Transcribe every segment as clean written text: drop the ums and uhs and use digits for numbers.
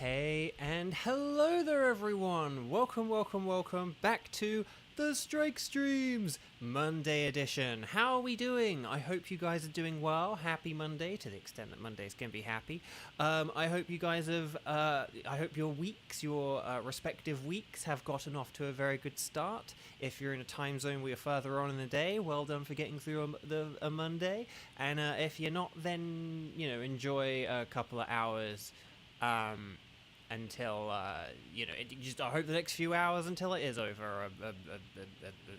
Hey and hello there everyone! Welcome back to the Strike Streams Monday edition. How are we doing? I hope you guys are doing well. Happy Monday, to the extent that Mondays can be happy. I hope you guys have, I hope your respective weeks have gotten off to a very good start. If you're in a time zone where you're further on in the day, well done for getting through a Monday. And if you're not, then, you know, enjoy a couple of hours until I hope the next few hours until it is over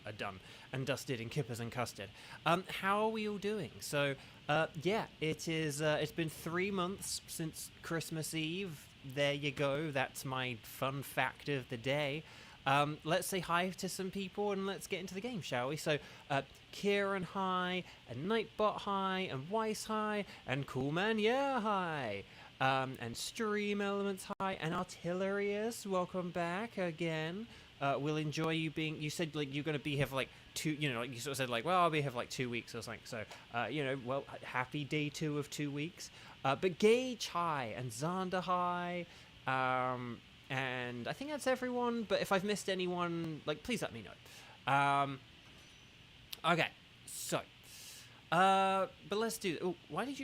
are done and dusted and kippers and custard. How are we all doing? So yeah, it's been 3 months since Christmas Eve. There you go. That's my fun fact of the day. Let's say hi to some people and let's get into the game, shall we? So Kieran, hi, and Nightbot, hi, and Weiss, hi, and Coolman, yeah, hi. And Stream Elements, hi, and Artillerius, welcome back again. We'll enjoy you being, you said like you're going to be here for like you sort of said like, well, I'll be here for like 2 weeks or something, so, well, happy day 2 of 2 weeks. But Gage, hi, and Xander, hi, and I think that's everyone, but if I've missed anyone, like, please let me know. Okay, so, but let's do. Oh, why did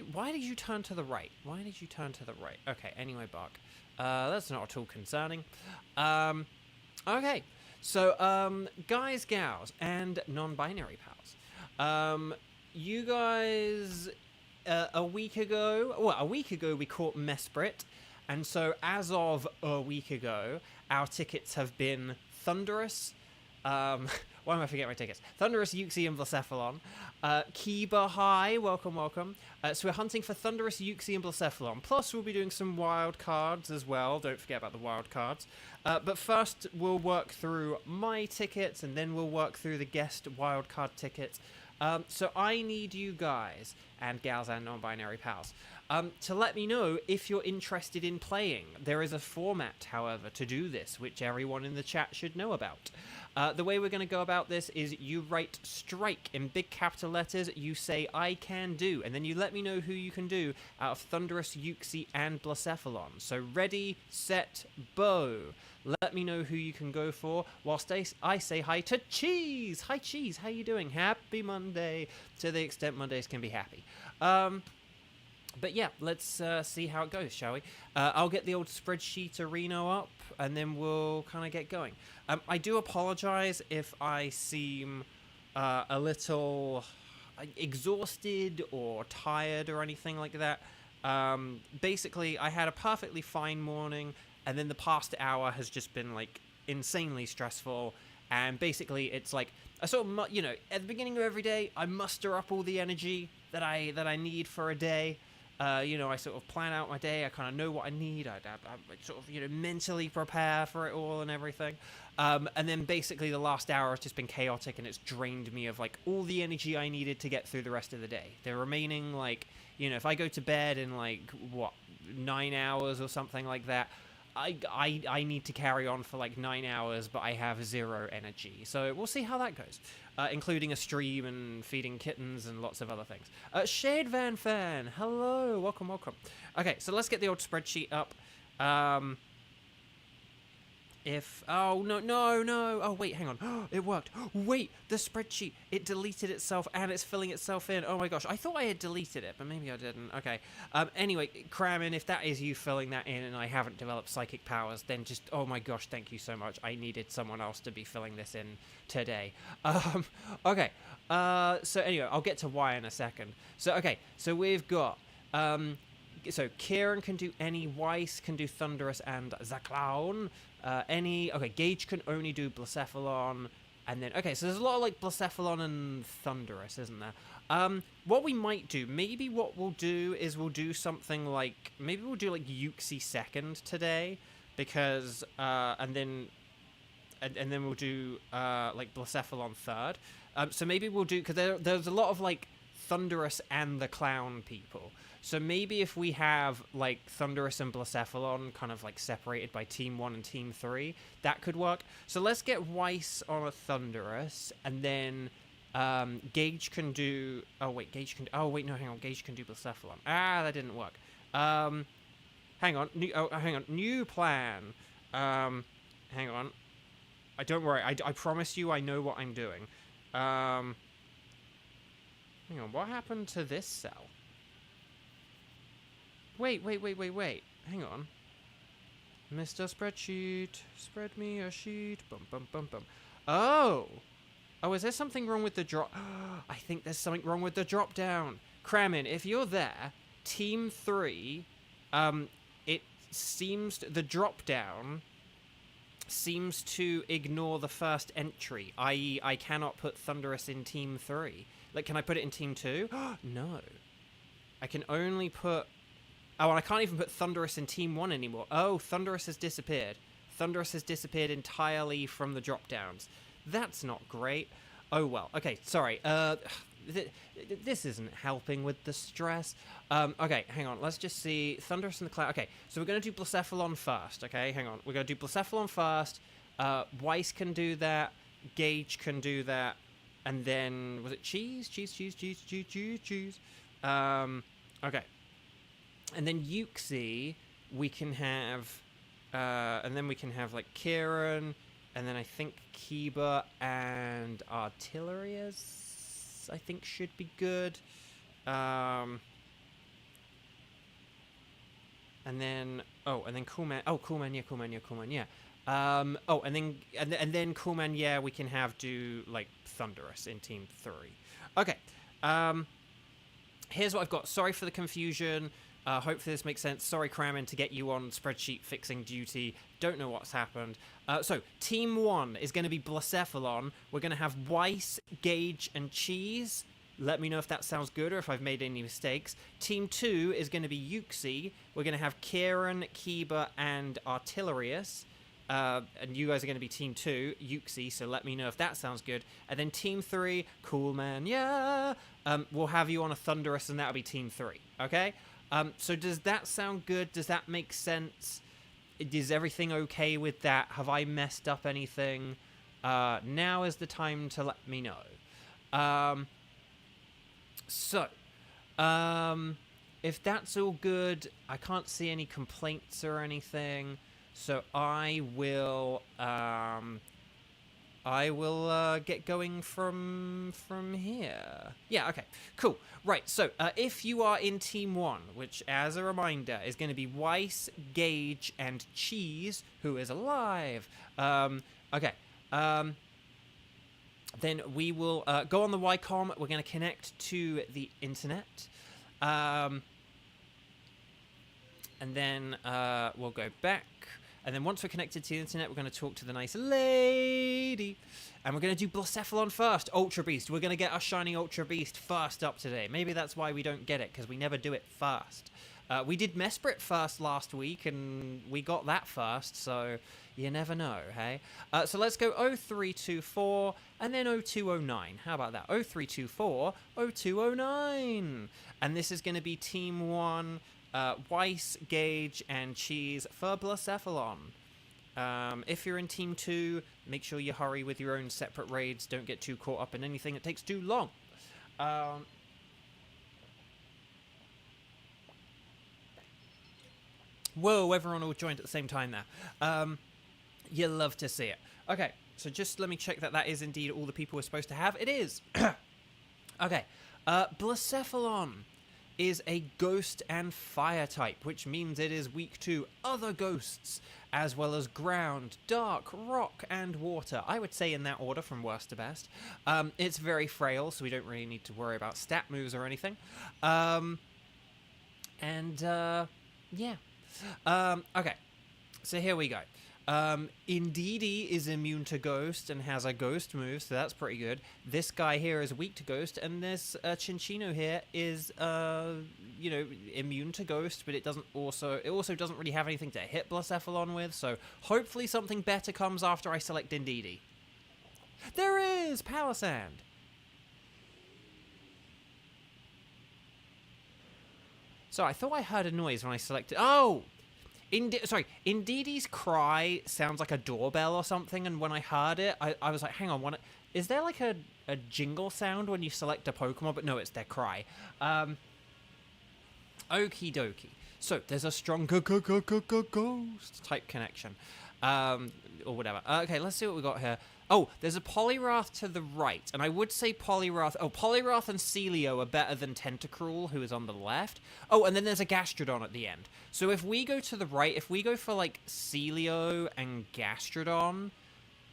you turn to the right? Why did you turn to the right? Okay. Anyway, Bark. That's not at all concerning. Okay. So, guys, gals, and non-binary pals. You guys, a week ago we caught Mesprit, and so as of a week ago, our tickets have been Thunderous. Why am I forgetting my tickets? Thunderous, Uxie, and Blacephalon. Kiba, hi, welcome. So we're hunting for Thunderous, Uxie, and Blacephalon. Plus, we'll be doing some wild cards as well. Don't forget about the wild cards. But first, we'll work through my tickets, and then we'll work through the guest wild card tickets. So I need you guys, and gals and non-binary pals, to let me know if you're interested in playing. There is a format, however, to do this, which everyone in the chat should know about. The way we're going to go about this is you write strike in big capital letters, you say I can do, and then you let me know who you can do out of Thunderous, Uxie, and Blacephalon. So ready, set, bow. Let me know who you can go for, whilst I say hi to Cheese. Hi Cheese, how you doing? Happy Monday, to the extent Mondays can be happy. But yeah, let's see how it goes, shall we? I'll get the old spreadsheet arena up, and then we'll kind of get going. I do apologize if I seem a little exhausted or tired or anything like that. Basically, I had a perfectly fine morning, and then the past hour has just been, like, insanely stressful. And basically, it's like, I sort of, at the beginning of every day, I muster up all the energy that I need for a day. I sort of plan out my day. I kind of know what I need. I sort of, mentally prepare for it all and everything. And then basically the last hour has just been chaotic, and it's drained me of, like, all the energy I needed to get through the rest of the day. The remaining, like, if I go to bed in, like, 9 hours or something like that, I need to carry on for like 9 hours, but I have 0 energy. So we'll see how that goes, including a stream and feeding kittens and lots of other things. Shade Van Fan, hello, welcome. Okay, so let's get the old spreadsheet up. Oh, no. Oh, wait, hang on. It worked. Wait, the spreadsheet, it deleted itself and it's filling itself in. Oh my gosh, I thought I had deleted it, but maybe I didn't. Okay. Anyway, Kramen, if that is you filling that in and I haven't developed psychic powers, then just, oh my gosh, thank you so much. I needed someone else to be filling this in today. Okay. So anyway, I'll get to why in a second. So, okay. So we've got, so Kieran can do any, Weiss can do Thunderous and Zaclown. Gage can only do Blacephalon, and then, okay, so there's a lot of, like, Blacephalon and Thunderous, isn't there? What we might do, maybe what we'll do is we'll do something like, maybe we'll do, like, Uxie second today, because, and then we'll do, like, Blacephalon third. So maybe we'll do, because there's a lot of, like, Thunderous and the Clown people. So maybe if we have, like, Thunderous and Blacephalon kind of, like, separated by Team 1 and Team 3, that could work. So let's get Weiss on a Thunderous, and then Gage can do... Oh, wait, Gage can... Oh, wait, no, hang on. Gage can do Blacephalon. Ah, that didn't work. hang on. Hang on. New plan. Hang on. Don't worry. I promise you I know what I'm doing. Hang on. What happened to this cell? Wait. Hang on. Mr. Spreadsheet, spread me a sheet. Bum, bum, bum, bum. Oh, is there something wrong with the drop? I think there's something wrong with the drop down. Kramin, if you're there, Team 3, it seems the drop down seems to ignore the first entry, i.e. I cannot put Thunderous in Team 3. Like, can I put it in Team 2? No. I can only put... Oh, and I can't even put Thunderous in Team 1 anymore. Oh, Thunderous has disappeared. Thunderous has disappeared entirely from the drop-downs. That's not great. Oh, well. Okay, sorry. This isn't helping with the stress. Okay, hang on. Let's just see. Thunderous in the cloud. Okay, so we're going to do Blacephalon first, okay? Hang on. We're going to do Blacephalon first. Weiss can do that. Gage can do that. And then... Was it Cheese? Cheese. Okay. And then Yuxi, we can have, and then we can have, like, Kieran, and then I think Kiba and Artillerius, I think, should be good. And then, and then Coolman, Coolman, yeah. And then Coolman, yeah, we can have do, like, Thunderous in Team 3. Okay, here's what I've got. Sorry for the confusion. Hopefully this makes sense. Sorry, Kramin, to get you on spreadsheet fixing duty. Don't know what's happened. So, Team 1 is going to be Blacephalon. We're going to have Weiss, Gage, and Cheese. Let me know if that sounds good or if I've made any mistakes. Team 2 is going to be Yuxi. We're going to have Kieran, Kiba, and Artillerius. And you guys are going to be Team 2, Yuxi, so let me know if that sounds good. And then Team 3, Coolman, yeah! We'll have you on a Thunderous, and that'll be Team 3, okay? So does that sound good? Does that make sense? Is everything okay with that? Have I messed up anything? Now is the time to let me know. If that's all good, I can't see any complaints or anything. So I will get going from here. Yeah, okay, cool. Right, so if you are in Team 1, which, as a reminder, is going to be Weiss, Gage, and Cheese, who is alive. Okay, then we will go on the YCOM. We're going to connect to the internet. And then we'll go back. And then once we're connected to the internet, we're going to talk to the nice lady. And we're going to do Blacephalon first. Ultra Beast. We're going to get our shiny Ultra Beast first up today. Maybe that's why we don't get it, because we never do it first. We did Mesprit first last week, and we got that first, so you never know, hey? So let's go 0324, and then 0209. How about that? 0324, 0209. And this is going to be Team 1... Weiss, Gage, and Cheese for Blacephalon. If you're in Team 2, make sure you hurry with your own separate raids. Don't get too caught up in anything that takes too long. Whoa, everyone all joined at the same time there. You'll love to see it. Okay, so just let me check that is indeed all the people we're supposed to have. It is. Okay, Blacephalon is a ghost and fire type, which means it is weak to other ghosts, as well as ground, dark, rock, and water. I would say in that order from worst to best. It's very frail, so we don't really need to worry about stat moves or anything. Yeah. Okay, so here we go. Indeedee is immune to Ghost and has a Ghost move, so that's pretty good. This guy here is weak to Ghost, and this Chinchino here is, immune to Ghost, but it also doesn't really have anything to hit Blacephalon with, so hopefully something better comes after I select Indeedee. There is! Power Sand! So I thought I heard a noise when I selected... Oh! Indeedee's cry sounds like a doorbell or something, and when I heard it, I was like, hang on, is there like a jingle sound when you select a Pokemon? But no, it's their cry. Okie dokie. So there's a strong ghost type connection, or whatever. Okay, let's see what we got here. Oh, there's a Poliwrath to the right, and I would say Poliwrath... Oh, Poliwrath and Celio are better than Tentacruel, who is on the left. Oh, and then there's a Gastrodon at the end. So if we go to the right, if we go for, like, Celio and Gastrodon...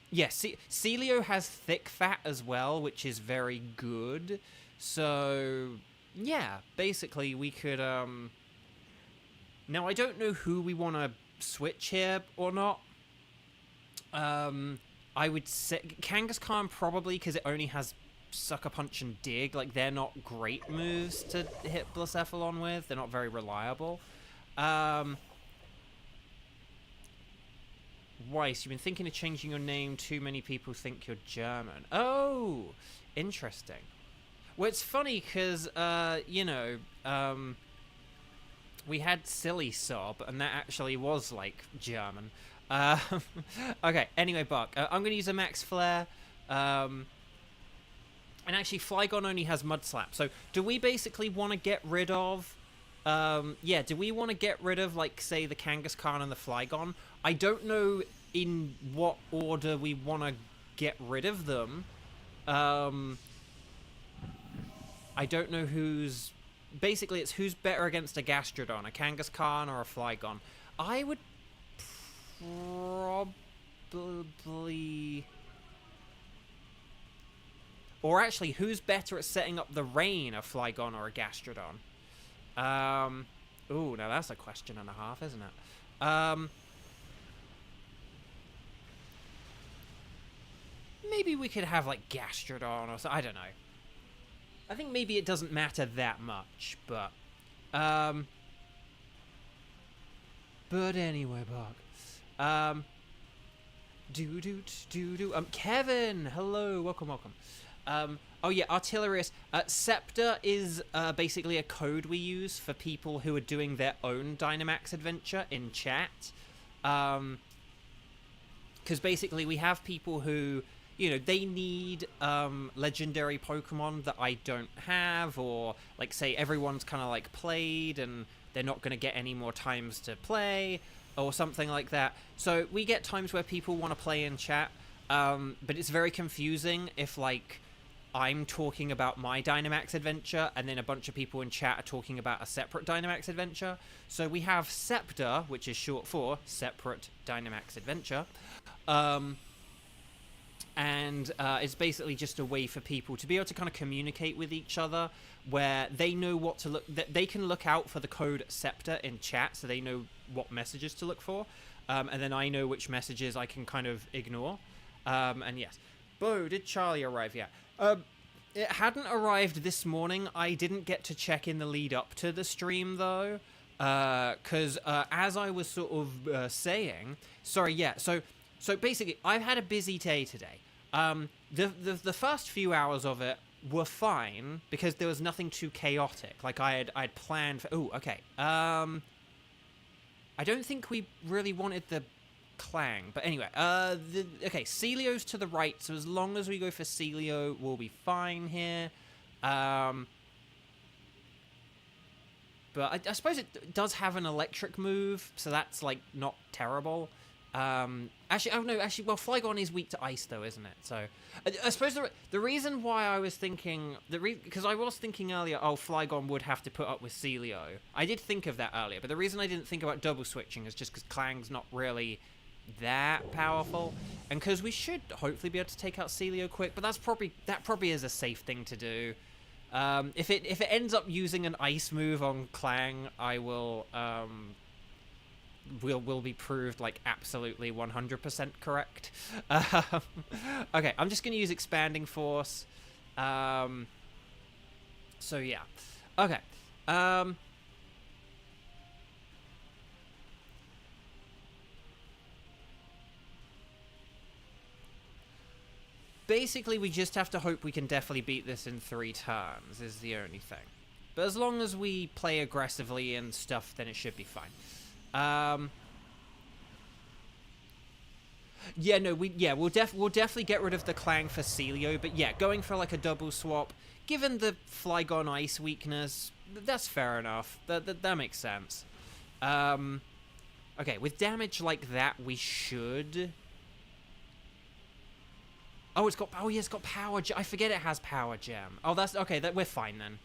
Yeah, Celio has thick fat as well, which is very good. So, yeah, basically we could... Now, I don't know who we want to switch here or not. I would say Kangaskhan probably, because it only has Sucker Punch and Dig. Like, they're not great moves to hit Blacephalon with. They're not very reliable. Weiss, you've been thinking of changing your name. Too many people think you're German. Oh, interesting. Well, it's funny because, you know, we had Silly Sob, and that actually was, like, German. Okay, anyway, Buck, I'm going to use a Max Flare, and actually Flygon only has Mud Slap, so do we basically want to get rid of, yeah, do we want to get rid of, like, say, the Kangaskhan and the Flygon? I don't know in what order we want to get rid of them. I don't know who's, basically it's who's better against a Gastrodon, a Kangaskhan or a Flygon. I would probably... Or actually, who's better at setting up the rain, a Flygon or a Gastrodon? Ooh, now that's a question and a half, isn't it? Maybe we could have, like, Gastrodon or so. I don't know. I think maybe it doesn't matter that much, but... But anyway, Buck. Kevin, hello, welcome. Oh yeah, Artillerius. Scepter is basically a code we use for people who are doing their own Dynamax adventure in chat. Because basically we have people who, you know, they need legendary Pokemon that I don't have, or like say everyone's kind of like played and they're not going to get any more times to play, or something like that. So we get times where people want to play in chat, but it's very confusing if, like, I'm talking about my Dynamax adventure and then a bunch of people in chat are talking about a separate Dynamax adventure. So we have Scepter, which is short for Separate Dynamax Adventure. And it's basically just a way for people to be able to kind of communicate with each other, where they know what to look... They can look out for the code Scepter in chat, so they know what messages to look for. And then I know which messages I can kind of ignore. And yes. Bo, did Charlie arrive yet? It hadn't arrived this morning. I didn't get to check in the lead up to the stream, though. Because as I was sort of saying... Sorry, yeah. So basically, I've had a busy day today. The first few hours of it were fine because there was nothing too chaotic. Like I'd planned for... Oh, okay. I don't think we really wanted the Clang, but anyway. Okay, Celio's to the right, so as long as we go for Celio, we'll be fine here. But I suppose it does have an electric move, so that's like not terrible. Actually, oh no, actually, well, Flygon is weak to ice, though, isn't it? So, I suppose the reason why I was thinking... Because I was thinking earlier, oh, Flygon would have to put up with Celio. I did think of that earlier, but the reason I didn't think about double switching is just because Clang's not really that powerful. And because we should hopefully be able to take out Celio quick, but that probably is a safe thing to do. If it ends up using an ice move on Clang, I will... will be proved like absolutely 100% correct. Okay, I'm just gonna use Expanding Force. So yeah. Okay. Basically, we just have to hope we can definitely beat this in 3 turns, is the only thing. But as long as we play aggressively and stuff, then it should be fine. Yeah, no, we'll definitely get rid of the Clang for Celio, but yeah, going for like a double swap, given the Flygon Ice weakness, that's fair enough. That makes sense. Okay, with damage like that, we should... Oh, yeah, it's got power gem. I forget it has power gem. Oh, that's... Okay, we're fine then.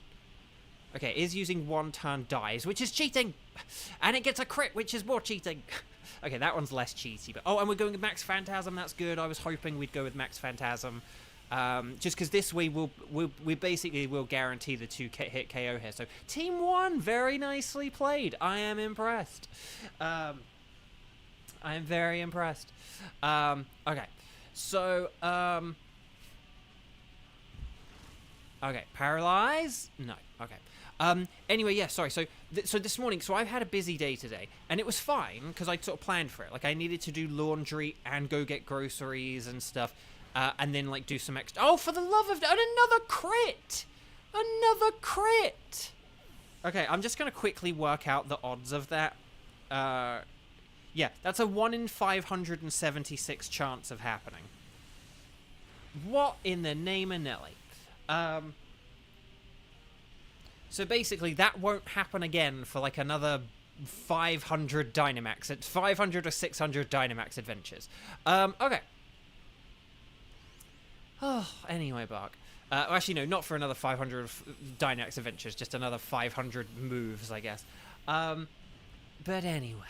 Okay, it is using 1 turn dies, which is cheating! And it gets a crit, which is more cheating. Okay, that one's less cheaty, but... Oh, and we're going with Max Phantasm, that's good. I was hoping we'd go with Max Phantasm. Just because this way we basically will guarantee the 2-hit KO here. So, Team 1, very nicely played. I am impressed. I am very impressed. Okay. So, okay, paralyze? No, okay. Anyway, yeah, sorry, so this morning, so I've had a busy day today, and it was fine, because I sort of planned for it. Like, I needed to do laundry and go get groceries and stuff, and then, like, do some extra... Oh, for the love of... And another crit! Another crit! Okay, I'm just gonna quickly work out the odds of that. Yeah, that's a 1 in 576 chance of happening. What in the name of Nelly? So basically, that won't happen again for like another 500 Dynamax. It's 500 or 600 Dynamax Adventures. Okay. Oh, anyway, Bark. Actually, no, not for another 500 Dynamax Adventures. Just another 500 moves, I guess. But anyway.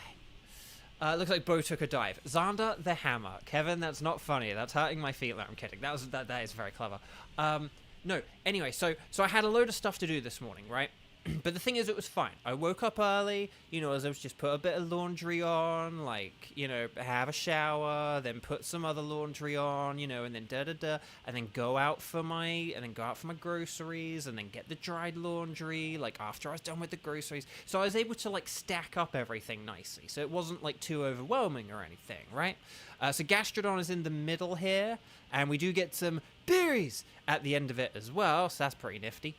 Looks like Bo took a dive. Xander the hammer. Kevin, that's not funny. That's hurting my feet. No, I'm kidding. That is very clever. No, anyway, so I had a load of stuff to do this morning, right? But the thing is, it was fine. I woke up early, you know, as I was just put a bit of laundry on, like, you know, have a shower, then put some other laundry on, you know, and then and then go out for my groceries, and then get the dried laundry, like, after I was done with the groceries. So I was able to, like, stack up everything nicely, so it wasn't, like, too overwhelming or anything, right? So Gastrodon is in the middle here, and we do get some berries at the end of it as well, so that's pretty nifty.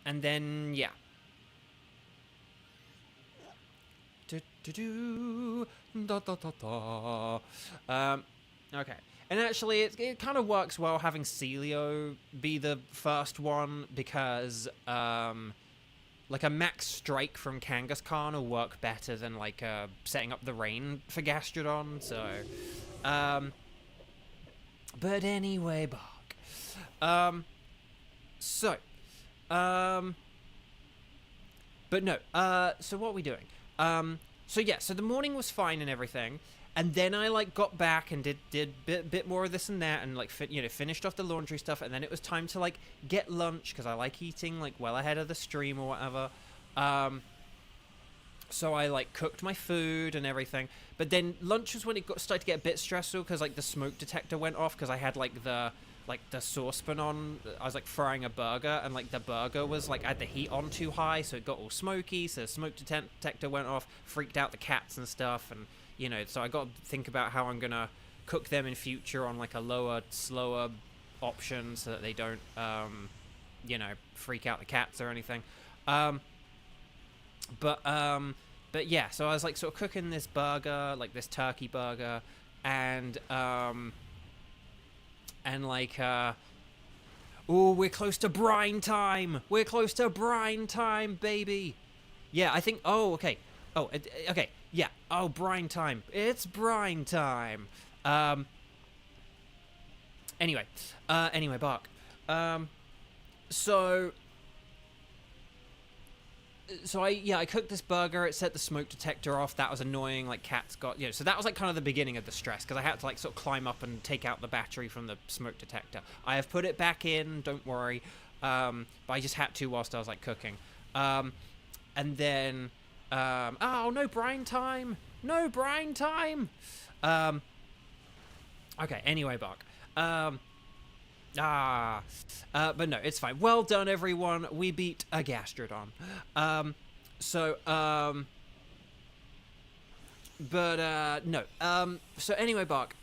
And then, yeah. Okay. And actually, it kind of works well having Celio be the first one, because, like, a max strike from Kangaskhan will work better than, like, setting up the rain for Gastrodon, so... But anyway, Bark. But no, so what are we doing? So yeah, so the morning was fine and everything, and then I, like, got back and did bit more of this and that, and, like, finished off the laundry stuff, and then it was time to, like, get lunch, because I like eating, like, well ahead of the stream or whatever. So I, like, cooked my food and everything, but then lunch was when it started to get a bit stressful, because, like, the smoke detector went off, because I had, like, the saucepan on. I was, like, frying a burger, and, like, the burger was, like, I had the heat on too high, so it got all smoky, so the smoke detector went off, freaked out the cats and stuff, and, you know, so I got to think about how I'm gonna cook them in future on, like, a lower, slower option, so that they don't, you know, freak out the cats or anything. But yeah, so I was, like, sort of cooking this burger, like, this turkey burger, and like, ooh, we're close to brine time! We're close to brine time, baby! Yeah, I think, oh, okay. Oh, okay, yeah. Oh, brine time. It's brine time! Anyway, Bark. So I cooked this burger, it set the smoke detector off, that was annoying, like, cats got, you know, so that was, like, kind of the beginning of the stress, because I had to, like, sort of climb up and take out the battery from the smoke detector. I have put it back in, don't worry, but I just had to whilst I was, like, cooking. And then, oh, no brine time! No brine time! Okay, anyway, Bark. But no, it's fine. Well done, everyone. We beat a Gastrodon. No. So anyway, Bark.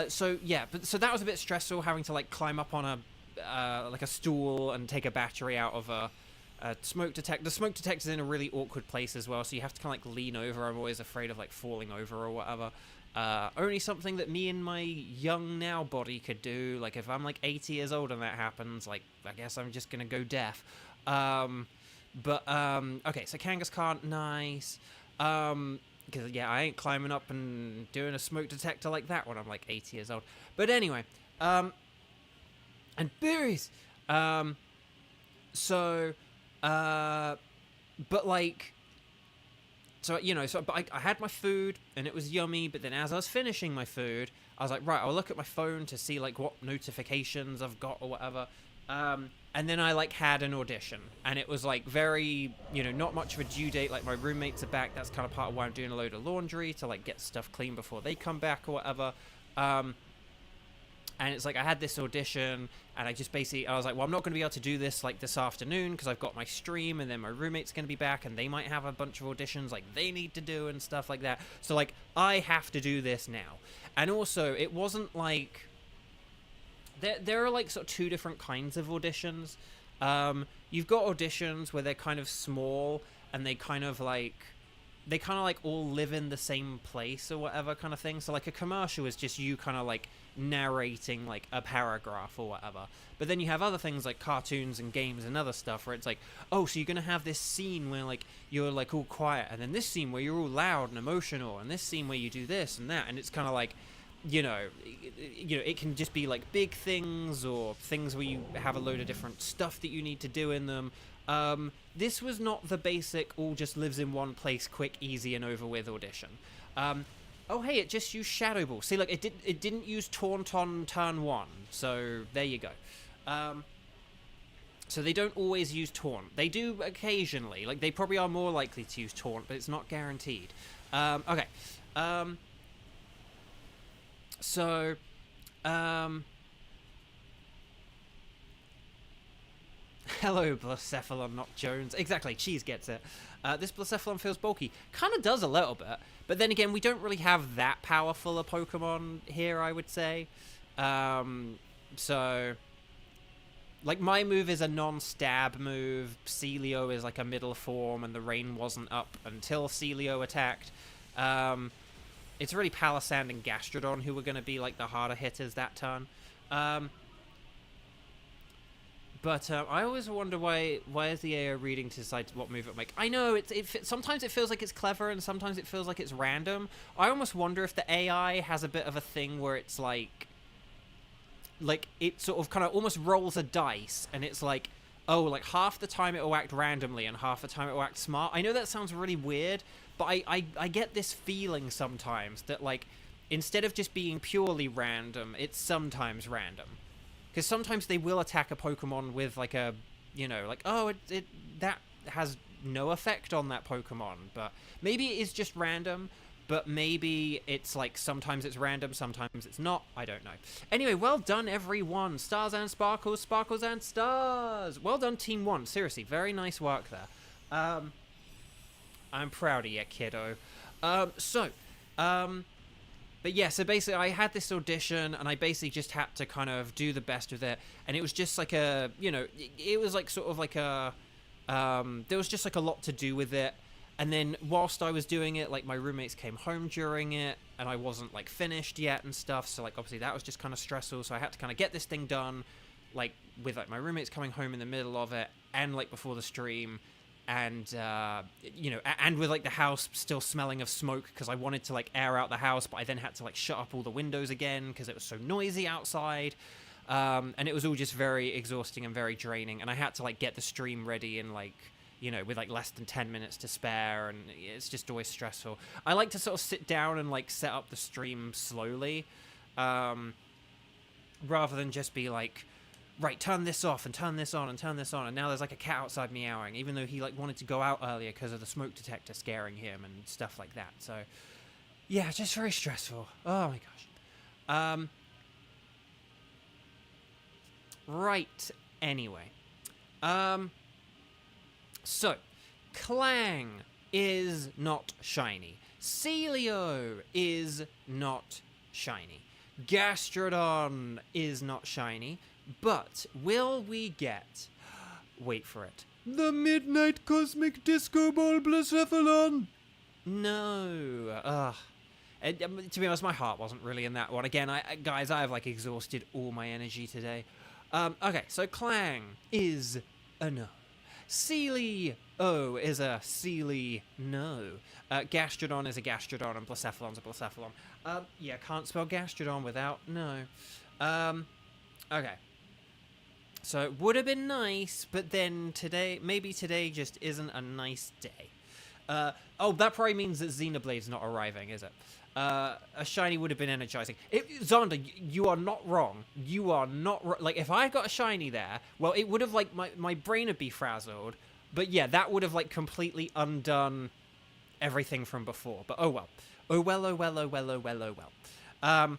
So yeah, so that was a bit stressful, having to, like, climb up on like a stool and take a battery out of a smoke detector. The smoke detector's in a really awkward place as well, so you have to kind of, like, lean over. I'm always afraid of, like, falling over or whatever. Only something that me and my young now body could do. Like, if I'm, like, 80 years old and that happens, like, I guess I'm just gonna go deaf. But okay, so Kangaskhan, nice. Because yeah, I ain't climbing up and doing a smoke detector like that when I'm like 80 years old. But anyway, and berries. So, but like, so but I had my food and it was yummy. But then as I was finishing my food, I was like, right, I'll look at my phone to see like what notifications I've got or whatever. And then I like had an audition, and it was like very, not much of a due date. Like my roommates are back. That's kind of part of why I'm doing a load of laundry to like get stuff clean before they come back or whatever. And it's like I had this audition, and I was like, well, I'm not going to be able to do this like this afternoon because I've got my stream, and then my roommate's going to be back, and they might have a bunch of auditions like they need to do and stuff like that. So like I have to do this now. And also, it wasn't like there are like sort of two different kinds of auditions. You've got auditions where they're kind of small and they kind of like all live in the same place or whatever kind of thing. So like a commercial is just you kind of like narrating like a paragraph or whatever. But then you have other things like cartoons and games and other stuff where it's like, oh, so you're gonna have this scene where like you're like all quiet, and then this scene where you're all loud and emotional, and this scene where you do this and that, and it's kind of like, it can just be like big things or things where you have a load of different stuff that you need to do in them. This was not the basic all just lives in one place, quick, easy, and over with audition. Oh hey, it just used Shadow Ball. See, like it didn't use Taunt on turn 1, so there you go. So they don't always use Taunt. They do occasionally. Like they probably are more likely to use Taunt, but it's not guaranteed. Okay. So, hello, Blacephalon, not Jones. Exactly, Cheese gets it. This Blacephalon feels bulky. Kind of does a little bit. But then again, we don't really have that powerful a Pokemon here, I would say. So, like, my move is a non-stab move. Celio is like a middle form, and the rain wasn't up until Celio attacked. It's really Palisand and Gastrodon who were going to be like the harder hitters that turn. But I always wonder why is the AO reading to decide what move it make. I know sometimes it feels like it's clever and sometimes it feels like it's random. I almost wonder if the AI has a bit of a thing where it's like it sort of kind of almost rolls a dice, and it's like, oh, like half the time it will act randomly and half the time it will act smart. I know that sounds really weird, but I get this feeling sometimes that, like, instead of just being purely random, it's sometimes random. Because sometimes they will attack a Pokemon with, like, a, like, oh, that has no effect on that Pokemon. But maybe it is just random, but maybe it's, like, sometimes it's random, sometimes it's not. I don't know. Anyway, well done, everyone. Stars and sparkles, sparkles and stars. Well done, Team 1. Seriously, very nice work there. I'm proud of you, kiddo. But yeah, so basically I had this audition, and I basically just had to kind of do the best with it, and it was just like a, it was like sort of like a, there was just like a lot to do with it, and then whilst I was doing it, like my roommates came home during it, and I wasn't like finished yet and stuff, so like obviously that was just kind of stressful, so I had to kind of get this thing done, like with like my roommates coming home in the middle of it, and like before the stream, and and with like the house still smelling of smoke because I wanted to like air out the house, but I then had to like shut up all the windows again because it was so noisy outside, and it was all just very exhausting and very draining, and I had to like get the stream ready in like, with like less than 10 minutes to spare, and it's just always stressful. I like to sort of sit down and like set up the stream slowly, rather than just be like, right, turn this off and turn this on and turn this on, and now there's like a cat outside meowing, even though he like wanted to go out earlier because of the smoke detector scaring him and stuff like that. So yeah, just very stressful. Oh my gosh. Right, anyway. So Clang is not shiny. Celio is not shiny. Gastrodon is not shiny. But will we get, wait for it, the Midnight Cosmic Disco Ball Blacephalon? No. To be honest, my heart wasn't really in that one. Again, guys, I have like exhausted all my energy today. Okay, so Clang is a no. Sealy O is a Sealy No. Gastrodon is a Gastrodon, and Blacephalon's a Blacephalon. Yeah, can't spell Gastrodon without no. Okay. So it would have been nice, but then maybe today just isn't a nice day. Oh, that probably means that Xenoblade's not arriving, is it? A shiny would have been energizing. Xander, you are not wrong. You are not like, if I got a shiny there, well, it would have, like, my brain would be frazzled. But yeah, that would have, like, completely undone everything from before. But oh well. Oh well, oh well, oh well, oh well, oh well.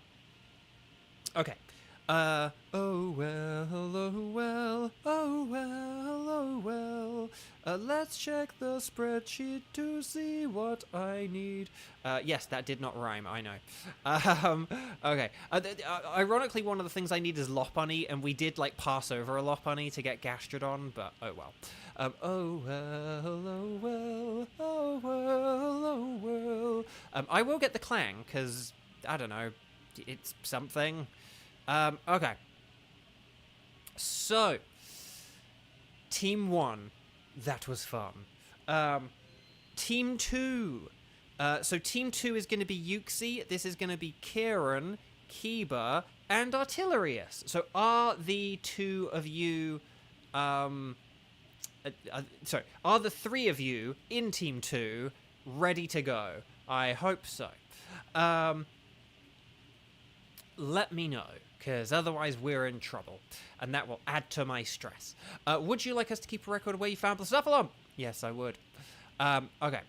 Okay. Oh well, oh well, oh well, oh well. Let's check the spreadsheet to see what I need. Yes, that did not rhyme, I know. Okay. Ironically, one of the things I need is Lopunny, and we did, like, pass over a Lopunny to get Gastrodon, but oh well. Oh well, oh well, oh well, oh well. I will get the Clang, because, I don't know, it's something. Okay. So, Team 1, that was fun. Team 2. So Team 2 is going to be Uxie, this is going to be Kieran, Kiba, and Artillerius. So are the two of you, sorry, are the three of you in Team 2 ready to go? I hope so. Let me know, because otherwise we're in trouble, and that will add to my stress. Would you like us to keep a record of where you found Blacephalon? Yes, I would. Okay,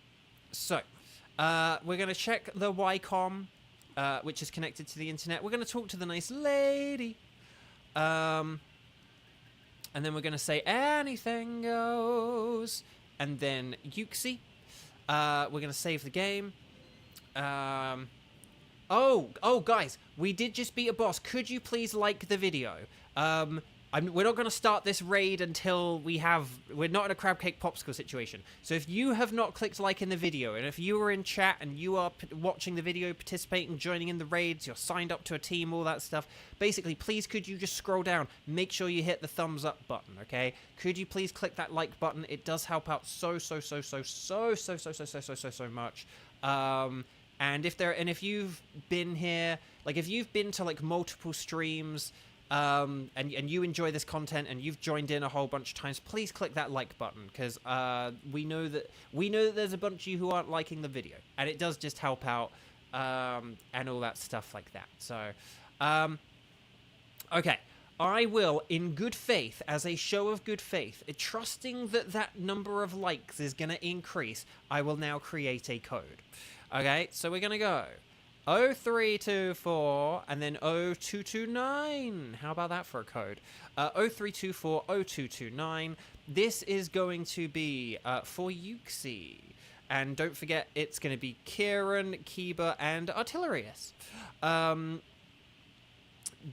so we're going to check the Ycom, which is connected to the internet. We're going to talk to the nice lady, and then we're going to say anything goes, and then Uxie. We're going to save the game. Oh, guys, we did just beat a boss. Could you please like the video? We're not going to start this raid until we're not in a crab cake popsicle situation. So if you have not clicked like in the video, and if you are in chat and you are watching the video, participating, joining in the raids, you're signed up to a team, all that stuff, basically, please could you just scroll down, make sure you hit the thumbs up button, okay? Could you please click that like button? It does help out so much. And if you've been here, like if you've been to like multiple streams, and you enjoy this content and you've joined in a whole bunch of times, please click that like button, because we know that there's a bunch of you who aren't liking the video, and it does just help out, and all that stuff like that. So, okay. I will, in good faith, as a show of good faith, trusting that number of likes is going to increase, I will now create a code. Okay, so we're going to go 0324 and then 0229. How about that for a code? 0324 0229. This is going to be for Uxie. And don't forget, it's going to be Kieran, Kiba, and Artillerius.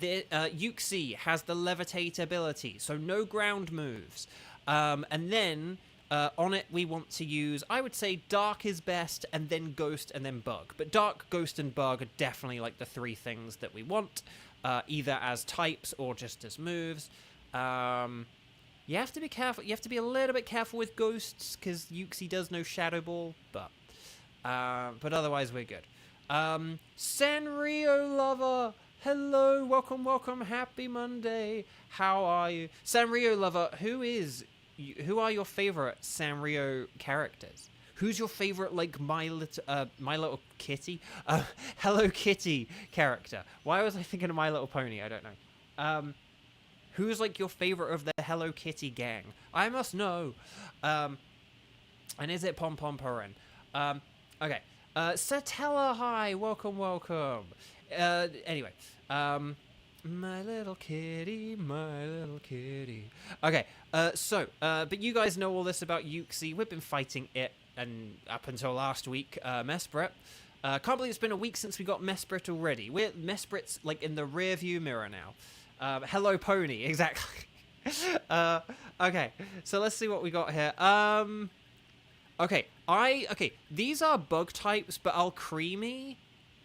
Uxie has the levitate ability, so no ground moves. And then on it we want to use, I would say Dark is best, and then Ghost, and then Bug. But Dark, Ghost, and Bug are definitely like the three things that we want, either as types or just as moves. You have to be careful. You have to be a little bit careful with Ghosts, because Uxie does know Shadow Ball, but otherwise we're good. Sanrio Lover! Hello, welcome, happy Monday. How are you? Sanrio Lover, who are your favorite Sanrio characters? Who's your favorite, like, My Little Kitty? Hello Kitty character. Why was I thinking of My Little Pony? I don't know. Who's, like, your favorite of the Hello Kitty gang? I must know. And is it Pom Pom Purin? Okay. Satella, hi, welcome. Anyway, my little kitty. Okay, but you guys know all this about Uxie. We've been fighting it, and up until last week, Mesprit. Can't believe it's been a week since we got Mesprit already. Mesprit's, like, in the rear view mirror now. Hello, Pony, exactly. Okay, so let's see what we got here. Okay, these are bug types, but Alcremie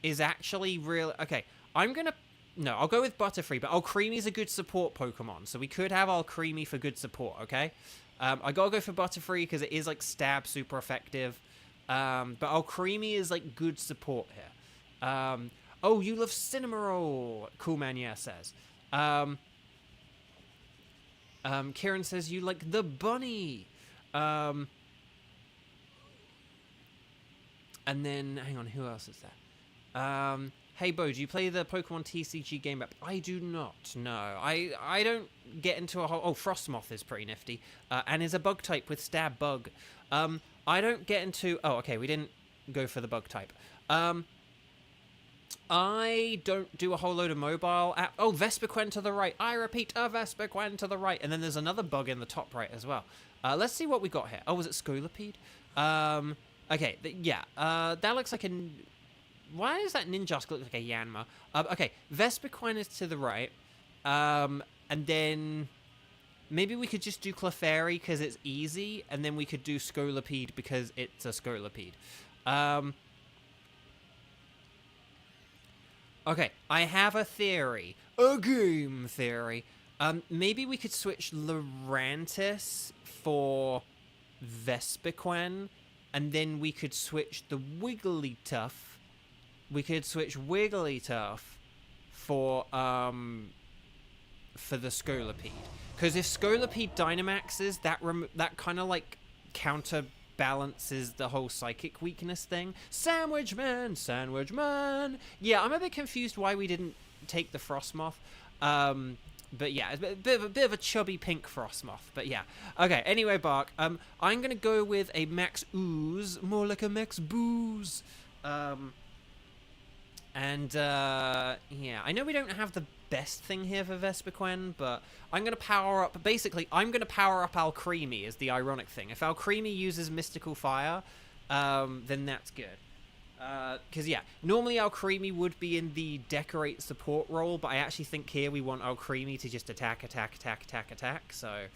is actually real. Okay, I'll go with Butterfree, but Alcremie's a good support Pokemon, so we could have Alcremie for good support, okay? I gotta go for Butterfree because it is like stab super effective. But Alcremie is like good support here. Oh, you love Cinnamoroll, Cool Man Yeah says. Kieran says you like the bunny. And then, hang on, who else is that? Hey, Bo, do you play the Pokemon TCG game app? I do not, no. I don't get into a whole... Oh, Frostmoth is pretty nifty. And is a bug type with Stab Bug. I don't get into... Oh, okay, we didn't go for the bug type. I don't do a whole load of mobile app. Oh, Vespiquen to the right. I repeat, a Vespiquen to the right. And then there's another bug in the top right as well. Let's see what we got here. Oh, was it Scolipede? Okay, yeah. That looks like a... Why does that Ninjask look like a Yanma? Okay, Vespiquen is to the right. And then... Maybe we could just do Clefairy because it's easy. And then we could do Scolipede because it's a Scolipede. Okay, I have a theory. A game theory. Maybe we could switch Lurantis for Vespiquen, and then we could switch the Wigglytuff. We could switch Wigglytuff for the Scolipede. Because if Scolipede Dynamaxes, that kind of like counterbalances the whole psychic weakness thing. Sandwich Man! Yeah, I'm a bit confused why we didn't take the Frostmoth. But yeah, it's a bit of a chubby pink Frostmoth. But yeah. Okay, anyway, Bark. I'm going to go with a Max Ooze. More like a Max Booze. Yeah, I know we don't have the best thing here for Vespiquen, but I'm going to power up... Basically, I'm going to power up Alcremie is the ironic thing. If Alcremie uses Mystical Fire, then that's good. Because, yeah, normally Alcremie would be in the Decorate support role, but I actually think here we want Alcremie to just attack. So,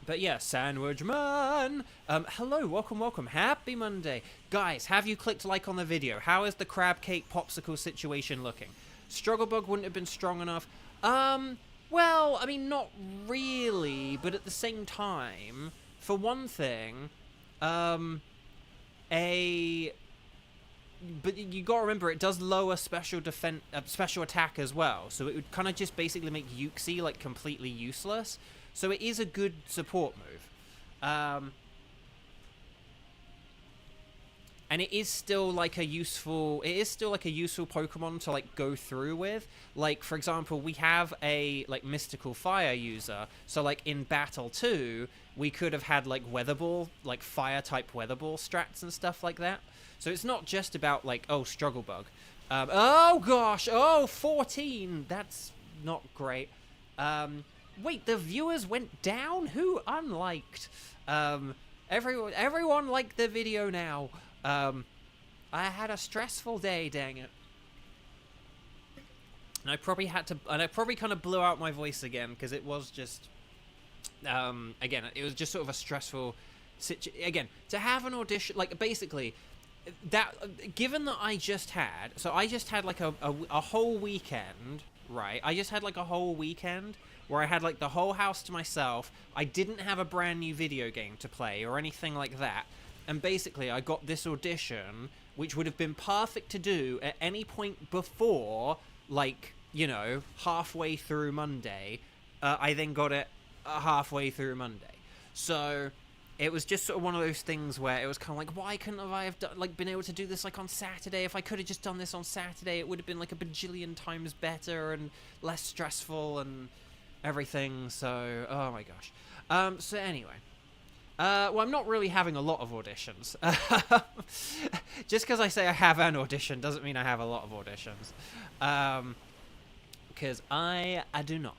but yeah, Sandwich Man! Hello, welcome. Happy Monday. Guys, have you clicked like on the video? How is the crab cake popsicle situation looking? Strugglebug wouldn't have been strong enough. Well, I mean, not really, but at the same time, for one thing, but you gotta remember, it does lower special attack as well, so it would kind of just basically make Uxie, like, completely useless. So it is a good support move. And it is still like a useful Pokemon to like go through with. Like, for example, we have a like Mystical Fire user, so like in Battle 2, we could have had like Weather Ball, like fire type Weather Ball strats and stuff like that. So it's not just about like, oh, Strugglebug. Oh gosh, oh, 14, that's not great. Wait, the viewers went down? Who unliked? Everyone liked the video now. I had a stressful day, dang it. And I probably kind of blew out my voice again, because it was just, again, it was just sort of a stressful situation. Again, to have an audition, like, basically, given that I just had like a whole weekend, right? I just had like a whole weekend where I had like the whole house to myself. I didn't have a brand new video game to play or anything like that. And basically, I got this audition, which would have been perfect to do at any point before, like, you know, halfway through Monday. I then got it halfway through Monday. So it was just sort of one of those things where it was kind of like, why couldn't I have been able to do this like on Saturday? If I could have just done this on Saturday, it would have been like a bajillion times better and less stressful and everything. So, oh my gosh. So anyway. Well, I'm not really having a lot of auditions. Just because I say I have an audition doesn't mean I have a lot of auditions. Because I do not.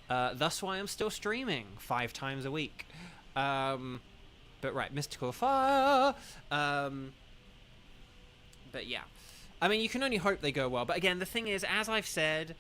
That's why I'm still streaming 5 times a week. But right, Mystical Fire. But yeah. I mean, you can only hope they go well. But again, the thing is, as I've said,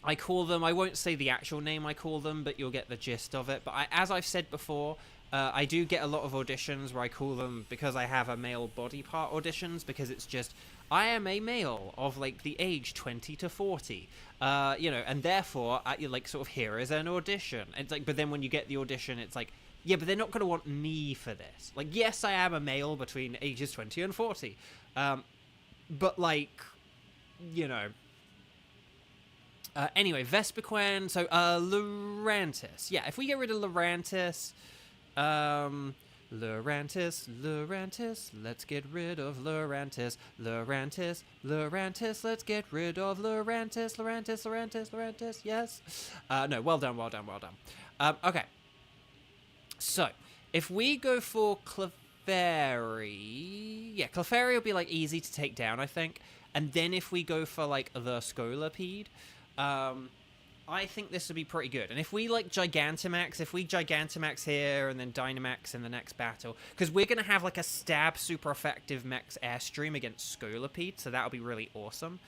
I call them, I won't say the actual name I call them, but you'll get the gist of it. But as I've said before, I do get a lot of auditions where I call them, because I have a male body part auditions, because it's just, I am a male of like the age 20 to 40, and therefore, you're like sort of here is an audition. It's like, but then when you get the audition, it's like, yeah, but they're not going to want me for this. Like, yes, I am a male between ages 20 and 40, but like, you know. Anyway, Vespiquen, so, Lurantis. Yeah, if we get rid of Lurantis, Lurantis, let's get rid of Lurantis. Lurantis, let's get rid of Lurantis, yes. No, well done. Okay. So, if we go for Clefairy, yeah, Clefairy will be, like, easy to take down, I think. And then if we go for, like, the Scolipede, I think this would be pretty good. And if we, like, Gigantamax here and then Dynamax in the next battle, because we're going to have, like, a stab super effective Max Airstream against Scolipede, so that'll be really awesome.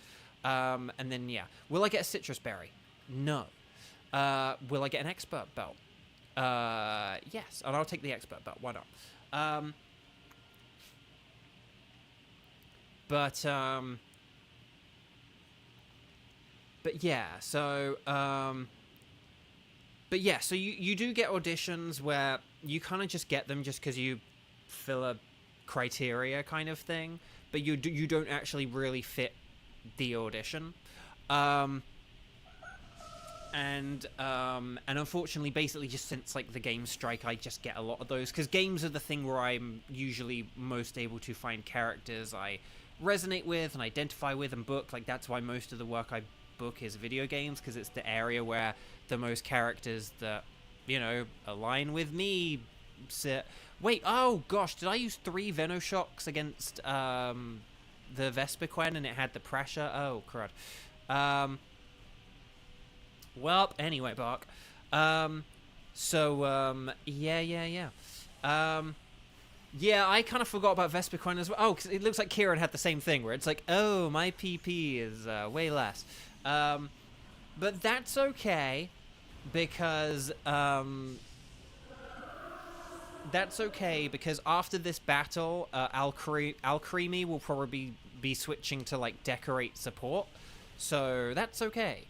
And then, yeah. Will I get a Citrus Berry? No. Will I get an Expert Belt? Yes. And I'll take the Expert Belt. Why not? But yeah, so you do get auditions where you kind of just get them just because you fill a criteria kind of thing, but you don't actually really fit the audition. And unfortunately, basically, just since like the game strike, I just get a lot of those because games are the thing where I'm usually most able to find characters I resonate with and identify with and book. Like that's why most of the work I book is video games, because it's the area where the most characters that align with me sit. Wait, oh gosh, did I use 3 Venoshocks against the Vespiquen and it had the pressure? Oh crud. Well, anyway, Bark. Yeah. Yeah, I kind of forgot about Vespiquen as well. Oh, 'cause it looks like Kieran had the same thing, where it's like, oh, my PP is way less. But that's okay, because after this battle, Alcremie will probably be switching to like Decorate support, so that's okay.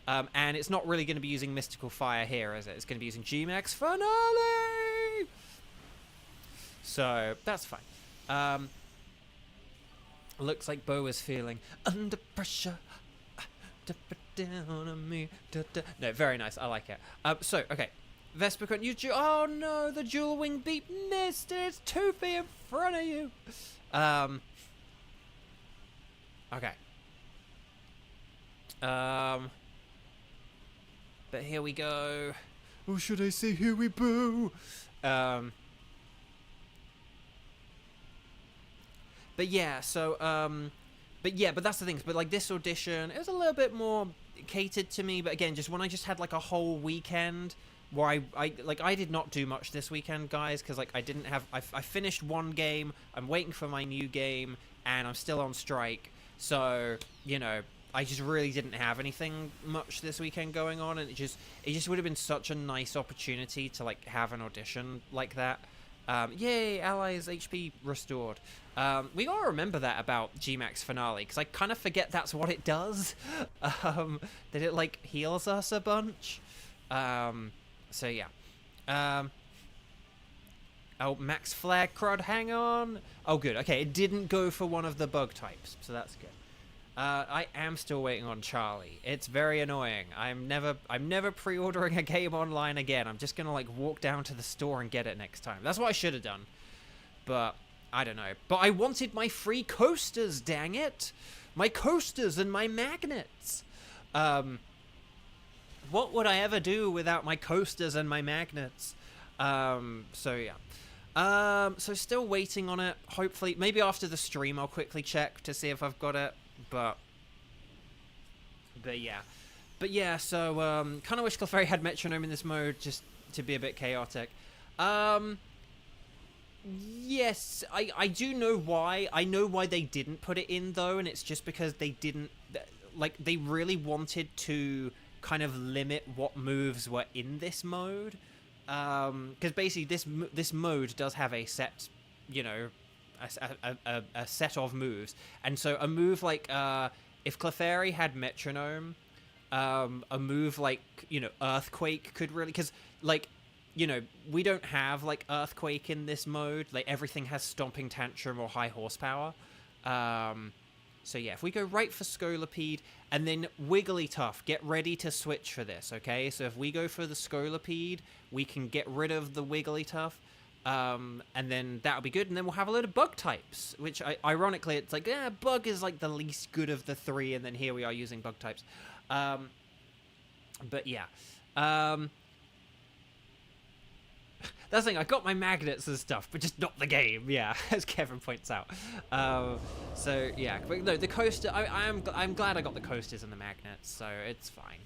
And it's not really going to be using Mystical Fire here, is it? It's going to be using G-Max Finale! So, that's fine. Looks like Bo is feeling under pressure. Down on me. No, very nice. I like it. So, okay. Vespiquen, oh no, the Dual Wing Beat missed. It's 2 feet in front of you. Okay. But here we go. Or should I say here we boo? But yeah, so, but that's the thing. But like this audition, it was a little bit more catered to me. But again, just when I just had like a whole weekend where I did not do much this weekend, guys, because like I didn't have, I finished one game, I'm waiting for my new game, and I'm still on strike. So, I just really didn't have anything much this weekend going on, and it just would have been such a nice opportunity to like have an audition like that. Yay, allies HP restored. We gotta remember that about G-Max Finale, because I kind of forget that's what it does. That it like heals us a bunch. So yeah. Oh, Max Flare Crud, hang on. Oh good, okay, it didn't go for one of the bug types, so that's good. I am still waiting on Charlie. It's very annoying. I'm never pre-ordering a game online again. I'm just gonna like walk down to the store and get it next time. That's what I should have done. But I don't know. But I wanted my free coasters, dang it! My coasters and my magnets. What would I ever do without my coasters and my magnets? So yeah. So still waiting on it. Hopefully, maybe after the stream I'll quickly check to see if I've got it. But yeah, so kind of wish Clefairy had Metronome in this mode just to be a bit chaotic. Yes, I do know why. I know why they didn't put it in though, and it's just because they didn't, like, they really wanted to kind of limit what moves were in this mode, because basically this mode does have a set, a set of moves. And so a move like if Clefairy had Metronome, a move like, you know, Earthquake could really, because like, you know, we don't have like Earthquake in this mode. Like everything has Stomping Tantrum or High Horsepower. So yeah, if we go right for Scolipede and then Wigglytuff, get ready to switch for this, okay? So if we go for the Scolipede, we can get rid of the Wigglytuff, and then that'll be good. And then we'll have a load of bug types, which ironically, it's like, bug is like the least good of the three, and then here we are using bug types. But yeah. That's the thing, I got my magnets and stuff, but just not the game, yeah, as Kevin points out. So, yeah, but no, the coaster, I'm glad I got the coasters and the magnets, so it's fine.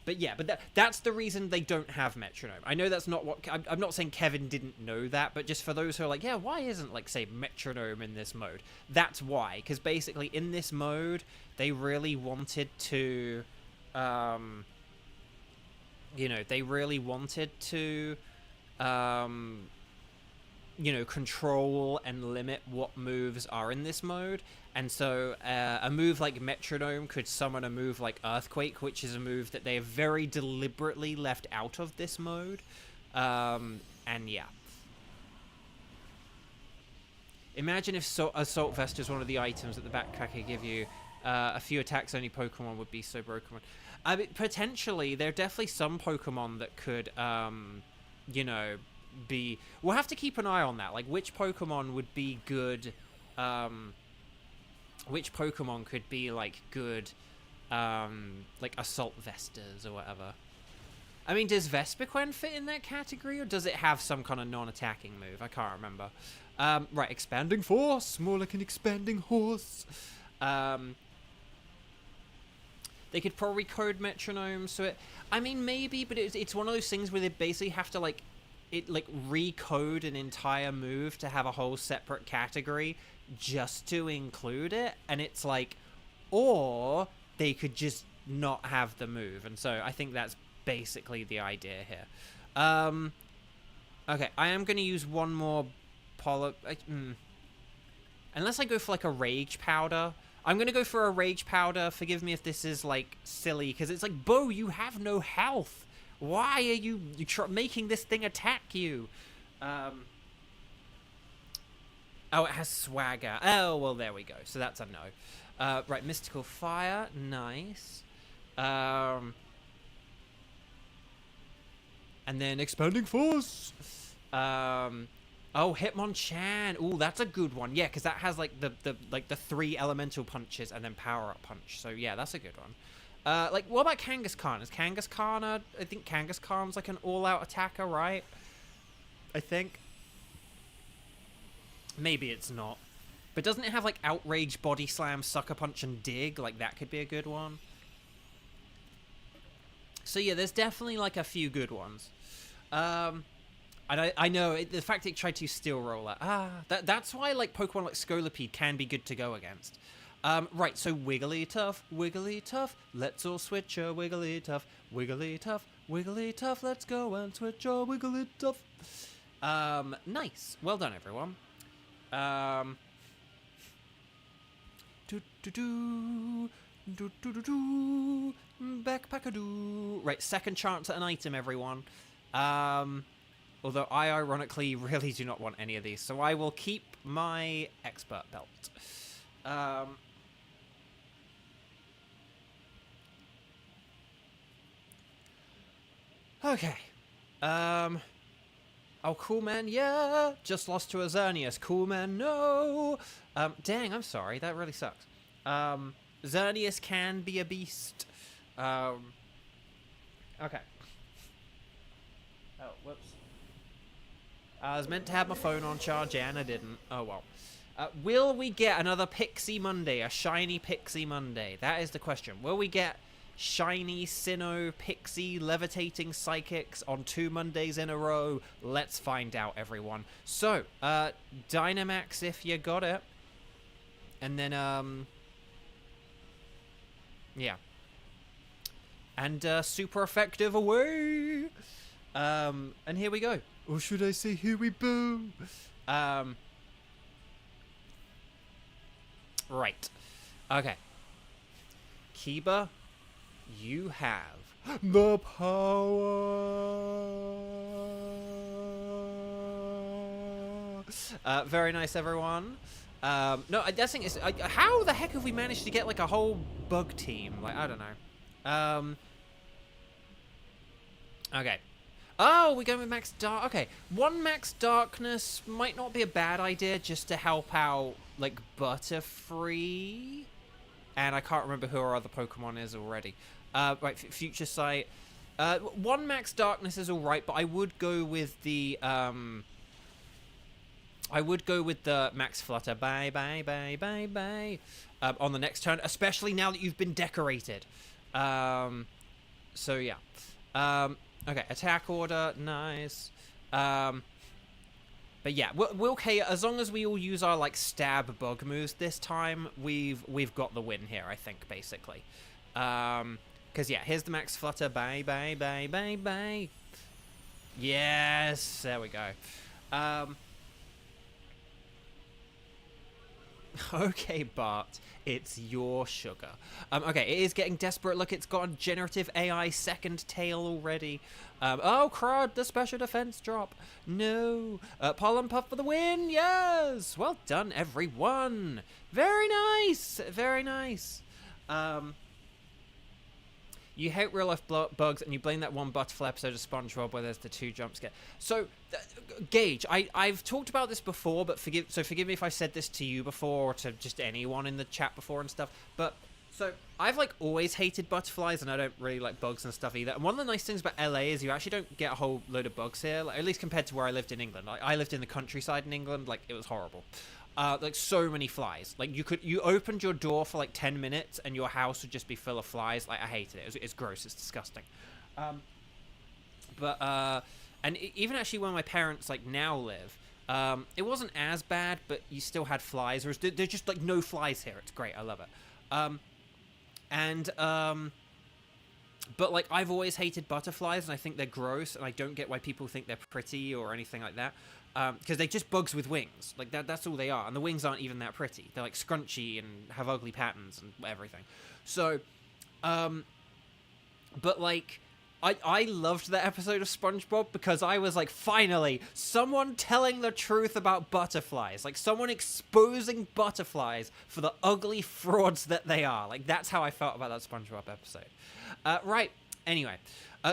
But yeah, but that's the reason they don't have Metronome. I know that's not what, I'm not saying Kevin didn't know that, but just for those who are like, yeah, why isn't, like, say, Metronome in this mode? That's why, because basically in this mode, they really wanted to, you know, they really wanted to, you know, control and limit what moves are in this mode. And so a move like Metronome could summon a move like Earthquake, which is a move that they have very deliberately left out of this mode. And yeah. Imagine if Assault Vest is one of the items that the backpack could give you. A few attacks only Pokemon would be so broken. I mean, potentially, there are definitely some Pokemon that could, you know, be... We'll have to keep an eye on that. Like, which Pokemon would be good... which Pokemon could be, like, good, like, Assault Vestas or whatever. I mean, does Vespiquen fit in that category, or does it have some kind of non-attacking move? I can't remember. Right, Expanding Force! More like an expanding horse. They could probably code Metronome, so it... I mean, maybe, but it's one of those things where they basically have to, like, recode an entire move to have a whole separate category just to include it, and it's like... Or they could just not have the move, and so I think that's basically the idea here. Okay, I am going to use one more Unless I go for, like, a Rage Powder... I'm going to go for a Rage Powder. Forgive me if this is, like, silly, because it's like, Bo, you have no health. Why are you making this thing attack you? Oh, it has Swagger. Oh, well, there we go. So that's a no. Right, Mystical Fire. Nice. And then Expanding Force. Oh, Hitmonchan. Ooh, that's a good one. Yeah, because that has like the 3 elemental punches and then power up punch. So yeah, that's a good one. Like, what about Kangaskhan? Is Kangaskhan I think Kangaskhan's like an all-out attacker, right? I think. Maybe it's not. But doesn't it have like Outrage, Body Slam, Sucker Punch, and Dig? Like, that could be a good one. So yeah, there's definitely like a few good ones. And I know, the fact it tried to Steel Roller. That's why, like, Pokemon like Scolipede can be good to go against. Right, so Wigglytuff, Wigglytuff, let's all switch a Wigglytuff, Wigglytuff, Wigglytuff, let's go and switch a Wigglytuff. Nice. Well done, everyone. Backpackadoo. Right, second chance at an item, everyone. Although I ironically really do not want any of these, so I will keep my expert belt. Okay. Oh, cool man, yeah. Just lost to a Xerneas. Cool man, no. Dang, I'm sorry. That really sucks. Xerneas can be a beast. Okay. Oh, whoops. I was meant to have my phone on charge and I didn't. Oh, well. Will we get another Pixie Monday? A shiny Pixie Monday? That is the question. Will we get shiny, Sinnoh, Pixie, Levitating Psychics on 2 Mondays in a row? Let's find out, everyone. So, Dynamax if you got it. And then, yeah. And, super effective away! And here we go. Or should I say, here we boo? Right. Okay. Kiba, you have the power. Very nice, everyone. No, I think it's... how the heck have we managed to get, like, a whole bug team? Like, I don't know. Okay. Oh, we're going with Max Dark. Okay, 1 Max Darkness might not be a bad idea just to help out, like, Butterfree. And I can't remember who our other Pokemon is already. Right, Future Sight. 1 Max Darkness is alright, but I would go with the, Max Flutter. Bye, bye, bye, bye, bye. On the next turn, especially now that you've been decorated. So, yeah. Okay, attack order, nice. But yeah, we'll okay, as long as we all use our, like, stab bug moves this time, we've got the win here, I think, basically. Because, yeah, here's the Max Flutter. Bye, bye, bye, bye, bye. Yes, there we go. Okay, Bart, it's your sugar. Okay, it is getting desperate. Look, it's got a generative AI second tail already. Oh, crud, the special defense drop. No. Pollen Puff for the win, yes! Well done, everyone. Very nice, very nice. You hate real-life bugs, and you blame that one Butterfly episode of SpongeBob where there's the 2 jump scare. So, Gage, I've talked about this before, but forgive me if I said this to you before, or to just anyone in the chat before and stuff, but, so, I've, like, always hated butterflies, and I don't really like bugs and stuff either, and one of the nice things about LA is you actually don't get a whole load of bugs here, like, at least compared to where I lived in England. Like, I lived in the countryside in England, like, it was horrible. Like, so many flies. Like, you opened your door for, like, 10 minutes, and your house would just be full of flies. Like, I hated it. It's gross. It's disgusting. And even actually where my parents, like, now live, it wasn't as bad, but you still had flies. There's just, like, no flies here. It's great. I love it. But, like, I've always hated butterflies, and I think they're gross, and I don't get why people think they're pretty or anything like that. Because they're just bugs with wings. Like, that's all they are. And the wings aren't even that pretty. They're, like, scrunchy and have ugly patterns and everything. So, but, like, I loved that episode of SpongeBob because I was like, finally, someone telling the truth about butterflies. Like, someone exposing butterflies for the ugly frauds that they are. Like, that's how I felt about that SpongeBob episode. Right. Anyway.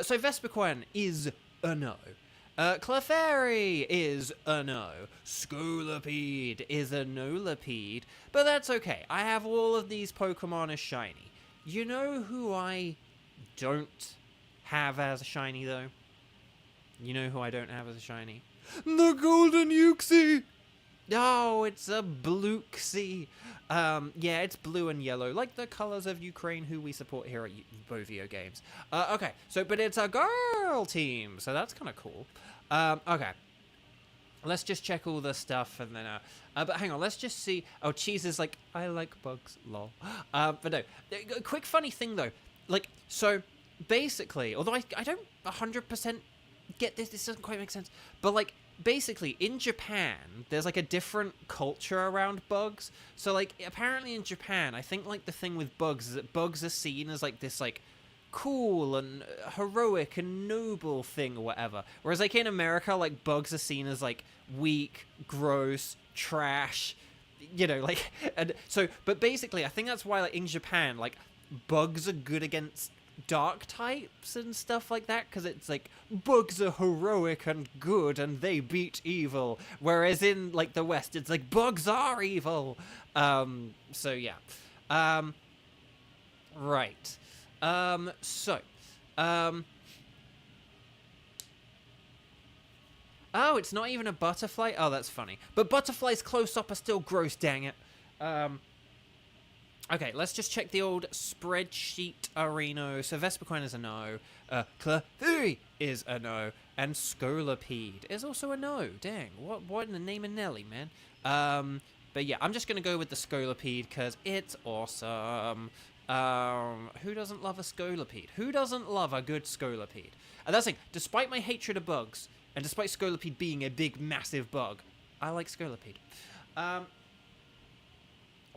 So Vespiquen is a no. Clefairy is a no. Scolipede is a no-lapede. But that's okay. I have all of these Pokemon as shiny. You know who I don't have as a shiny, though? You know who I don't have as a shiny? The Golden Uxie! Oh, it's a Bluesky. Yeah, it's blue and yellow, like the colors of Ukraine, who we support here at Beauvo Games. Okay, so, but it's a girl team, so that's kind of cool. Okay. Let's just check all the stuff, and then, but hang on, let's just see. Oh, Cheese is like, I like bugs, lol. But no, a quick funny thing, though. Like, so, basically, although I don't 100% get this doesn't quite make sense, but, like, basically, in Japan, there's, like, a different culture around bugs. So, like, apparently in Japan, I think, like, the thing with bugs is that bugs are seen as, like, this, like, cool and heroic and noble thing or whatever. Whereas, like, in America, like, bugs are seen as, like, weak, gross, trash, you know, like, and so, but basically, I think that's why, like, in Japan, like, bugs are good against dark types and stuff like that, because it's like, bugs are heroic and good and they beat evil, whereas in, like, the West, it's like, bugs are evil. So yeah. Right. Oh, it's not even a butterfly? Oh, that's funny. But butterflies close up are still gross, dang it. Okay, let's just check the old spreadsheet arena. So Vespiquen is a no. Clefairy is a no. And Scolipede is also a no. Dang, what in the name of Nelly, man? But yeah, I'm just going to go with the Scolipede because it's awesome. Who doesn't love a Scolipede? Who doesn't love a good Scolipede? And that's the thing, despite my hatred of bugs, and despite Scolipede being a big, massive bug, I like Scolipede.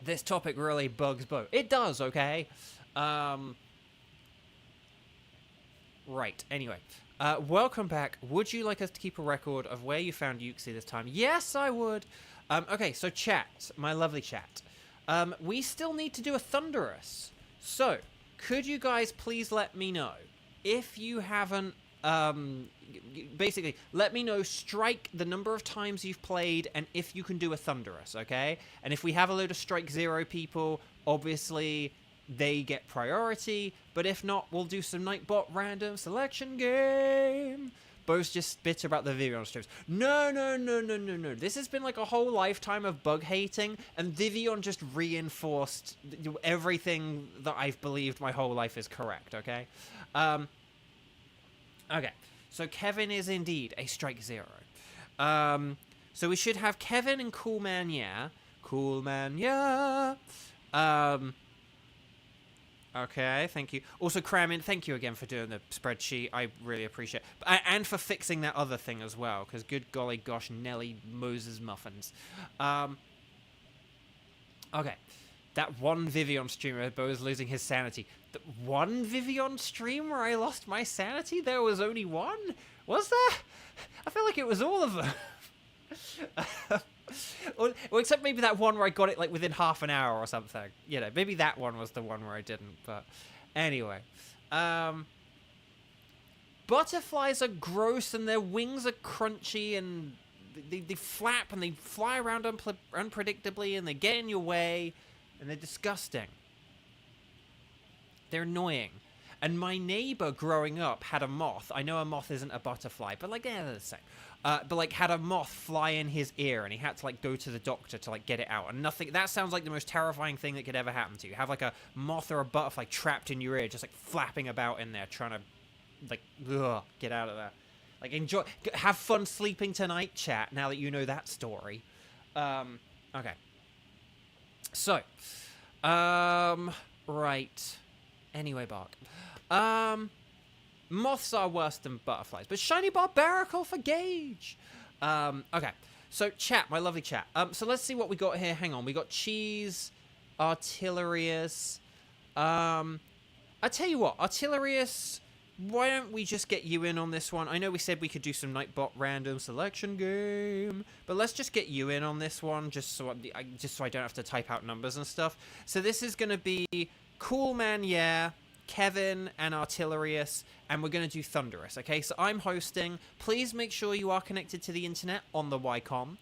This topic really bugs Bo. It does, okay? Right, anyway. Welcome back. Would you like us to keep a record of where you found Yuxi this time? Yes, I would. Okay, so chat, my lovely chat. We still need to do a Thunderous. So, could you guys please let me know if you haven't, basically, let me know, strike the number of times you've played and if you can do a Thunderous, okay? And if we have a load of strike 0 people, obviously they get priority, but if not, we'll do some Nightbot random selection game. Bo's just bitter about the Vivian streams. No. This has been like a whole lifetime of bug hating, and Vivian just reinforced everything that I've believed my whole life is correct, okay? Okay, so Kevin is indeed a strike 0. So we should have Kevin and Coolman, yeah. Coolman, yeah. Okay, thank you. Also, Kramin, thank you again for doing the spreadsheet. I really appreciate it. And for fixing that other thing as well, because good golly gosh, Nelly Moses muffins. Okay, that one Vivian stream where Bo is losing his sanity. The one Vivian stream where I lost my sanity? There was only one? Was there? I feel like it was all of them. Well, except maybe that one where I got it like within half an hour or something. You know, maybe that one was the one where I didn't. But anyway, butterflies are gross and their wings are crunchy and they flap and they fly around unpredictably and they get in your way and they're disgusting. They're annoying. And my neighbor growing up had a moth. I know a moth isn't a butterfly, but like they're the same. But like had a moth fly in his ear, and he had to like go to the doctor to like get it out. And nothing. That sounds like the most terrifying thing that could ever happen to you. Have like a moth or a butterfly trapped in your ear, just like flapping about in there, trying to like get out of there. Like enjoy, have fun sleeping tonight, chat. Now that you know that story. Okay. So, right. Anyway, Bark. Moths are worse than butterflies, but shiny barbarical for Gage. Okay, so chat, my lovely chat. So let's see what we got here. Hang on, we got Cheese, Artillerius. I tell you what, Artillerius, why don't we just get you in on this one? I know we said we could do some Nightbot random selection game, but let's just get you in on this one, just so I don't have to type out numbers and stuff. So this is gonna be Coolman, yeah. Kevin and Artillerius, and we're going to do Thunderous, okay? So I'm hosting. Please make sure you are connected to the internet on the Wycom.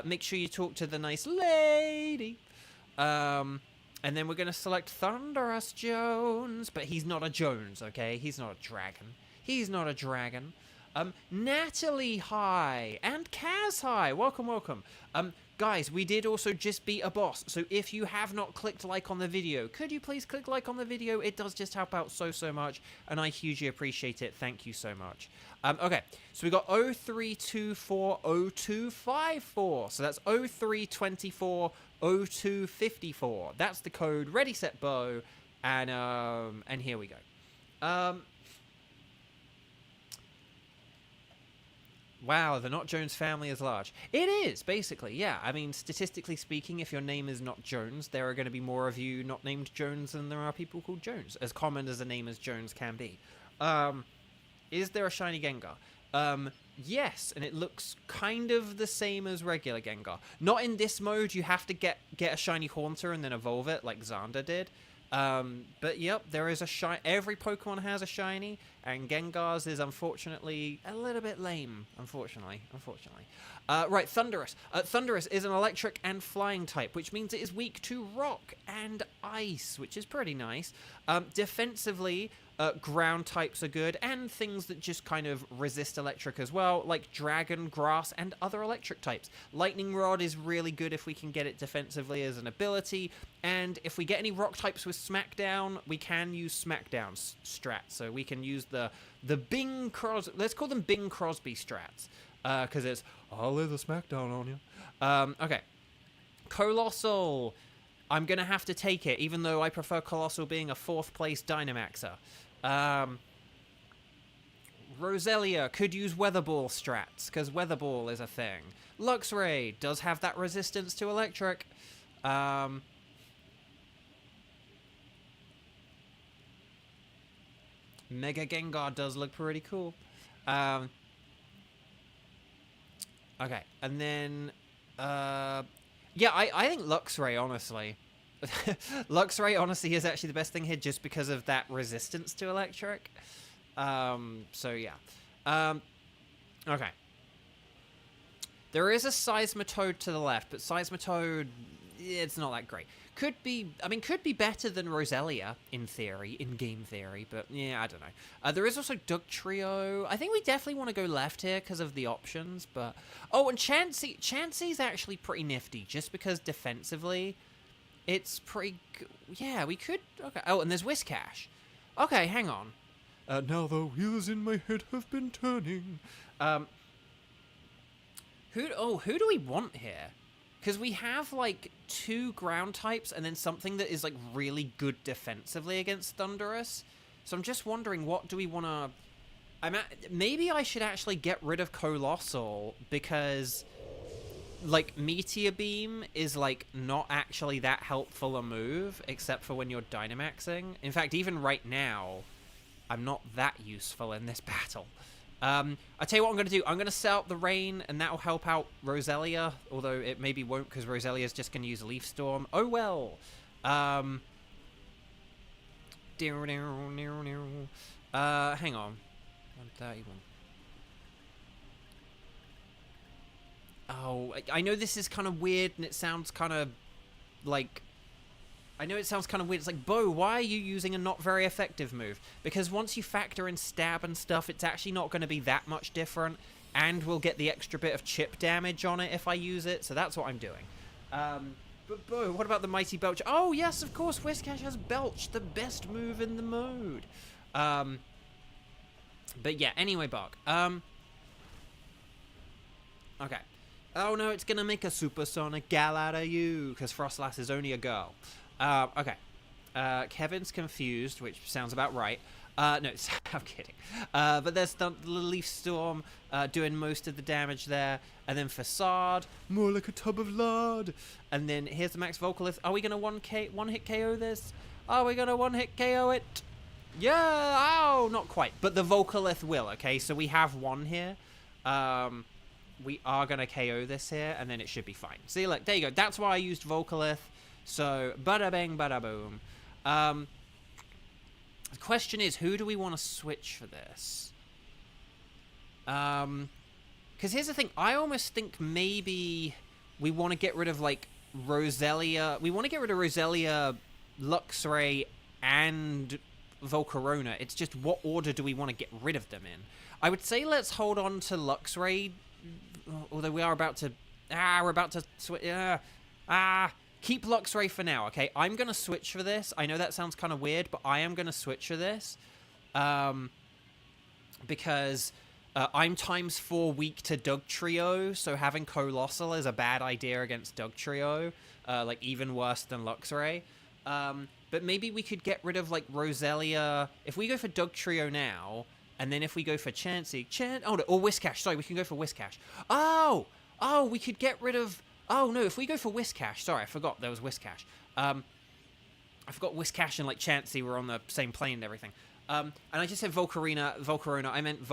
Make sure you talk to the nice lady. And then we're going to select Thunderous Jones, but he's not a Jones, okay? He's not a dragon. He's not a dragon. Natalie, hi, and Kaz, hi. Welcome, welcome. Guys, we did also just beat a boss, so if you have not clicked like on the video, could you please click like on the video? It does just help out so much, and I hugely appreciate it. Thank you so much. Okay, so we got 03240254, so that's 03240254. That's the code. Ready, set, bow, and here we go. Wow, the Not Jones family is large. It is, basically, yeah. I mean, statistically speaking, if your name is not Jones, there are going to be more of you not named Jones than there are people called Jones, as common as a name as Jones can be. Is there a shiny Gengar? Yes, and it looks kind of the same as regular Gengar. Not in this mode, you have to get a shiny Haunter and then evolve it, like Xander did. But yep, there is a shiny. Every Pokemon has a shiny, and Gengar's is unfortunately a little bit lame. Unfortunately. Right, Thunderous. Thunderous is an electric and flying type, which means it is weak to rock and ice, which is pretty nice. Defensively, ground types are good, and things that just kind of resist electric as well, like dragon, grass, and other electric types. Lightning Rod is really good if we can get it defensively as an ability, and if we get any rock types with Smackdown, we can use Smackdown strats. So we can use the Bing Crosby, let's call them Bing Crosby strats, because it's, I'll lay the Smackdown on you. Okay. Colossal. I'm going to have to take it, even though I prefer Colossal being a 4th place Dynamaxer. Roselia could use Weather Ball strats, because Weather Ball is a thing. Luxray does have that resistance to electric. Mega Gengar does look pretty cool. Okay, and then, yeah, I think Luxray, honestly. Luxray, honestly, is actually the best thing here just because of that resistance to electric. So, yeah. Okay. There is a Seismitoad to the left, but Seismitoad, it's not that great. Could be better than Roselia, in theory, in game theory, but yeah, I don't know. There is also Dugtrio. I think we definitely want to go left here because of the options, but... Oh, and Chansey. Chansey's actually pretty nifty, just because defensively, it's pretty... Yeah, we could... Okay. Oh, and there's Whiscash. Okay, hang on. Now the wheels in my head have been turning. Who do we want here? Because we have, like, 2 ground types and then something that is, like, really good defensively against Thundurus. So I'm just wondering, what do we want to... Maybe I should actually get rid of Colossal because, like, Meteor Beam is, like, not actually that helpful a move, except for when you're Dynamaxing. In fact, even right now, I'm not that useful in this battle. I'll tell you what I'm going to do. I'm going to set up the rain, and that'll help out Roselia, although it maybe won't because Roselia's just going to use Leaf Storm. Oh, well. Hang on. 131. Oh, I know this is kind of weird, and it sounds kind of like... I know it sounds kind of weird. It's like, Bo, why are you using a not very effective move? Because once you factor in stab and stuff, it's actually not going to be that much different, and we'll get the extra bit of chip damage on it if I use it, so that's what I'm doing. But Bo, what about the Mighty Belch? Oh, yes, of course, Whiscash has Belch, the best move in the mode. But yeah, anyway, Bark. Okay. Oh, no, it's going to make a supersonic gal out of you, because Frostlass is only a girl. Okay. Kevin's confused, which sounds about right. No, I'm kidding. But there's the Leaf Storm doing most of the damage there. And then Facade, more like a tub of lard. And then here's the Max Vocalith. Are we going to one-hit KO this? Are we going to one-hit KO it? Yeah! Oh, not quite. But the Vocalith will, okay? So we have one here. We are going to KO this here, and then it should be fine. See, look, there you go. That's why I used Vocalith. So, bada bang, bada boom. The question is, who do we want to switch for this? Because here's the thing. I almost think maybe we want to get rid of, like, Roselia. We want to get rid of Roselia, Luxray, and Volcarona. It's just what order do we want to get rid of them in? I would say let's hold on to Luxray, although we are about to... we're about to switch... Keep Luxray for now, okay? I'm going to switch for this. I know that sounds kind of weird, but I am going to switch for this. Because I'm ×4 weak to Dugtrio, so having Colossal is a bad idea against Dugtrio. Like, even worse than Luxray. But maybe we could get rid of, like, Roselia. If we go for Dugtrio now, and then if we go for Chansey... or Whiscash. Sorry, we can go for Whiscash. Oh, we could get rid of... Oh, no, if we go for Whiscash... Sorry, I forgot there was Whiscash. I forgot Whiscash and, like, Chansey were on the same plane and everything. And I just said Volcarona. I meant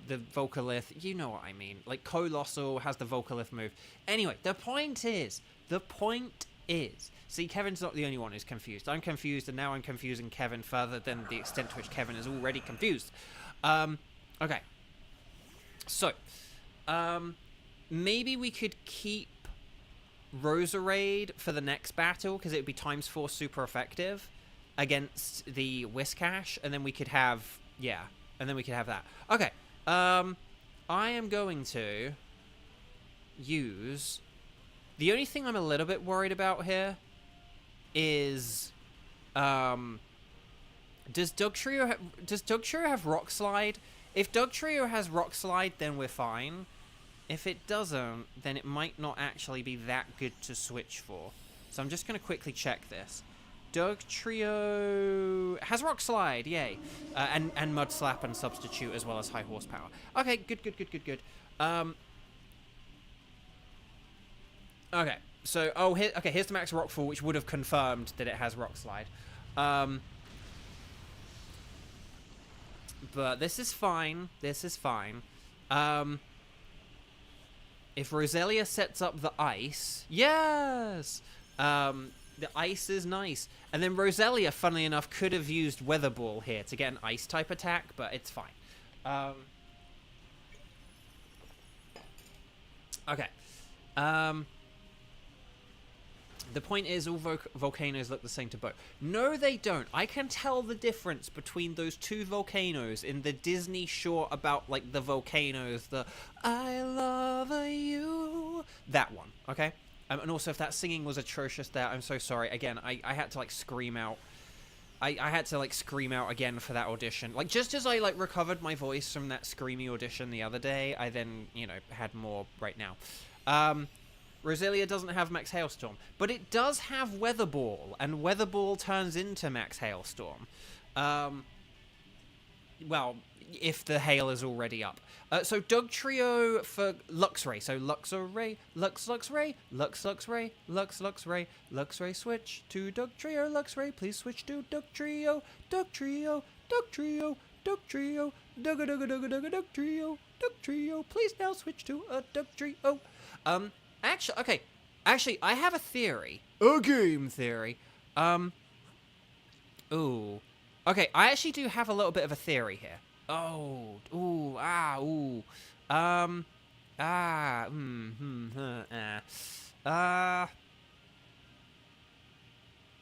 the Vocalith. You know what I mean. Like, Colossal has the Vocalith move. Anyway, the point is... See, Kevin's not the only one who's confused. I'm confused, and now I'm confusing Kevin further than the extent to which Kevin is already confused. Okay. So, maybe we could keep Roserade for the next battle, because it would be ×4 super effective against the Whiscash, and then we could have... Yeah, and then we could have that. Okay, I am going to use... The only thing I'm a little bit worried about here is... Does Dugtrio have Rock Slide? If Dugtrio has Rock Slide, then we're fine. If it doesn't, then it might not actually be that good to switch for. So I'm just going to quickly check this. Dugtrio has Rock Slide, yay. And Mud Slap and Substitute as well as High Horsepower. Okay, good. Okay, so, here's the Max Rockfall, which would have confirmed that it has Rock Slide. But this is fine. This is fine. If Roselia sets up the ice... Yes! The ice is nice. And then Roselia, funnily enough, could have used Weather Ball here to get an ice-type attack, but it's fine. Okay. The point is, all volcanoes look the same to Bo. No, they don't. I can tell the difference between those two volcanoes in the Disney short about, like, the volcanoes. The I love you. That one, okay? And also, if that singing was atrocious there, I'm so sorry. Again, I had to, like, scream out. I had to, like, scream out again for that audition. Like, just as I, like, recovered my voice from that screamy audition the other day, I then, you know, had more right now. Roselia doesn't have Max Hailstorm, but it does have Weather Ball, and Weather Ball turns into Max Hailstorm. Well, if the hail is already up. So Dugtrio for Luxray. So Luxray, Luxray, Luxray, Luxray, switch to Dugtrio, Luxray, please switch to Dugtrio, Dugtrio, Dugtrio, Dugtrio, Dugtrio, Dugtrio, please now switch to a Dugtrio. Actually, I have a theory. A game theory. Ooh. Okay, I actually do have a little bit of a theory here. Oh, ooh, ah, ooh.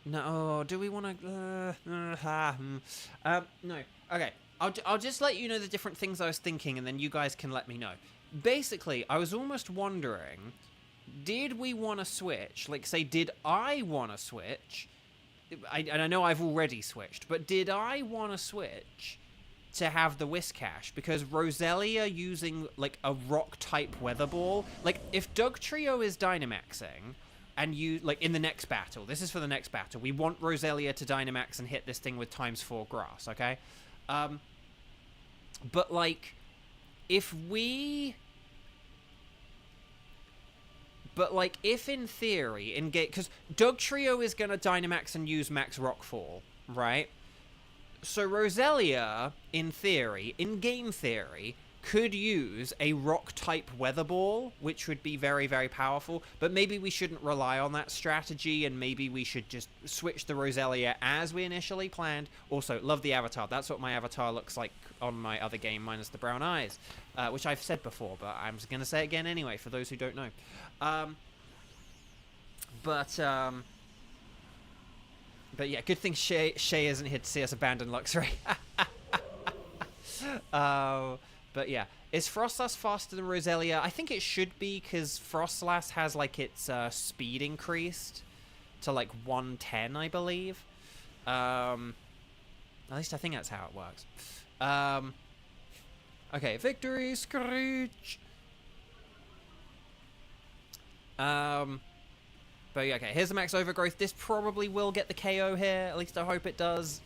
No, do we want to, no. Okay, I'll just let you know the different things I was thinking, and then you guys can let me know. Basically, I was almost wondering, did we want to switch? Like, say, did I want to switch? And I know I've already switched, but did I want to switch to have the Whiscash? Because Roselia using, like, a rock-type Weather Ball... Like, if Dugtrio is Dynamaxing, and you... Like, in the next battle, this is for the next battle, we want Roselia to Dynamax and hit this thing with ×4 grass, okay? But, like, if we... But, like, if in theory, in game... Because Dugtrio is going to Dynamax and use Max Rockfall, right? So Roselia, in theory, in game theory, could use a rock-type Weather Ball, which would be very, very powerful. But maybe we shouldn't rely on that strategy, and maybe we should just switch the Roselia as we initially planned. Also, love the avatar. That's what my avatar looks like on my other game, minus the brown eyes. Which I've said before, but I'm just going to say it again anyway, for those who don't know. But yeah, good thing Shay isn't here to see us abandon Luxray. But yeah, is Frostlass faster than Roselia? I think it should be, because Frostlass has, like, its speed increased to, like, 110, I believe. At least I think that's how it works. Okay, victory, Screech! But yeah, okay, here's the Max Overgrowth. This probably will get the KO here. At least I hope it does.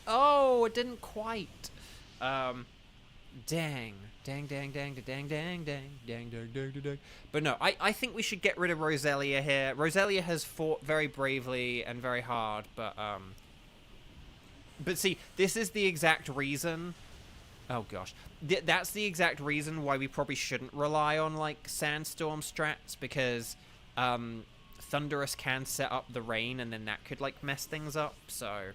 Oh, it didn't quite. Dang. But no, I think we should get rid of Roselia here. Roselia has fought very bravely and very hard, but see, this is the exact reason... Oh, gosh. That's the exact reason why we probably shouldn't rely on, like, Sandstorm strats, because, Thunderous can set up the rain, and then that could, like, mess things up, so...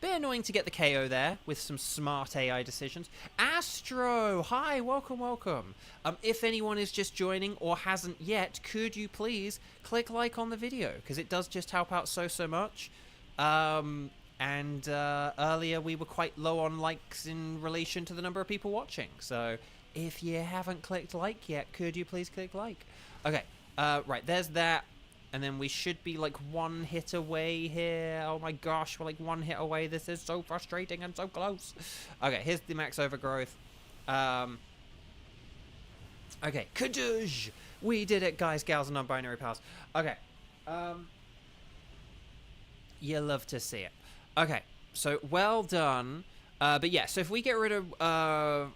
Bit annoying to get the KO there, with some smart AI decisions. Astro! Hi, welcome. If anyone is just joining, or hasn't yet, could you please click like on the video, because it does just help out so much. And earlier we were quite low on likes in relation to the number of people watching. So if you haven't clicked like yet, could you please click like? Okay, right, there's that. And then we should be like one hit away here. Oh my gosh, we're like one hit away. This is so frustrating and so close. Okay, here's the Max Overgrowth. Okay, Kadoosh! We did it, guys, gals, and non-binary pals. Okay. You love to see it. Okay, so well done. But yeah, so if we get rid of Roselia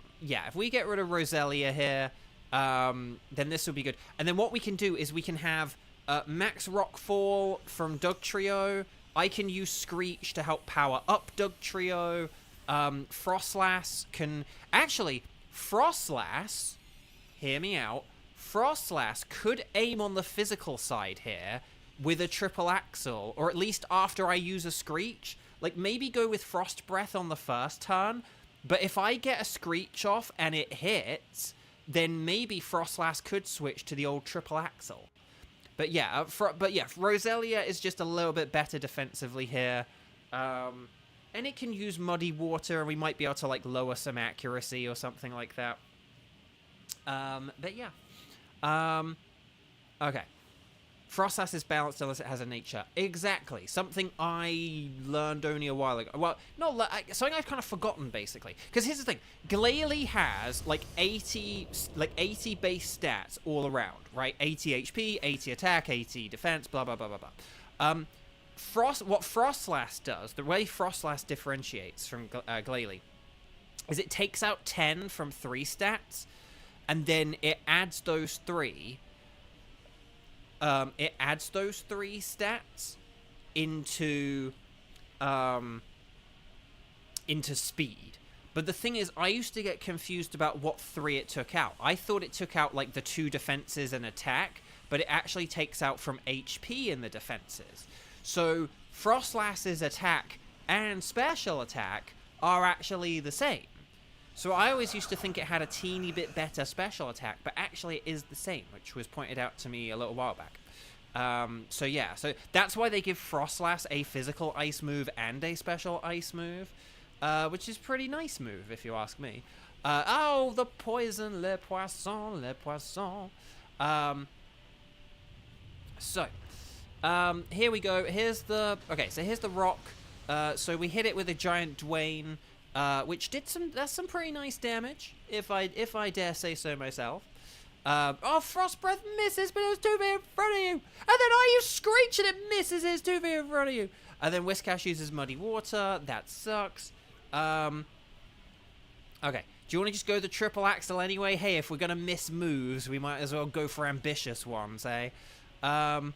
here, then this will be good. And then what we can do is we can have Max Rockfall from Dugtrio, I can use Screech to help power up Dugtrio. Frostlass can... Actually, Frostlass... Hear me out. Frostlass could aim on the physical side here with a triple axle, or at least after I use a Screech. Like, maybe go with Frost Breath on the first turn, but if I get a Screech off and it hits, then maybe Frostlass could switch to the old triple axle. But yeah, Roselia is just a little bit better defensively here. And it can use Muddy Water, and we might be able to, like, lower some accuracy or something like that. But yeah. Okay. Frostlass is balanced unless it has a nature. Exactly. Something I learned only a while ago. Well, something I've kind of forgotten, basically. Because here's the thing. Glalie has, like, 80 base stats all around, right? 80 HP, 80 attack, 80 defense, blah, blah, blah, blah, blah. What Frostlass does, the way Frostlass differentiates from Glalie, is it takes out 10 from 3 stats, and then it adds those 3... it adds those 3 stats into speed. But the thing is, I used to get confused about what 3 it took out. I thought it took out, like, the 2 defenses and attack, but it actually takes out from HP in the defenses. So, Frostlass's attack and special attack are actually the same. So I always used to think it had a teeny bit better special attack, but actually it is the same, which was pointed out to me a little while back. So yeah, so that's why they give Frostlass a physical ice move and a special ice move, which is pretty nice move, if you ask me. Oh, the poison, le poisson, le poisson. Here we go. Here's the rock. So we hit it with a giant Dwayne. Which did that's some pretty nice damage, if I dare say so myself. Oh, Frost Breath misses, but it was too big in front of you. And then I use Screech and it misses, it's too big in front of you. And then Whiscash uses Muddy Water, that sucks. Okay, do you want to just go the triple axle anyway? Hey, if we're gonna miss moves, we might as well go for ambitious ones, eh? I'm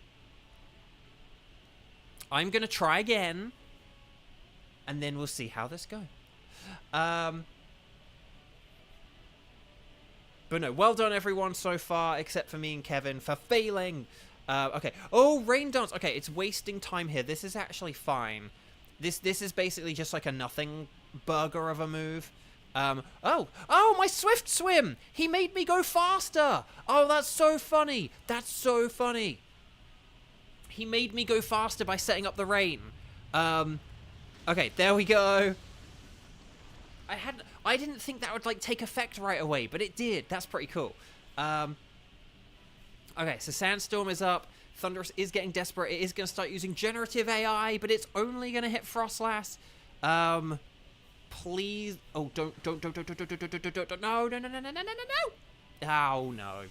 gonna try again, and then we'll see how this goes. But no, well done everyone so far, except for me and Kevin, for failing. Okay. Oh, Rain Dance. Okay, it's wasting time here. This is actually fine. This is basically just like a nothing burger of a move. Oh, my Swift Swim! He made me go faster! Oh, that's so funny! That's so funny! He made me go faster by setting up the rain. Okay, there we go. I didn't think that would, like, take effect right away, but it did. That's pretty cool. Okay, so Sandstorm is up. Thunderous is getting desperate. It is going to start using generative AI, but it's only going to hit Frostlass. Please. Oh, don't. No. Oh, no.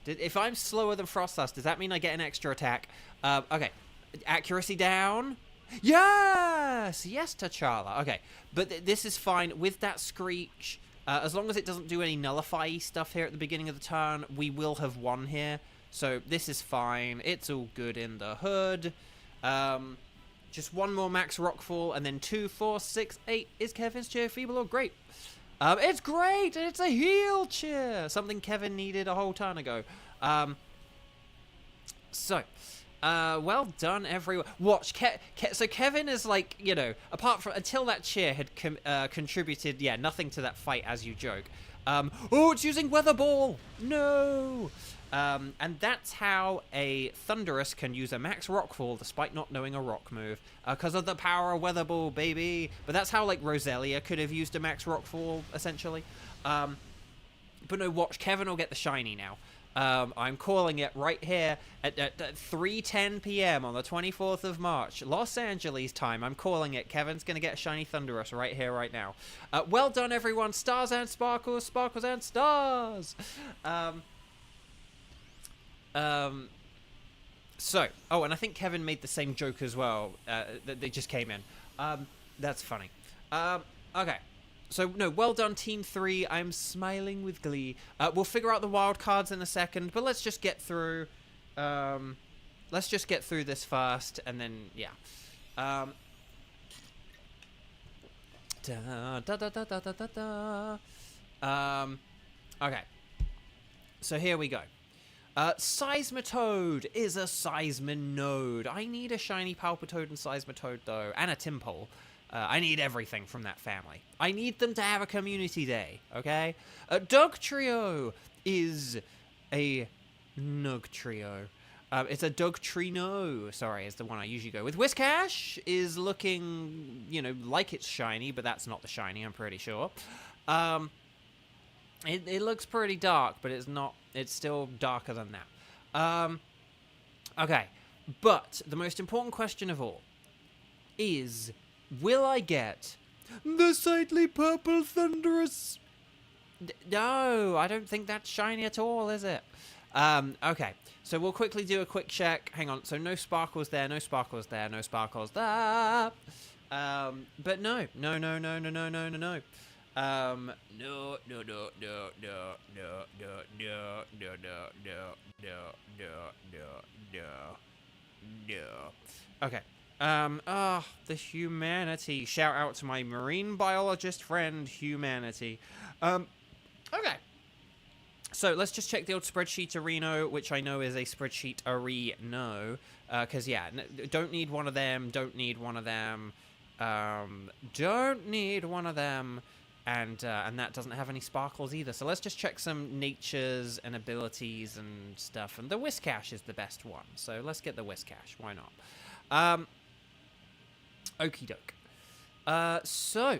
If I'm slower than Frostlass, does that mean I get an extra attack? Okay. Accuracy down. Yes! Yes, T'Challa. Okay, but this is fine. With that Screech, as long as it doesn't do any nullify stuff here at the beginning of the turn, we will have won here. So this is fine. It's all good in the hood. Just one more max Rockfall, and then 2, 4, 6, 8. Is Kevin's cheer feeble or great? It's great! And it's a heal cheer! Something Kevin needed a whole turn ago. Well done, everyone. Watch, so Kevin is like, you know, apart from, until that cheer had contributed, yeah, nothing to that fight, as you joke. Oh, it's using Weather Ball! No! And that's how a Thunderous can use a max Rockfall despite not knowing a rock move. Because of the power of Weather Ball, baby! But that's how, like, Roselia could have used a max Rockfall, essentially. But no, watch, Kevin will get the shiny now. I'm calling it right here at 3:10 p.m. on the 24th of March, Los Angeles time. I'm calling it. Kevin's going to get shiny Thunderous right here, right now. Well done, everyone. Stars and sparkles, sparkles and stars. So, oh, and I think Kevin made the same joke as well. That just came in. That's funny. Okay. So, no, well done, Team 3. I'm smiling with glee. We'll figure out the wild cards in a second, but let's just get through. let's just get through this first, and then yeah. Okay. So here we go. Seismitoad is a Seisminode. I need a shiny Palpitoad and Seismitoad, though, and a Timpole. I need everything from that family. I need them to have a community day, okay? Dugtrio is a Nugtrio. It's a Dugtrino, sorry, is the one I usually go with. Whiscash is looking, you know, like it's shiny, but that's not the shiny, I'm pretty sure. It looks pretty dark, but it's not. It's still darker than that. Okay, but the most important question of all is, will I get the sightly purple thunderous? No, I don't think that's shiny at all, is it? Okay, so we'll quickly do a quick check. Hang on, so no sparkles there, no sparkles there, no sparkles there. But no. Okay. The humanity. Shout out to my marine biologist friend, humanity. Okay. So let's just check the old spreadsheet-areno, which I know is a spreadsheet-areno. Because, yeah, don't need one of them, don't need one of them. Don't need one of them. And that doesn't have any sparkles either. So let's just check some natures and abilities and stuff. And the Whiscash is the best one. So let's get the Whiscash. Why not? Okie doke. So,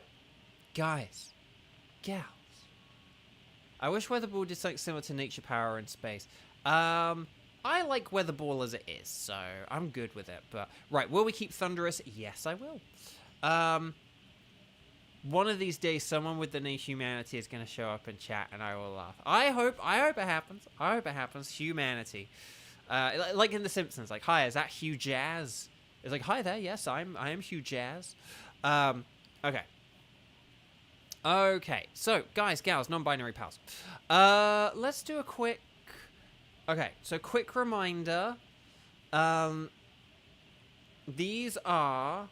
guys, gals. I wish Weather Ball did something similar to Nature Power in space. I like Weather Ball as it is, so I'm good with it. But, right, will we keep Thunderous? Yes, I will. One of these days, someone with the name Humanity is going to show up in chat, and I will laugh. I hope it happens. I hope it happens. Humanity. Like in The Simpsons, like, hi, is that Hugh Jazz? It's like, hi there, yes, I am Hugh Jazz. Okay. Okay, so, guys, gals, non-binary pals. Let's do a quick... Okay, so quick reminder. These are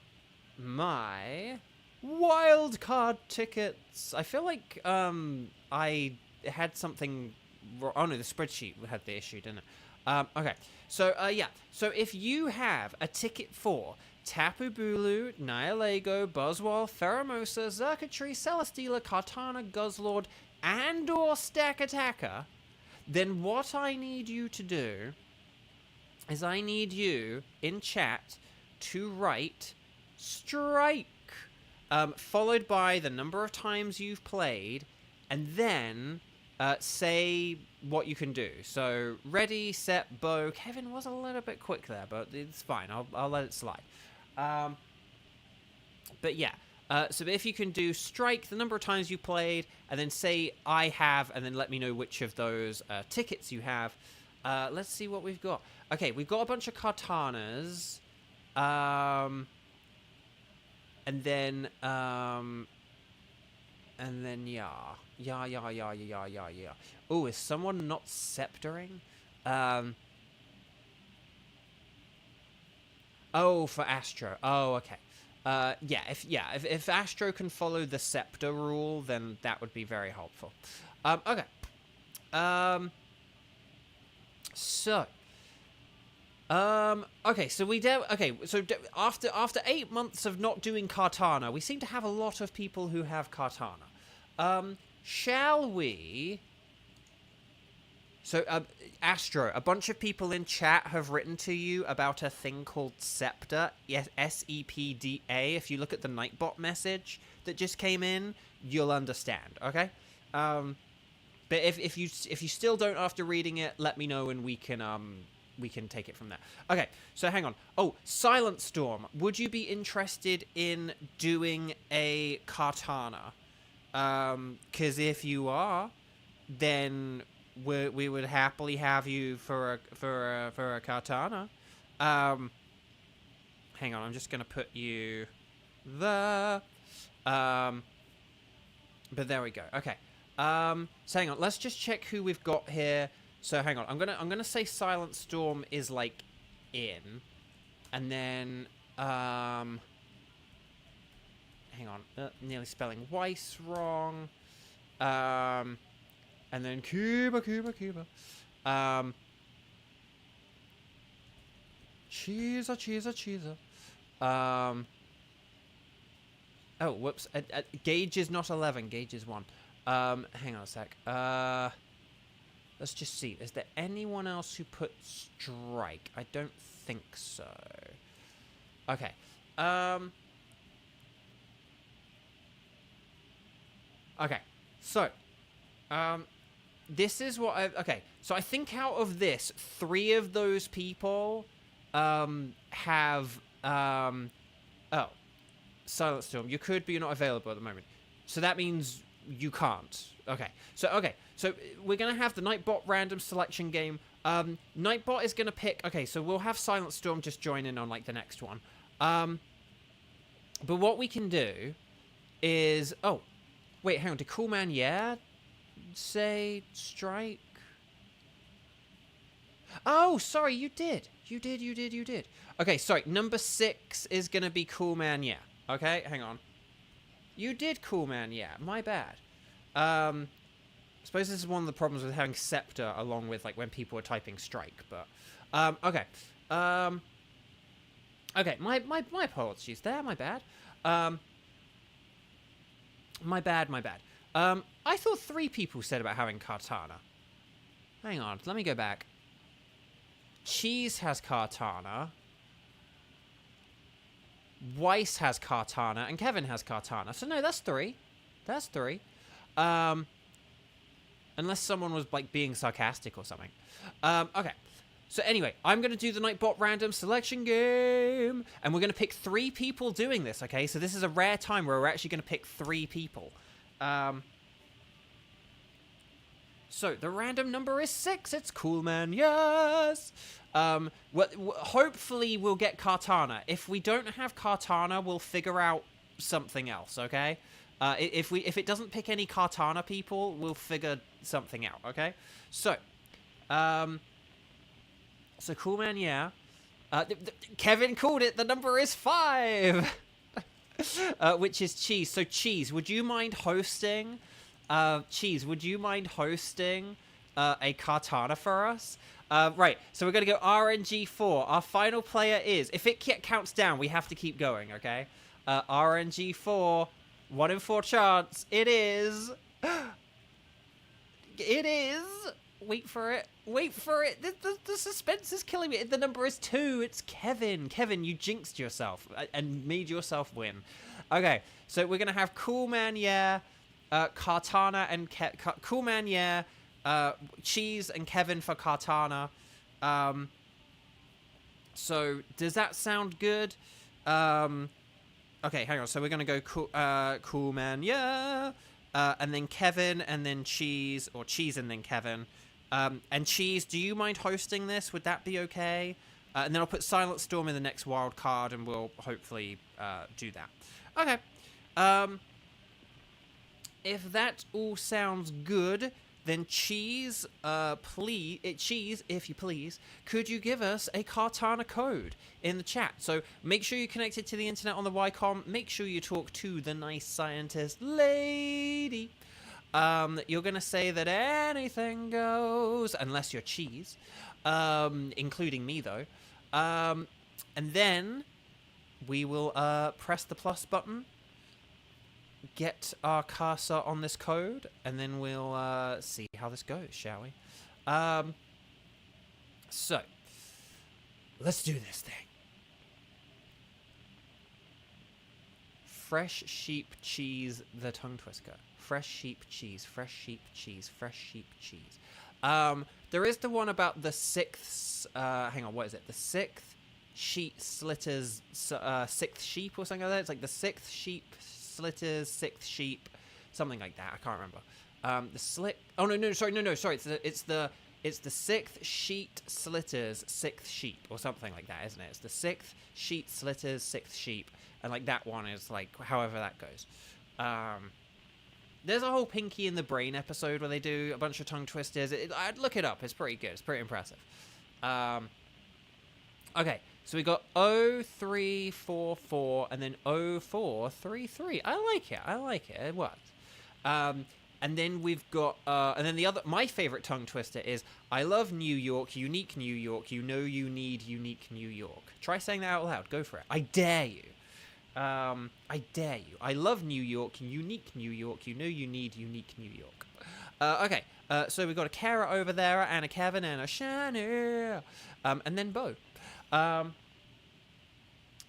my wildcard tickets. I feel like I had something... Oh, no, the spreadsheet had the issue, didn't it? Okay, so, yeah. So if you have a ticket for Tapu Bulu, Nihilego, Buzzwole, Pheromosa, Xurkitree, Celesteela, Kartana, Guzzlord, and or Stakataka, then what I need you to do is I need you in chat to write strike, followed by the number of times you've played, and then say what you can do. So, ready, set, bow. Kevin was a little bit quick there, but it's fine. I'll let it slide. But yeah, so if you can do strike, the number of times you played, and then say I have, and then let me know which of those tickets you have. Let's see what we've got. Okay, we've got a bunch of Kartanas. And then yeah. Oh, is someone not sceptering? Oh, for Astro. Oh, okay. Yeah, if Astro can follow the scepter rule, then that would be very helpful. Okay. Okay, so after 8 months of not doing Kartana, we seem to have a lot of people who have Kartana. Shall we... So, Astro, a bunch of people in chat have written to you about a thing called Scepter, yes, S-E-P-D-A. If you look at the Nightbot message that just came in, you'll understand, okay? But if you still don't after reading it, let me know and we can take it from there. Okay, so hang on. Oh, Silent Storm. Would you be interested in doing a Kartana? Because if you are, then we would happily have you for a Kartana. Hang on, I'm just gonna put you there. But there we go. Okay. So hang on, let's just check who we've got here. So hang on, I'm gonna say Silent Storm is like in, and then hang on, nearly spelling Weiss wrong. And then Cuba. Cheeser. Oh, whoops. Gauge is not 11. Gauge is 1. Hang on a sec. Let's just see. Is there anyone else who put strike? I don't think so. Okay. Okay. So, this is what okay. So I think out of this, 3 of those people, have, oh, Silent Storm. You could, but you're not available at the moment. So that means you can't. Okay. So we're going to have the Nightbot random selection game. Nightbot is going to pick... Okay, so we'll have Silent Storm just join in on, like, the next one. But what we can do is... Oh, wait, hang on. Did Coolman, say strike? Oh, sorry, you did. You did. Okay, sorry. Number 6 is going to be Coolman, Okay, hang on. You did Coolman, My bad. I suppose this is one of the problems with having Scepter along with, like, when people are typing strike, but... Okay. Okay, my apologies there, my bad. My bad. I thought 3 people said about having Kartana. Hang on, let me go back. Cheese has Kartana. Weiss has Kartana, and Kevin has Kartana. So no, that's 3. That's 3. Unless someone was, like, being sarcastic or something. Okay. So anyway, I'm going to do the Nightbot random selection game. And we're going to pick 3 people doing this, okay? So this is a rare time where we're actually going to pick 3 people. So the random number is 6. It's Coolman, yes! Hopefully we'll get Kartana. If we don't have Kartana, we'll figure out something else, okay? If it doesn't pick any Kartana people, we'll figure something out, okay? So, Coolman, Kevin called it. The number is 5, which is Cheese. So Cheese, would you mind hosting? Cheese, would you mind hosting a Kartana for us? Right. So we're gonna go RNG4. Our final player is. If it counts down, we have to keep going, okay? RNG4. 1 in 4 chance. It is. It is. Wait for it. The suspense is killing me. The number is 2. It's Kevin. Kevin, you jinxed yourself and made yourself win. Okay, so we're going to have Coolman, Kartana and Coolman, Cheese and Kevin for Kartana. So does that sound good? Okay, hang on. So we're going to go Coolman, and then Kevin, and then Cheese, or Cheese and then Kevin. And Cheese, do you mind hosting this? Would that be okay? And then I'll put Silent Storm in the next wild card, and we'll hopefully do that. Okay. If that all sounds good, then Cheese, Cheese, if you please, could you give us a Kartana code in the chat? So make sure you're connected to the internet on the Ycom. Make sure you talk to the nice scientist lady. You're going to say that anything goes, unless you're Cheese, including me, though. And then we will press the plus button, get our cursor on this code, and then we'll see how this goes, shall we? So, let's do this thing. Fresh sheep cheese, the tongue twister. Fresh sheep cheese, fresh sheep cheese, fresh sheep cheese. There is the one about the 6th, hang on, what is it? The 6th sheep slitters, 6th sheep or something like that. It's like the 6th sheep slitters, 6th sheep, something like that. I can't remember. Sorry. It's the 6th sheet slitters, 6th sheep, or something like that, isn't it? It's the 6th sheet slitters, 6th sheep, and like that one is like however that goes. There's a whole Pinky in the Brain episode where they do a bunch of tongue twisters. I'd look it up. It's pretty good. It's pretty impressive. Okay, so we got 0344 and then 0433. I like it. I like it. It worked. And then we've got, and then the other, my favorite tongue twister is, I love New York, unique New York, you know you need unique New York. Try saying that out loud. Go for it. I dare you. I dare you. I love New York, unique New York, you know you need unique New York. Okay, so we've got a Kara over there, and a Kevin, and a Shani, and then Bo.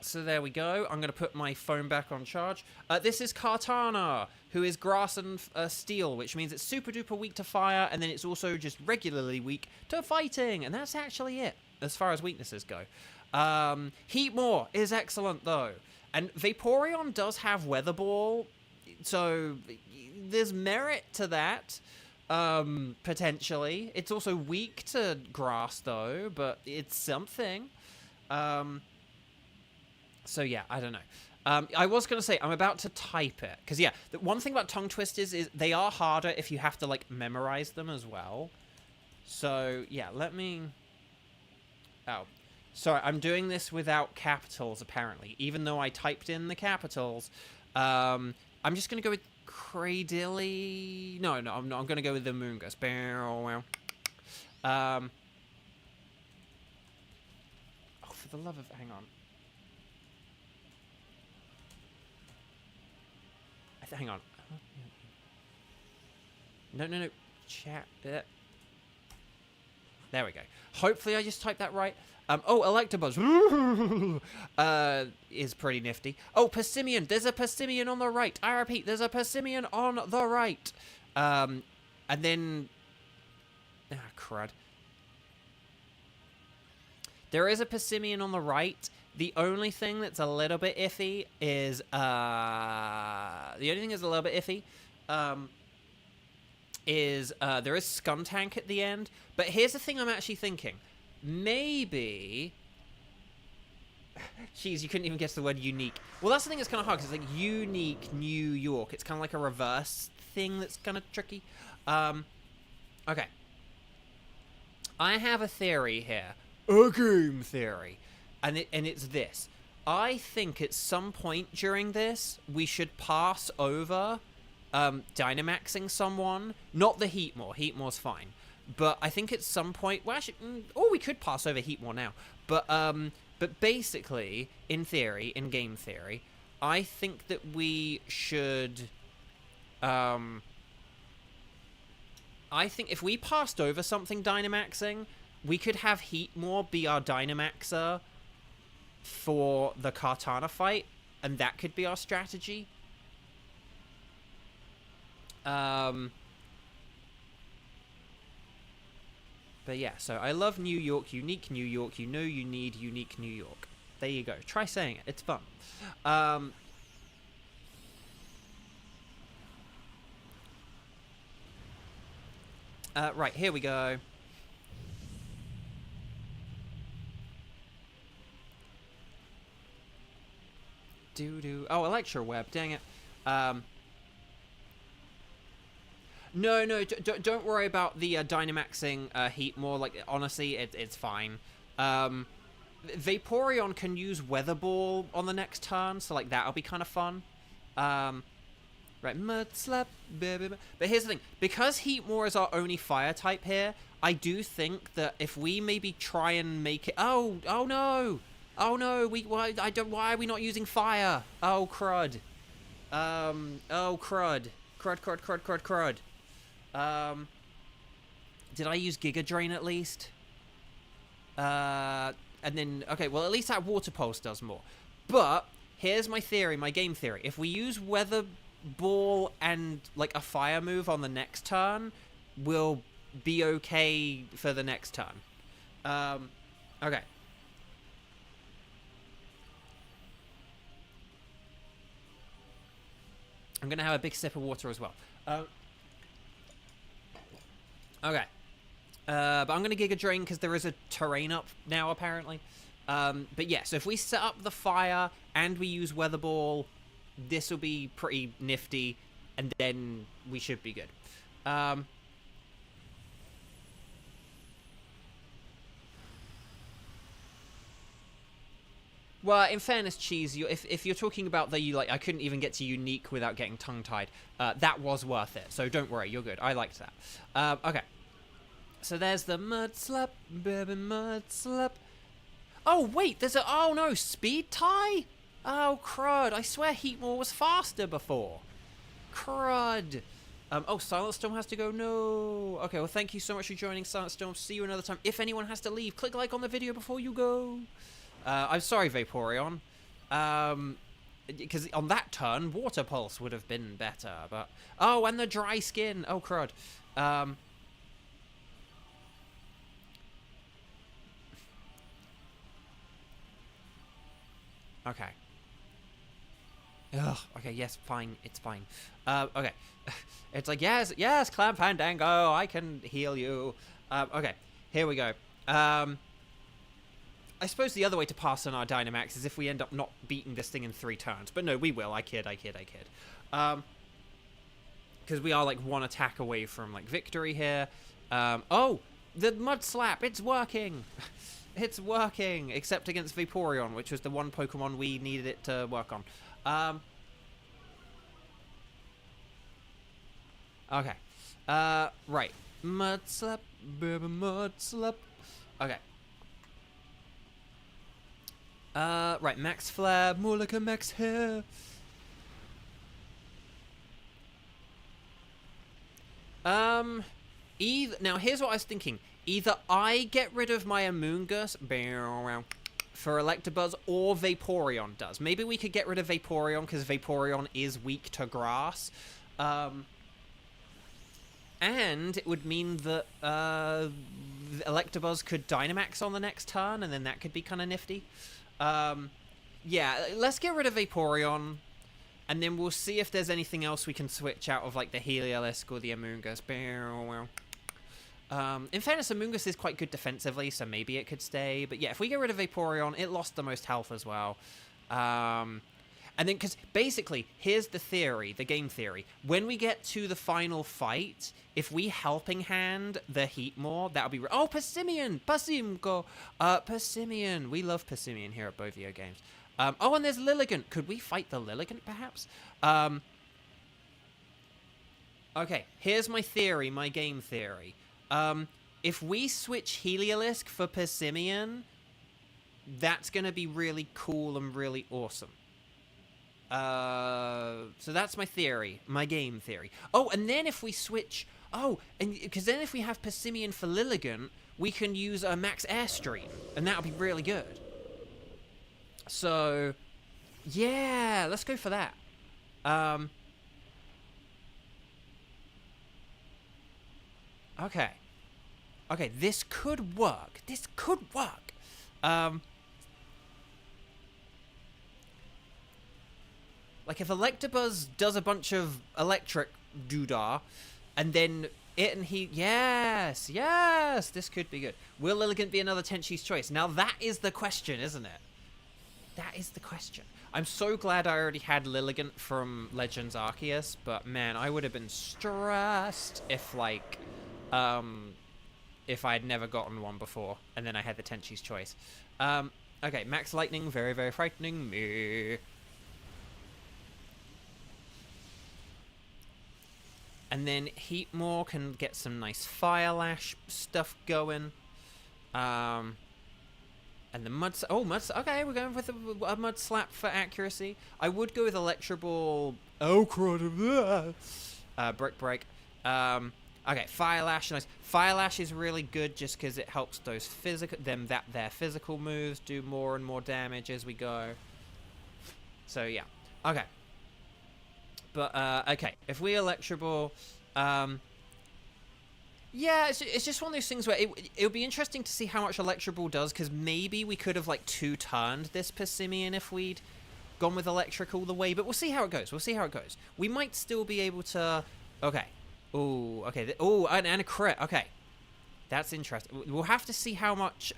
So there we go. I'm going to put my phone back on charge. This is Kartana, who is grass and steel, which means it's super duper weak to fire, and then it's also just regularly weak to fighting, and that's actually it, as far as weaknesses go. Heatmore is excellent, though. And Vaporeon does have Weather Ball, so there's merit to that, potentially. It's also weak to grass, though, but it's something. So yeah, I don't know. I was going to say, I'm about to type it. Because yeah, the one thing about tongue twisters is they are harder if you have to, like, memorize them as well. So yeah, let me... Oh. Sorry, I'm doing this without capitals, apparently. Even though I typed in the capitals. I'm just going to go with Cradilly... No, I'm not. I'm going to go with the Moongus. Oh, for the love of... Hang on. Hang on. No. Chat it. There we go. Hopefully I just typed that right. Oh, Electabuzz is pretty nifty. Oh, Persimmon. There's a Persimmon on the right. I repeat, there's a Persimmon on the right. And then... Ah, crud. There is a Persimmon on the right. The only thing that's a little bit iffy is... there is Skuntank at the end. But here's the thing I'm actually thinking. Maybe... Jeez, you couldn't even guess the word unique. Well, that's the thing that's kind of hard, because it's like unique New York. It's kind of like a reverse thing that's kind of tricky. Okay. I have a theory here. A game theory. And it's this. I think at some point during this, we should pass over Dynamaxing someone. Not the Heatmore. Heatmore's fine. But I think at some point... Well, actually... we could pass over Heatmore now. But basically, in theory, in game theory, I think that we should... I think if we passed over something Dynamaxing, we could have Heatmore be our Dynamaxer for the Kartana fight, and that could be our strategy. But yeah, so I love New York, unique New York, you know you need unique New York. There you go. Try saying it. It's fun. Right, here we go. Oh, Electroweb, dang it. No, don't worry about the Dynamaxing Heatmore. Like, honestly, it's fine. Vaporeon can use Weather Ball on the next turn, so, like, that'll be kind of fun. Right, Mud Slap, baby. But here's the thing. Because Heatmore is our only fire type here, I do think that if we maybe try and make it... Oh no! Oh no, why are we not using fire? Oh, crud. Oh, crud. Crud. Did I use Giga Drain at least? And then, okay, well, at least that Water Pulse does more. But, here's my theory, my game theory. If we use Weather Ball and, like, a fire move on the next turn, we'll be okay for the next turn. Okay. I'm going to have a big sip of water as well. Okay. But I'm going to Giga Drain because there is a terrain up now, apparently. But yeah, so if we set up the fire and we use Weather Ball, this will be pretty nifty, and then we should be good. Well, in fairness, Cheese, if you're talking about I couldn't even get to unique without getting tongue-tied, that was worth it. So don't worry, you're good. I liked that. Okay. So there's the mud slap, baby mud slap. Oh, wait, oh no, speed tie? Oh, crud. I swear Heatmore was faster before. Crud. Oh, Silent Storm has to go. No. Okay, well, thank you so much for joining, Silent Storm. See you another time. If anyone has to leave, click like on the video before you go. I'm sorry, Vaporeon. Because on that turn, Water Pulse would have been better. But oh, and the dry skin. Oh, crud. Okay. Ugh. Okay. Yes. Fine. It's fine. Okay. It's like yes, Clam Fandango. I can heal you. Okay. Here we go. I suppose the other way to pass on our Dynamax is if we end up not beating this thing in 3 turns. But no, we will. I kid. Because we are like 1 attack away from like victory here. Oh, the Mud Slap. It's working. It's working. Except against Vaporeon, which was the one Pokemon we needed it to work on. Okay. Right. Mud Slap. Baby Mud Slap. Okay. Right, Max Flare, more like a Max Hair. Now here's what I was thinking. Either I get rid of my Amoonguss for Electabuzz, or Vaporeon does. Maybe we could get rid of Vaporeon, because Vaporeon is weak to grass. And it would mean that, Electabuzz could Dynamax on the next turn, and then that could be kind of nifty. Yeah, let's get rid of Vaporeon, and then we'll see if there's anything else we can switch out of, like, the Heliolisk or the Amoonguss. In fairness, Amoonguss is quite good defensively, so maybe it could stay. But yeah, if we get rid of Vaporeon, it lost the most health as well. And then, because basically, here's the theory, the game theory. When we get to the final fight, if we Helping Hand the Heatmore, that'll be... Oh, Persimmon! Persimmon! We love Persimmon here at Bovio Games. Oh, and there's Lilligant. Could we fight the Lilligant, perhaps? Okay, here's my theory, my game theory. If we switch Heliolisk for Persimmon, that's going to be really cool and really awesome. So that's my theory, my game theory. Oh, and then if we switch... Oh, and because then if we have Persimmon for Lilligant, we can use a Max Airstream, and that'll be really good. So, yeah, let's go for that. Okay. Okay, this could work. This could work. Like, if Electabuzz does a bunch of electric doodah, and then it and he... Yes! Yes! This could be good. Will Lilligant be another Tenshi's choice? Now, that is the question, isn't it? That is the question. I'm so glad I already had Lilligant from Legends Arceus, but, man, I would have been stressed if, like... if I had never gotten one before, and then I had the Tenshi's choice. Okay, Max Lightning, very, very frightening me. And then Heatmore can get some nice Fire Lash stuff going. And the Mud... Oh, Mud... Okay, we're going with a Mud Slap for accuracy. I would go with Electro Ball... Oh, crud. Brick Break. Okay, Fire Lash, nice. Fire Lash is really good just because it helps those their physical moves do more and more damage as we go. So, yeah. Okay. But, okay, if we Electro Ball, yeah, it's just one of those things where it would be interesting to see how much Electro Ball does, because maybe we could have, like, 2-turned this Persimmon if we'd gone with Electric all the way, but we'll see how it goes. We'll see how it goes. We might still be able to... Okay. Ooh, okay. Ooh, and a crit. Okay. That's interesting. We'll have to see how much,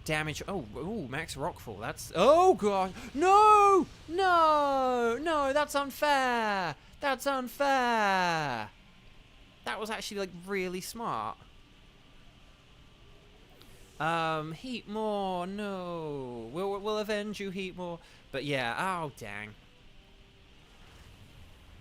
damage... Oh, ooh, Max Rockfall. That's... Oh, God. No! No! No, that's unfair! That's unfair! That was actually, like, really smart. Heatmore, no. We'll avenge you, Heatmore. But yeah, oh, dang.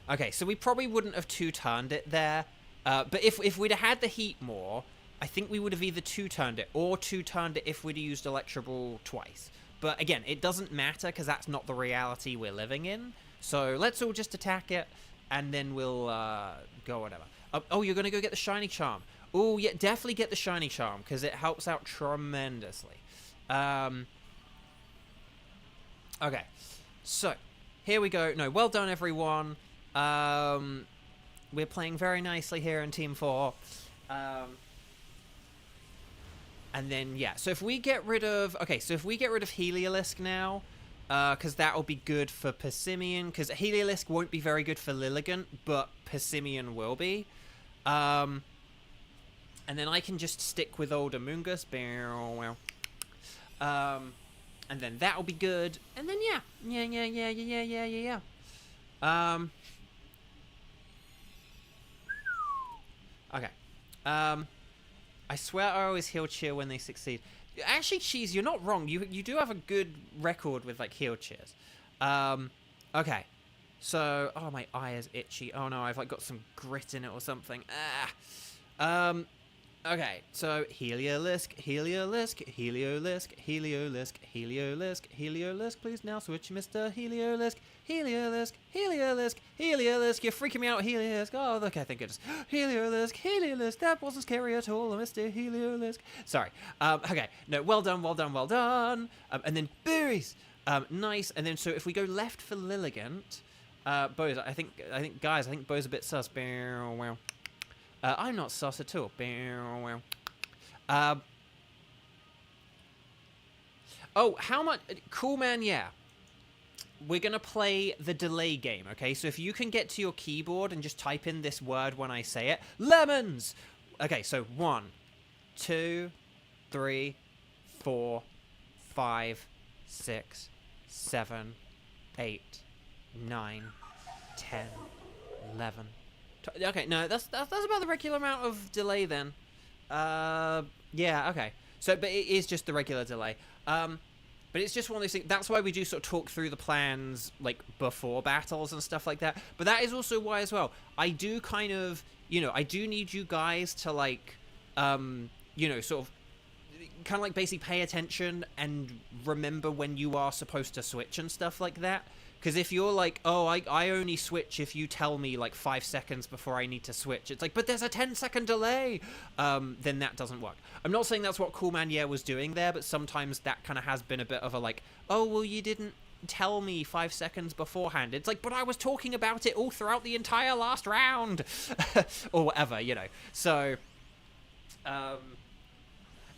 Okay, so we probably wouldn't have two-turned it there. But if we'd have had the Heatmore, I think we would have either two-turned it or two-turned it if we'd used Electro Ball twice. But again, it doesn't matter because that's not the reality we're living in. So let's all just attack it, and then we'll go whatever. Oh, you're going to go get the Shiny Charm. Oh, yeah, definitely get the Shiny Charm because it helps out tremendously. Okay, so here we go. No, well done, everyone. We're playing very nicely here in Team 4. And then, yeah, so if we get rid of... Okay, so if we get rid of Heliolisk now, because that'll be good for Persimmon, because Heliolisk won't be very good for Lilligant, but Persimmon will be. And then I can just stick with old Amoongus. And then that'll be good. And then, yeah. Okay. I swear I always heal cheer when they succeed. Actually, Cheese, you're not wrong. You do have a good record with, like, heal cheers. Okay. So, oh, my eye is itchy. Oh, no, I've, like, got some grit in it or something. Okay, so Heliolisk, please now switch, Mr. Heliolisk, you're freaking me out, Heliolisk, oh, look, I think it is, Heliolisk, that wasn't scary at all, Mr. Heliolisk, sorry, okay, no, well done, and then berries, nice, and then, so if we go left for Lilligant, Bo's, I think, guys, I think Bo's a bit sus, I'm not sus at all. Oh, how much... Cool, man, yeah. We're going to play the delay game, okay? So if you can get to your keyboard and just type in this word when I say it. Lemons! Okay, so 1, 2, 3, 4, 5, 6, 7, 8, 9, 10, 11... Okay, no, that's about the regular amount of delay then. Yeah, okay. So, but it is just the regular delay. But it's just one of those things. That's why we do sort of talk through the plans, like, before battles and stuff like that. But that is also why, as well, I do kind of, you know, I do need you guys to, like, you know, sort of, kind of, like, basically pay attention and remember when you are supposed to switch and stuff like that. Because if you're like, oh, I only switch if you tell me, like, 5 seconds before I need to switch. It's like, but there's a 10-second delay. Then that doesn't work. I'm not saying that's what Cool Man Yeah was doing there, but sometimes that kind of has been a bit of a, like, oh, well, you didn't tell me 5 seconds beforehand. It's like, but I was talking about it all throughout the entire last round. Or whatever, you know. So,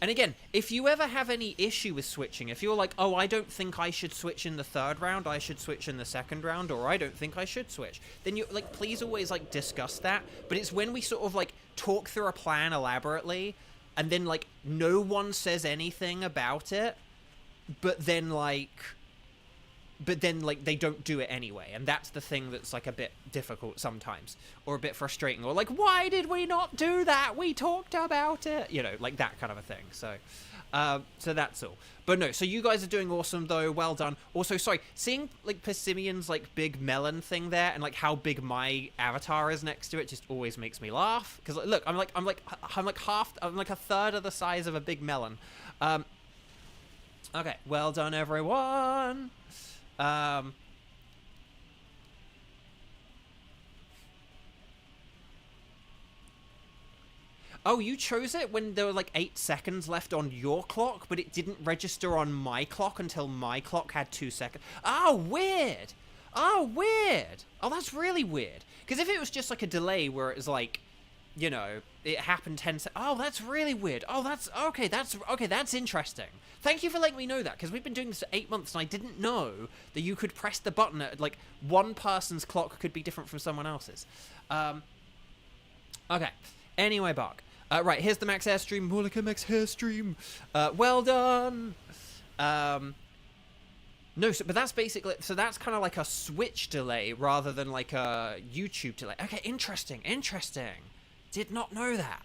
and again, if you ever have any issue with switching, if you're like, oh, I don't think I should switch in the 3rd round, I should switch in the 2nd round, or I don't think I should switch, then you, like, please always, like, discuss that. But it's when we sort of, like, talk through a plan elaborately, and then, like, no one says anything about it, but then, like, they don't do it anyway. And that's the thing that's, like, a bit difficult sometimes. Or a bit frustrating. Or, like, why did we not do that? We talked about it. You know, like, that kind of a thing. So, so that's all. But no, so you guys are doing awesome, though. Well done. Also, sorry, seeing, like, Persimmion's, like, big melon thing there, and, like, how big my avatar is next to it just always makes me laugh. Because, like, look, I'm like a third of the size of a big melon. Okay, well done, everyone. Oh, you chose it when there were like 8 seconds left on your clock, but it didn't register on my clock until my clock had 2 seconds. Oh, weird. Oh, weird. Oh, that's really weird. Because if it was just like a delay where it was like, you know, it happened 10 seconds. Oh, that's really weird. Oh, that's okay. That's interesting. Thank you for letting me know that, because we've been doing this for 8 months, and I didn't know that you could press the button at, like, one person's clock could be different from someone else's. Okay. Anyway, Bark. Right, here's the max airstream. More like a max hairstream. Well done. No, so, but that's basically, so that's kind of like a Switch delay rather than like a YouTube delay. Okay, interesting. Did not know that.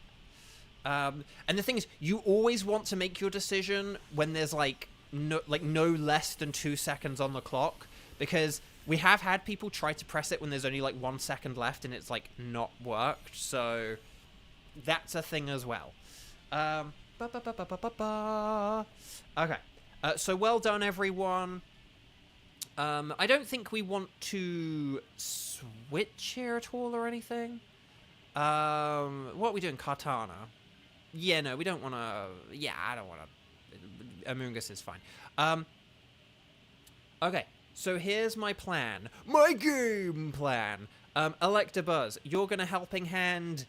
And the thing is, you always want to make your decision when there's like no less than 2 seconds on the clock, because we have had people try to press it when there's only like 1 second left and it's like not worked. So that's a thing as well. Okay. So well done, everyone. I don't think we want to switch here at all or anything. What are we doing? Katana. Yeah, no, we don't want to... Yeah, I don't want to... Among Us is fine. Okay, so here's my plan. My game plan. Electabuzz, you're going to helping hand...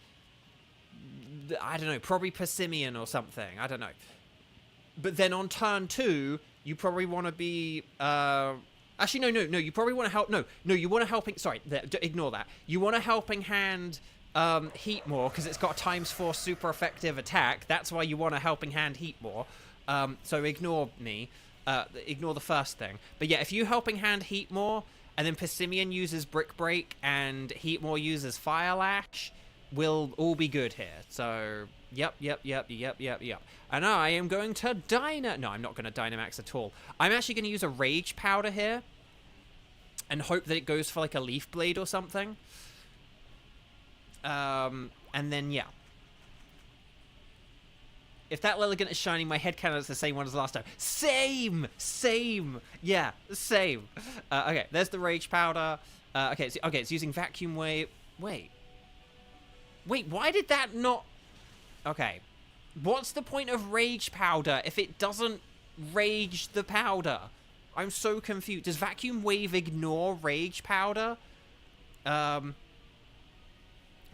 I don't know, probably Persimmon or something. I don't know. But then on turn 2, you probably want to be... Actually, no, you probably want to help... No, you want to helping... Sorry, ignore that. You want to helping hand... Heatmore, because it's got a ×4 super effective attack. That's why you want a helping hand Heatmore. So ignore me. Ignore the first thing. But yeah, if you helping hand Heatmore, and then Persimmon uses Brick Break, and Heatmore uses Fire Lash, we'll all be good here. So, yep. And I am going to No, I'm not going to Dynamax at all. I'm actually going to use a Rage Powder here, and hope that it goes for like a Leaf Blade or something. And then, yeah. If that Lilligant is shining, my headcanon is the same one as last time. Same! Yeah, same. Okay, there's the Rage Powder. Okay, it's using Vacuum Wave. Wait, why did that not... Okay. What's the point of Rage Powder if it doesn't rage the powder? I'm so confused. Does Vacuum Wave ignore Rage Powder?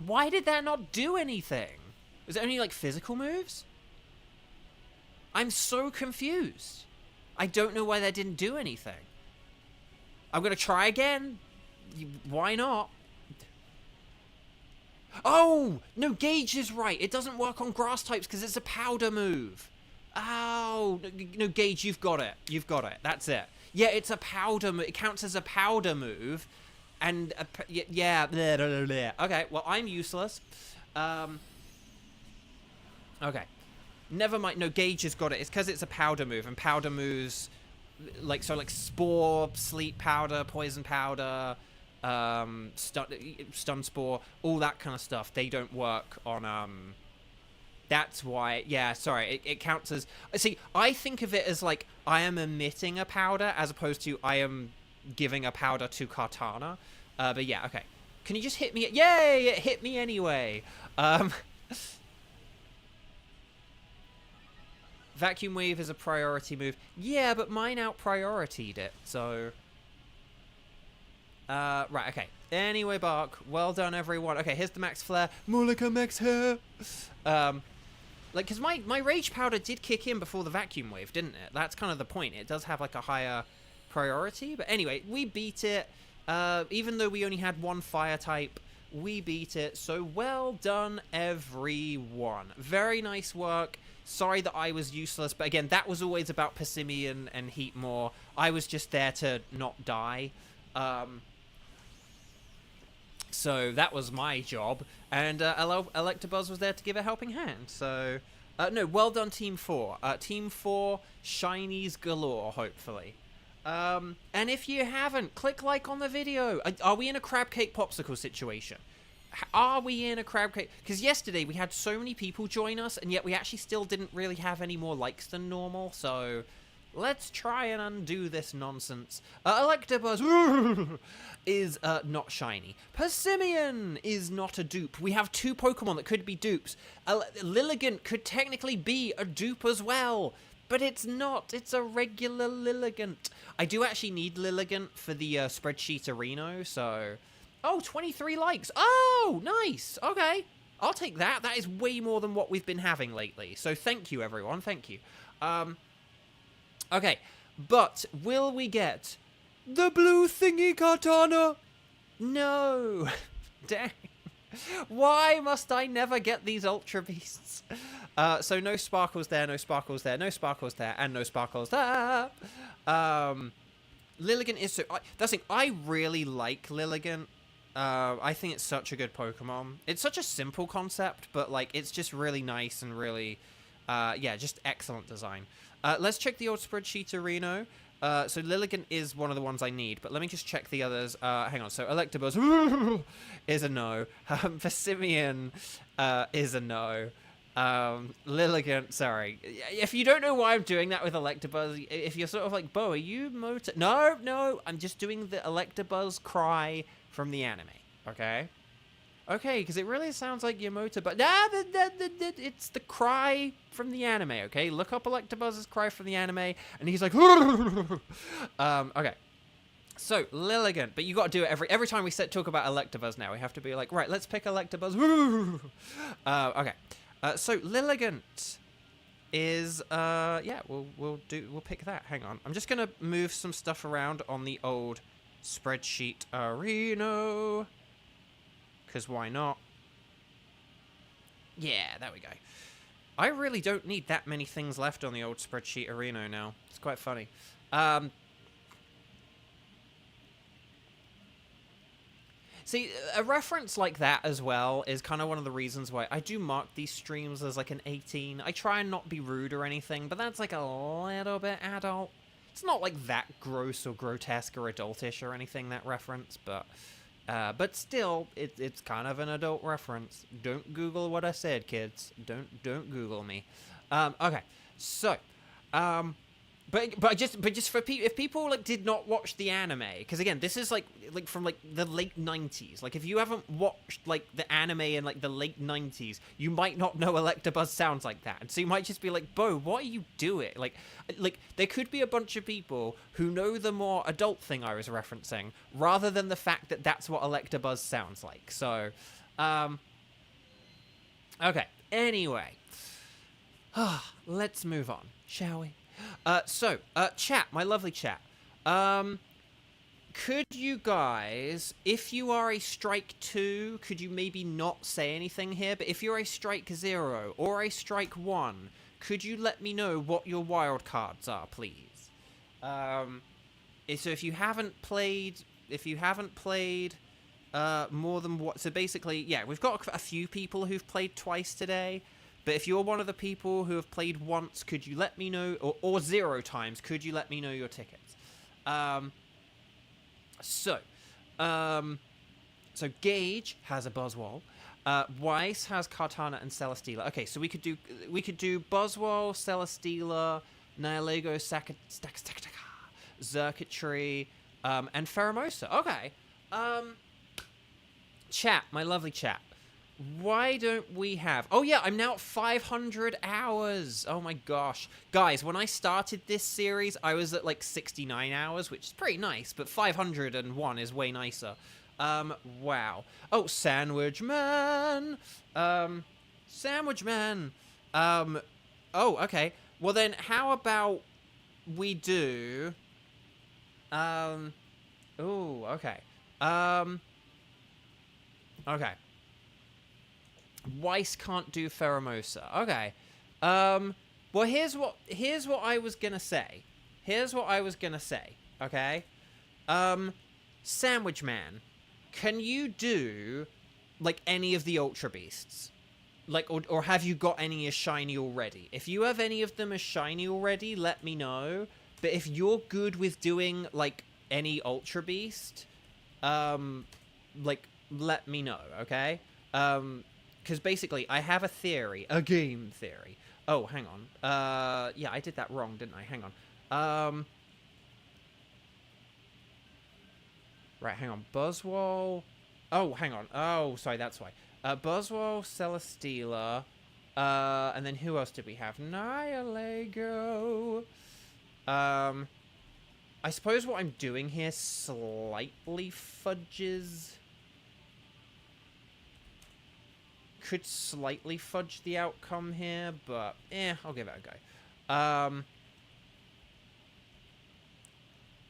Why did that not do anything? Was it only, like, physical moves? I'm so confused. I don't know why that didn't do anything. I'm going to try again. Why not? Oh! No, Gauge is right. It doesn't work on grass types because it's a powder move. Oh! No, Gauge, you've got it. That's it. Yeah, it's a powder move. It counts as a powder move. And, yeah, blah, blah, blah. Okay, well, I'm useless. Okay. Never mind. No, Gauge has got it. It's because it's a powder move, and powder moves, like Spore, Sleep Powder, Poison Powder, Stun Spore, all that kind of stuff. They don't work on, that's why, yeah, sorry, it counts as, see, I think of it as, like, I am emitting a powder, as opposed to I am giving a powder to Kartana. But yeah, okay. Can you just hit me? Yay! It hit me anyway. Vacuum Wave is a priority move. Yeah, but mine out-prioritied it, so... right, okay. Anyway, Bark, well done, everyone. Okay, here's the Max Flare. More like a Max Hair. Like, because my Rage Powder did kick in before the Vacuum Wave, didn't it? That's kind of the point. It does have, like, a higher priority. But anyway, we beat it. Even though we only had one fire type, we beat it. So well done, everyone. Very nice work. Sorry that I was useless, but again, that was always about Persimmon and Heatmore. I was just there to not die. So that was my job. And Electabuzz was there to give a helping hand. So, no, well done, Team 4. Team 4, shinies galore, hopefully. And if you haven't, click like on the video. Are we in a crab cake popsicle situation? Are we in a crab cake? Because yesterday we had so many people join us, and yet we actually still didn't really have any more likes than normal. So let's try and undo this nonsense. Electabuzz is not shiny. Persimmon is not a dupe. We have two Pokemon that could be dupes. Lilligant could technically be a dupe as well. But it's not. It's a regular Lilligant. I do actually need Lilligant for the spreadsheet arena, so... Oh, 23 likes. Oh, nice. Okay. I'll take that. That is way more than what we've been having lately. So thank you, everyone. Thank you. Okay. But will we get the blue thingy Katana? No. Dang. Why must I never get these Ultra Beasts? So no sparkles there, no sparkles there, no sparkles there, and no sparkles there. Lilligant is so... that's the thing. I really like Lilligant. I think it's such a good Pokemon. It's such a simple concept, but like it's just really nice and really, yeah, just excellent design. Let's check the old spreadsheet, Reno. So Lilligant is one of the ones I need, but let me just check the others. Hang on. So Electabuzz is a no. Persimmon is a no. Lilligant, sorry. If you don't know why I'm doing that with Electabuzz, if you're sort of like, Bo, are you motor? No, I'm just doing the Electabuzz cry from the anime, okay? Okay, because it really sounds like your motor, but it's the cry from the anime, okay? Look up Electabuzz's cry from the anime, and he's like, okay. So, Lilligant, but you got to do it every time we talk about Electabuzz now. We have to be like, right, let's pick Electabuzz. Okay. So Lilligant is yeah, we'll pick that. Hang on. I'm just gonna move some stuff around on the old spreadsheet Reno. Cause why not? Yeah, there we go. I really don't need that many things left on the old spreadsheet Reno now. It's quite funny. See, a reference like that as well is kind of one of the reasons why I do mark these streams as like an 18. I try and not be rude or anything, but that's like a little bit adult. It's not like that gross or grotesque or adultish or anything, that reference, but still, it's kind of an adult reference. Don't Google what I said, kids. Don't Google me. Okay, so, But just for people, if people like did not watch the anime, because again, this is like from like the late 90s. Like if you haven't watched like the anime in like the late 90s, you might not know Electabuzz sounds like that, and so you might just be like, "Bo, what are you doing?" Like there could be a bunch of people who know the more adult thing I was referencing, rather than the fact that that's what Electabuzz sounds like. So, okay. Anyway, let's move on, shall we? So, chat, my lovely chat, could you guys, if you are a strike 2, could you maybe not say anything here, but if you're a strike 0 or a strike 1, could you let me know what your wild cards are, please? So if you haven't played, more than what, so basically, yeah, we've got a few people who've played twice today. But if you're one of the people who have played once, could you let me know, or 0 times, could you let me know your tickets? So Gage has a Buzzwole. Weiss has Kartana and Celesteela. Okay, so we could do Buzzwole, Celesteela, Nihilego, Xurkitree, and Pheromosa. Okay. Chat, my lovely chat. Why don't we have... Oh, yeah, I'm now at 500 hours. Oh, my gosh. Guys, when I started this series, I was at, like, 69 hours, which is pretty nice, but 501 is way nicer. Wow. Oh, Sandwich Man. Sandwich Man. Oh, okay. Well, then, how about we do... Oh, okay. Okay. Weiss can't do Pheromosa. Okay. Well, here's what I was gonna say. Okay. Sandwich Man, can you do like any of the Ultra Beasts? Like, or have you got any as shiny already? If you have any of them as shiny already, let me know. But if you're good with doing like any Ultra Beast, like let me know, okay? Because basically, I have a theory, a game theory. Oh, hang on. Yeah, I did that wrong, didn't I? Hang on. Right, hang on. Buzzwole. Oh, hang on. Oh, sorry, that's why. Buzzwole, Celesteela. And then who else did we have? Nihilego. I suppose what I'm doing here slightly fudges... Could slightly fudge the outcome here, but I'll give it a go.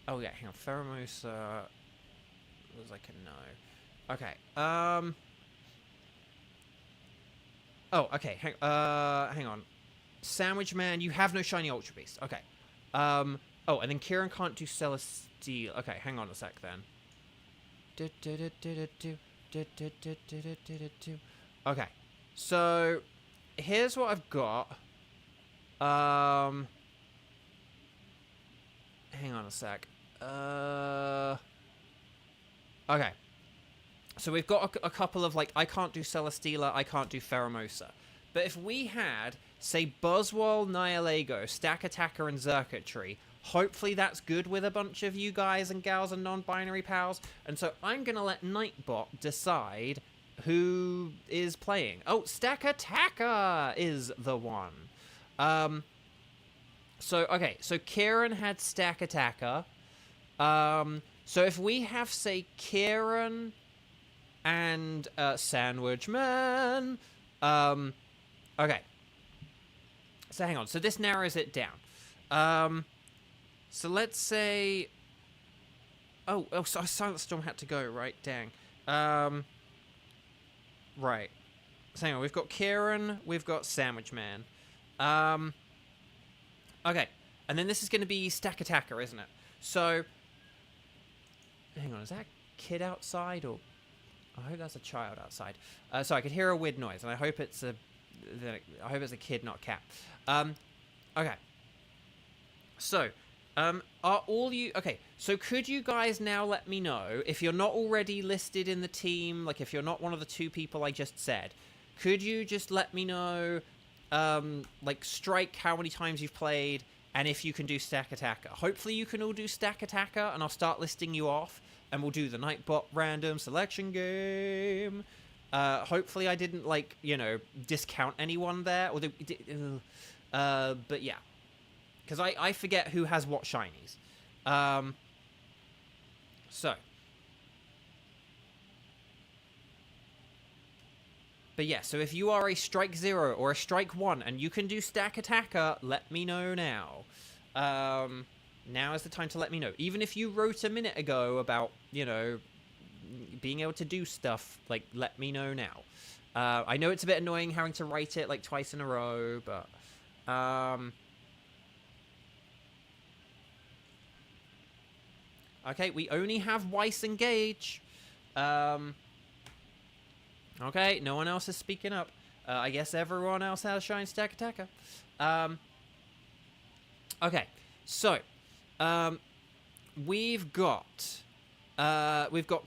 Oh yeah, hang on. Pheromosa was like a no. Okay. Oh, okay. Hang on. Sandwich Man, you have no shiny Ultra Beast. Okay. Oh, and then Kieran can't do Celesteela. Okay, hang on a sec then. Okay, so here's what I've got. Hang on a sec. Okay. So we've got a couple of, like, I can't do Celesteela, I can't do Pheromosa. But if we had, say, Buzzwole, Nihilego, Stack Attacker, and Xurkitree, hopefully that's good with a bunch of you guys and gals and non-binary pals. And so I'm going to let Nightbot decide who is playing. Oh, Stack Attacker is the one. So, okay, so Kieran had Stack Attacker. So if we have, say, Kieran and Sandwich Man. Okay. So hang on. So this narrows it down. So let's say... Oh, so Silent Storm had to go, right? Dang. Right. So hang on. We've got Kieran. We've got Sandwich Man. Okay. And then this is going to be Stack Attacker, isn't it? So... Hang on. Is that a kid outside or... I hope that's a child outside. So I could hear a weird noise, and I hope it's a kid, not a cat. Okay. So, are all you... Okay, so could you guys now let me know, if you're not already listed in the team, like if you're not one of the two people I just said, could you just let me know, like, strike how many times you've played, and if you can do Stack Attacker. Hopefully you can all do Stack Attacker, and I'll start listing you off. And we'll do the Nightbot random selection game. Hopefully I didn't, like, you know, discount anyone there. Or but yeah. Because I forget who has what shinies. So. But yeah, so if you are a Strike 0 or a Strike 1 and you can do Stack Attacker, let me know now. Now is the time to let me know. Even if you wrote a minute ago about, you know, being able to do stuff, like, let me know now. I know it's a bit annoying having to write it, like, twice in a row, but... Okay, we only have Weiss and Gage. Okay, no one else is speaking up. I guess everyone else has Shine Stack Attacker. Okay, so... we've got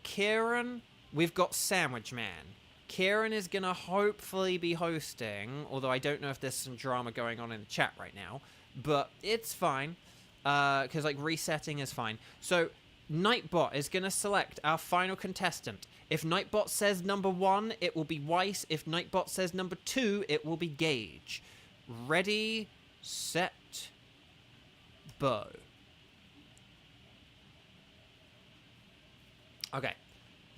Kieran, we've got Sandwich Man. Kieran is gonna hopefully be hosting, although I don't know if there's some drama going on in the chat right now, but it's fine, because, like, resetting is fine. So, Nightbot is gonna select our final contestant. If Nightbot says number 1, it will be Weiss. If Nightbot says number 2, it will be Gage. Ready, set, bow. Okay.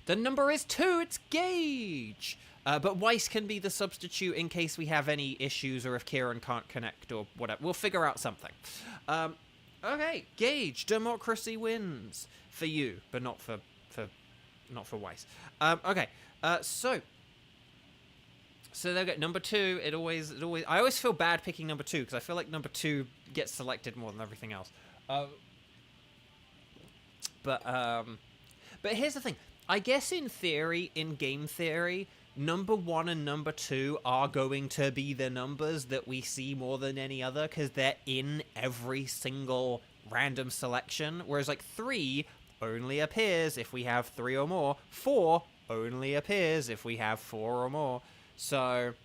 The number is 2, it's Gage! But Weiss can be the substitute in case we have any issues or if Kieran can't connect or whatever. We'll figure out something. Okay, Gage, democracy wins. For you, but not for Weiss. Okay, so they'll get number 2. I always feel bad picking number 2 because I feel like number 2 gets selected more than everything else. But here's the thing. I guess in theory, in game theory, number 1 and number 2 are going to be the numbers that we see more than any other because they're in every single random selection. Whereas, like, 3 only appears if we have 3 or more. 4 only appears if we have 4 or more. So...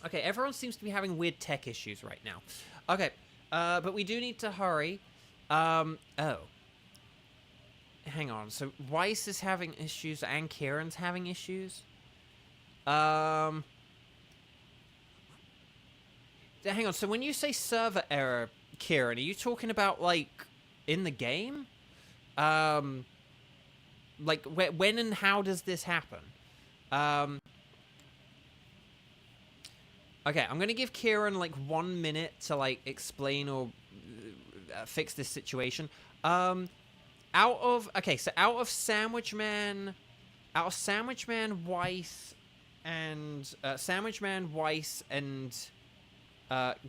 Okay, everyone seems to be having weird tech issues right now. Okay, but we do need to hurry. Oh. Hang on, so Weiss is having issues and Kieran's having issues? Hang on, so when you say server error, Kieran, are you talking about, like, in the game? Like, when and how does this happen? Okay, I'm gonna give Kieran, like, 1 minute to, like, explain or fix this situation. Out of Sandwich Man, Weiss, and Sandwich Man, Weiss, and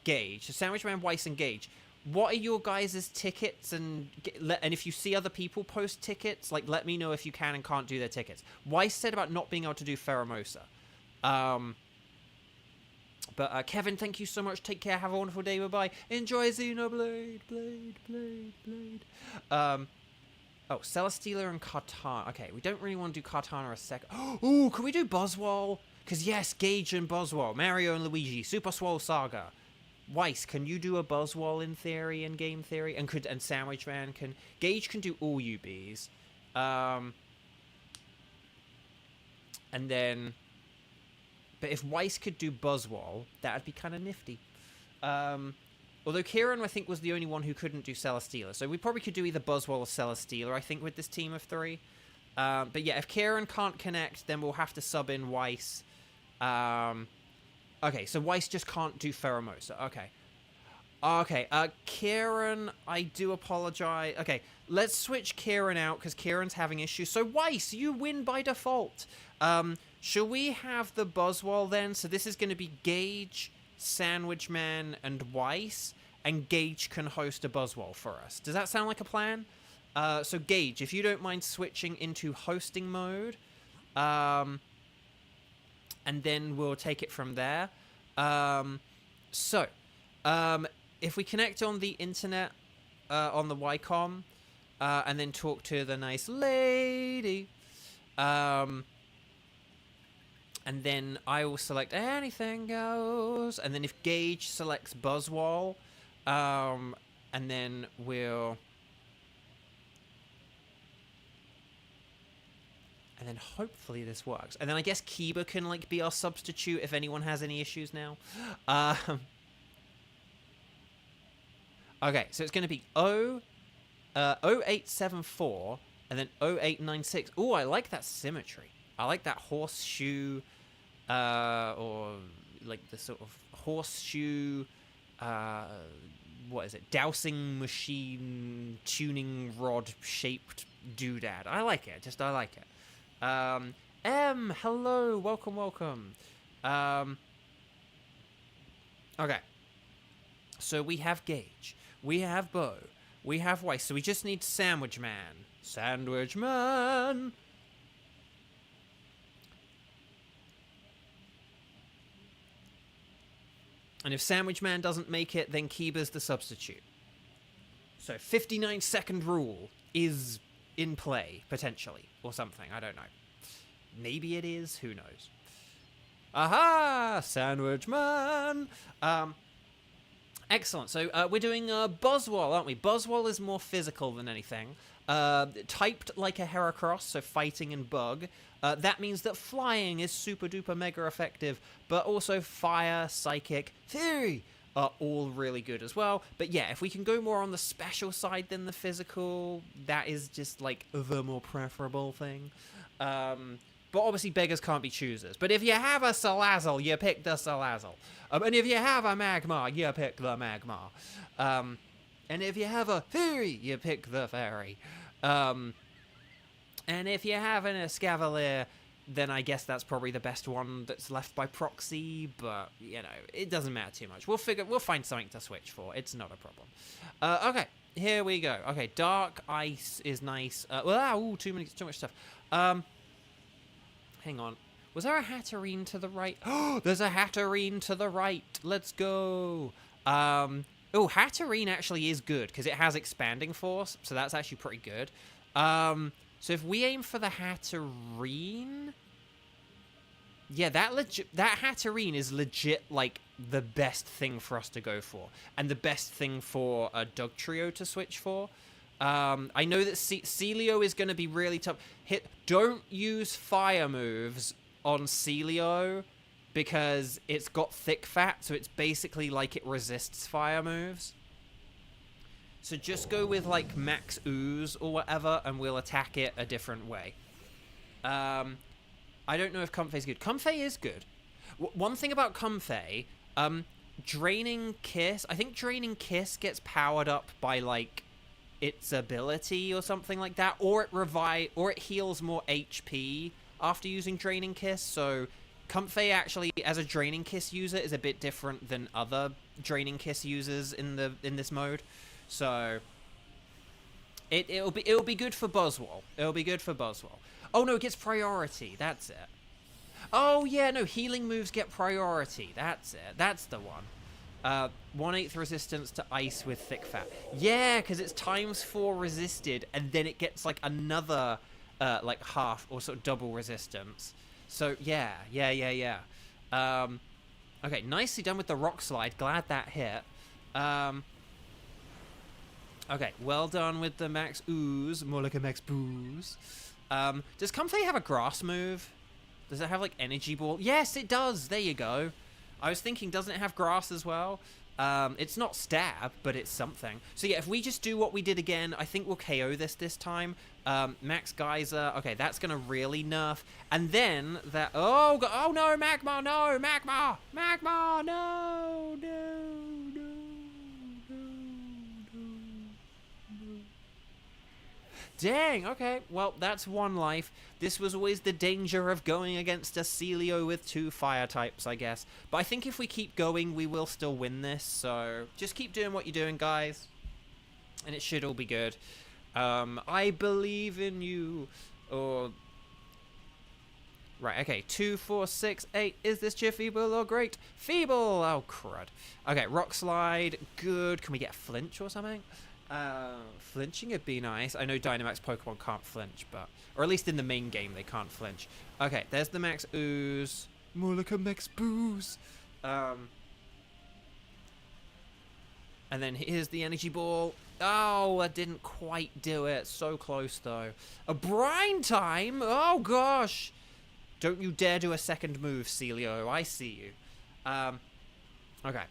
Gage. So Sandwich Man, Weiss, and Gage. what are your guys' tickets? And if you see other people post tickets, like, let me know if you can and can't do their tickets. Weiss said about not being able to do Pheromosa. But Kevin, thank you so much. Take care. Have a wonderful day. Bye-bye. Enjoy Xenoblade. Blade. Oh, Celesteela and Kartana. Okay, we don't really want to do Kartana a second. Oh, can we do Buzzwole? Because, yes, Gage and Buzzwole. Mario and Luigi. Super Swole Saga. Weiss, can you do a Buzzwole in theory and game theory? And Sandwich Man can... Gage can do all UBs. And then... But if Weiss could do Buzzwole, that'd be kind of nifty. Although Kieran, I think, was the only one who couldn't do Celesteela. So we probably could do either Buzzwole or Celesteela, I think, with this team of 3. But yeah, if Kieran can't connect, then we'll have to sub in Weiss. Okay, so Weiss just can't do Pheromosa. Okay, Kieran, I do apologize. Okay, let's switch Kieran out, because Kieran's having issues. So Weiss, you win by default. Shall we have the Buzzwole then? So this is going to be Gage, Sandwich Man, and Weiss, and Gage can host a Buzzwole for us. Does that sound like a plan? So Gage, if you don't mind switching into hosting mode, and then we'll take it from there. If we connect on the internet, on the Wycom, and then talk to the nice lady, and then I will select anything goes. And then if Gage selects Buzzwole, and then we'll... And then hopefully this works. And then I guess Kiba can, like, be our substitute if anyone has any issues now. Okay, so it's going to be 0874 and then 0896. Oh, I like that symmetry. I like that horseshoe, or like the sort of horseshoe, what is it? Dowsing machine tuning rod shaped doodad. I like it. I like it. Hello. Welcome. Okay. So we have Gage. We have Bo. We have Weiss. So we just need Sandwich Man. Sandwich Man. And if Sandwich Man doesn't make it, then Kiba's the substitute. So 59-second rule is in play, potentially, or something. I don't know. Maybe it is. Who knows? Aha! Sandwich Man! Excellent. So we're doing Buzzwole, aren't we? Buzzwole is more physical than anything. Typed like a Heracross, so fighting and bug. That means that flying is super duper mega effective, but also fire, psychic, theory are all really good as well. But yeah, if we can go more on the special side than the physical, that is just like the more preferable thing. But obviously beggars can't be choosers. But if you have a Salazzle, you pick the Salazzle. And if you have a Magmar, you pick the Magmar. And if you have a Fairy, you pick the Fairy. And if you have an Escavalier, then I guess that's probably the best one that's left by proxy. But, you know, it doesn't matter too much. We'll find something to switch for. It's not a problem. Okay, here we go. Okay, Dark Ice is nice. Too much stuff. Hang on. Was there a Hatterene to the right? Oh, there's a Hatterene to the right. Let's go. Oh, Hatterene actually is good because it has Expanding Force, so that's actually pretty good. So if we aim for the Hatterene... Yeah, that Hatterene is legit, like, the best thing for us to go for. And the best thing for a Dugtrio to switch for. I know that Celio is going to be really tough. Don't use fire moves on Celio because it's got thick fat, so it's basically like it resists fire moves. So just go with like max ooze or whatever, and we'll attack it a different way. I don't know if Comfey is good. Comfey is good. One thing about Comfey, Draining Kiss. I think Draining Kiss gets powered up by like its ability or something like that, or it heals more HP after using Draining Kiss. So Comfey actually, as a Draining Kiss user, is a bit different than other Draining Kiss users in this mode. So it'll be good for Buzzwole. It'll be good for Buzzwole. Oh no, it gets priority. That's it. Oh yeah, no, healing moves get priority. That's it. That's the one. 1/8 resistance to ice with thick fat. Yeah, because it's ×4 resisted, and then it gets like another like half or sort of double resistance. So yeah. Okay, nicely done with the rock slide. Glad that hit. Okay, well done with the max ooze. More like a max booze. Does Comfey have a grass move? Does it have like energy ball? Yes, it does. There you go. I was thinking, doesn't it have grass as well? It's not stab, but it's something. So yeah, if we just do what we did again, I think we'll KO this time. Max Geyser. Okay, that's gonna really nerf. And then that. Oh no, Magma! No, Magma! Magma! No! Dang, okay. Well, that's one life. This was always the danger of going against a Celio with 2 fire types, I guess. But I think if we keep going, we will still win this. So just keep doing what you're doing, guys. And it should all be good. I believe in you. Or... Right, okay. 2, 4, 6, 8. Is this cheer feeble or great? Feeble! Oh, crud. Okay, rock slide. Good. Can we get a flinch or something? Flinching would be nice. I know Dynamax Pokemon can't flinch, but... Or at least in the main game, they can't flinch. Okay, there's the max ooze. More like a max booze. And then here's the energy ball. Oh, I didn't quite do it. So close, though. A brine time? Oh, gosh. Don't you dare do a second move, Celio. I see you. Okay.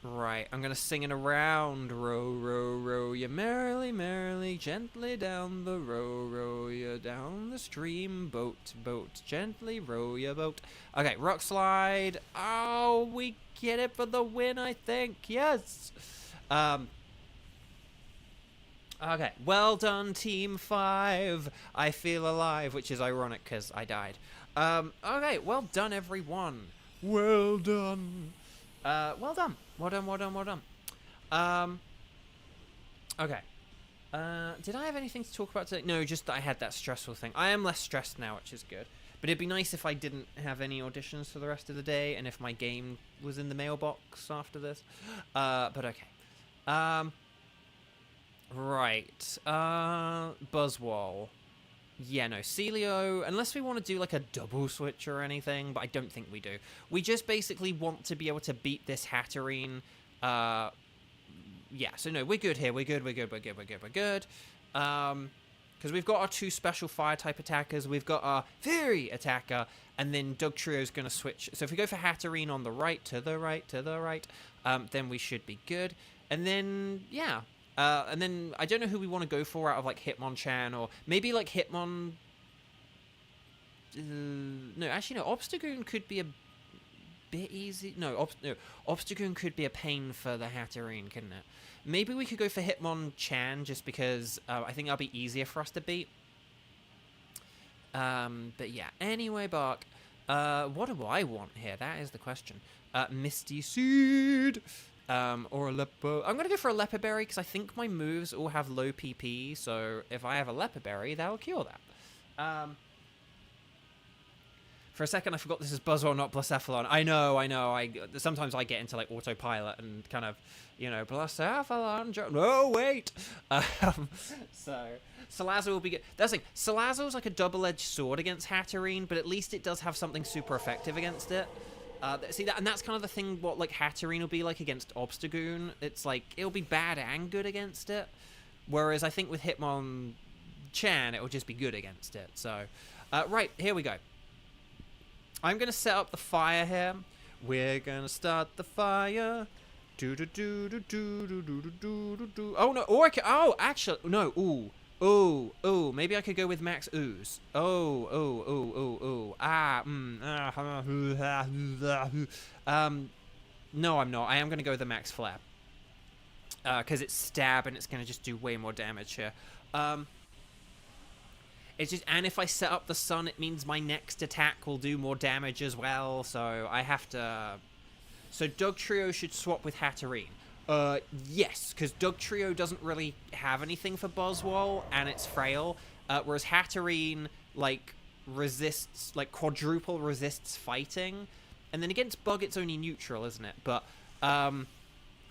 Right, I'm gonna sing it around. Row, row, row you merrily, merrily, gently down the row you down the stream. Boat, boat, gently row your boat. Okay, rock slide. Oh, we get it for the win, I think. Yes. Okay, well done, Team 5. I feel alive, which is ironic because I died. Okay, well done, everyone. Well done. Well done. Well done. Okay. Did I have anything to talk about today? No, just that I had that stressful thing. I am less stressed now, which is good. But it'd be nice if I didn't have any auditions for the rest of the day, and if my game was in the mailbox after this. But okay. Right. Buzzwole. Yeah, no, Celio, unless we want to do like a double switch or anything, but I don't think we do. We just basically want to be able to beat this Hatterene. Yeah, so no, we're good here. We're good. Because we've got our 2 special fire type attackers, we've got our Fury attacker, and then Doug Trio's going to switch. So if we go for Hatterene on the right, to the right, then we should be good. And then, yeah. And then, I don't know who we want to go for out of, like, Hitmonchan, or maybe, like, Hitmon... no, actually, no, Obstagoon could be a bit easy. No, Obstagoon could be a pain for the Hatterene, couldn't it? Maybe we could go for Hitmonchan, just because I think that'll be easier for us to beat. But yeah, anyway, Bark. What do I want here? That is the question. Misty Seed... or a Lepo. I'm going to go for a Leper Berry because I think my moves all have low PP, so if I have a Leper Berry, that'll cure that. For a second, I forgot this is Buzzwole, not Blacephalon. I know. Sometimes I get into, like, autopilot and kind of, you know, Blacephalon. No, wait! So, Salazzle will be good. That's the thing. Salazzle's like a double-edged sword against Hatterene, but at least it does have something super effective against it. See that, and that's kind of the thing. What like Hatterene will be like against Obstagoon. It's like it'll be bad and good against it. Whereas I think with Hitmonchan, it'll just be good against it. So, right here we go. I'm gonna set up the fire here. We're gonna start the fire. Do do do do do do do do do do. Oh no! Or I can, oh, actually no. Ooh. Oh, maybe I could go with Max Ooze. Oh. No, I'm not. I am going to go with the Max Flare. Because it's stab and it's going to just do way more damage here. It's just, and if I set up the sun, it means my next attack will do more damage as well, so I have to... So Dugtrio should swap with Hatterene. Yes, because Dugtrio doesn't really have anything for Buzzwole, and it's frail, whereas Hatterene, like, resists, like, quadruple resists fighting, and then against Bug, it's only neutral, isn't it? But,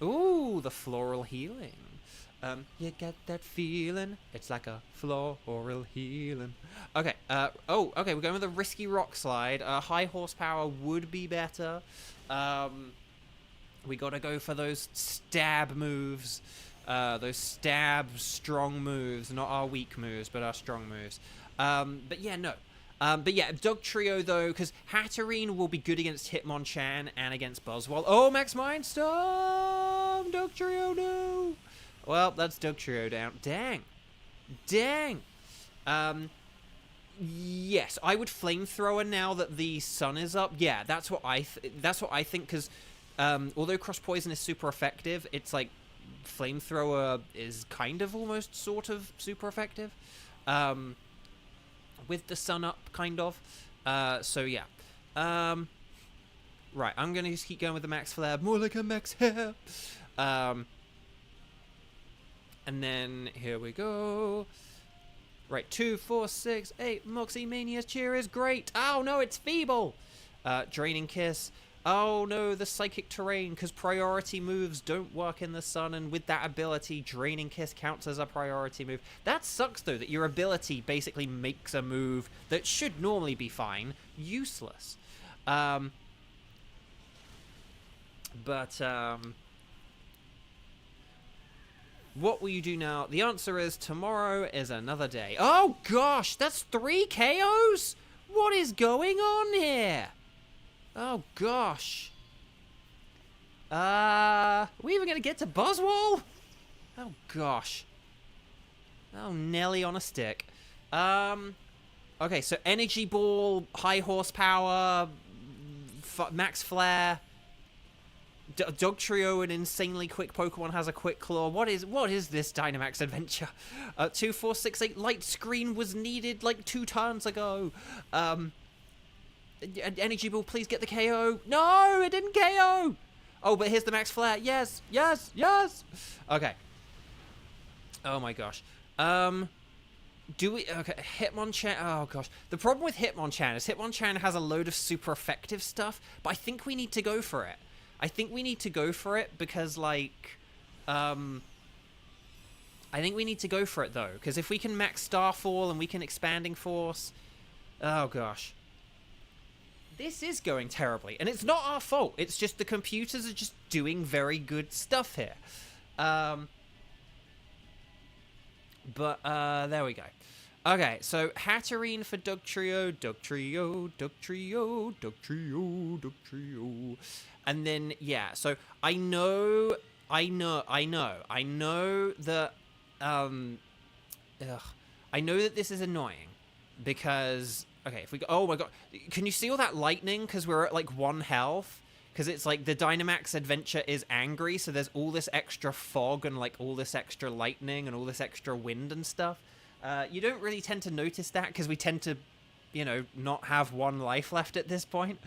ooh, the floral healing. You get that feeling, it's like a floral healing. Okay, okay, we're going with a risky rock slide. High horsepower would be better. We gotta go for those stab moves. Those stab strong moves, not our weak moves, but our strong moves. But yeah, no. But yeah, Dugtrio though, because Hatterene will be good against Hitmonchan and against Buzzwole. Oh, Max Mindstorm! Dugtrio, no! Well, that's Dugtrio down. Dang. Dang. Yes, I would Flamethrower now that the sun is up. Yeah, that's what I think, because although Cross Poison is super effective, it's like Flamethrower is kind of almost sort of super effective. With the sun up, kind of. So yeah. Right, I'm going to just keep going with the Max Flare. More like a Max Hair. And then, here we go. Right, 2, 4, 6, 8. Moxie Mania's cheer is great. Oh, no, it's feeble. Draining Kiss. Oh, no, the Psychic Terrain, because priority moves don't work in the sun, and with that ability, Draining Kiss counts as a priority move. That sucks, though, that your ability basically makes a move that should normally be fine useless. What will you do now? The answer is tomorrow is another day. Oh, gosh, that's 3 KOs? What is going on here? Oh, gosh. Are we even going to get to Buzzwole? Oh, gosh. Oh, Nelly on a stick. Okay, so Energy Ball, High Horsepower, Max Flare. Dugtrio, an insanely quick Pokemon, has a Quick Claw. What is this Dynamax adventure? 2, 4, 6, 8. Light Screen was needed like 2 turns ago. Energy Ball, please get the KO. No, it didn't KO. Oh, but here's the Max Flare. Yes, yes, yes. Okay. Oh my gosh. Do we... Okay, Hitmonchan... Oh, gosh. The problem with Hitmonchan is Hitmonchan has a load of super effective stuff, but I think we need to go for it. I think we need to go for it because, like... I think we need to go for it, though, because if we can max Starfall and we can Expanding Force... Oh, gosh. This is going terribly, and it's not our fault. It's just the computers are just doing very good stuff here. There we go. Okay, so Hatterene for Dugtrio, Dugtrio, Dugtrio, Dugtrio, Dugtrio. And then, yeah, so I know that, I know that this is annoying, because, okay, if we go, oh my god, can you see all that lightning, because we're at, like, 1 health? Because it's, like, the Dynamax Adventure is angry, so there's all this extra fog, and, like, all this extra lightning, and all this extra wind and stuff. You don't really tend to notice that, because we tend to, you know, not have 1 life left at this point.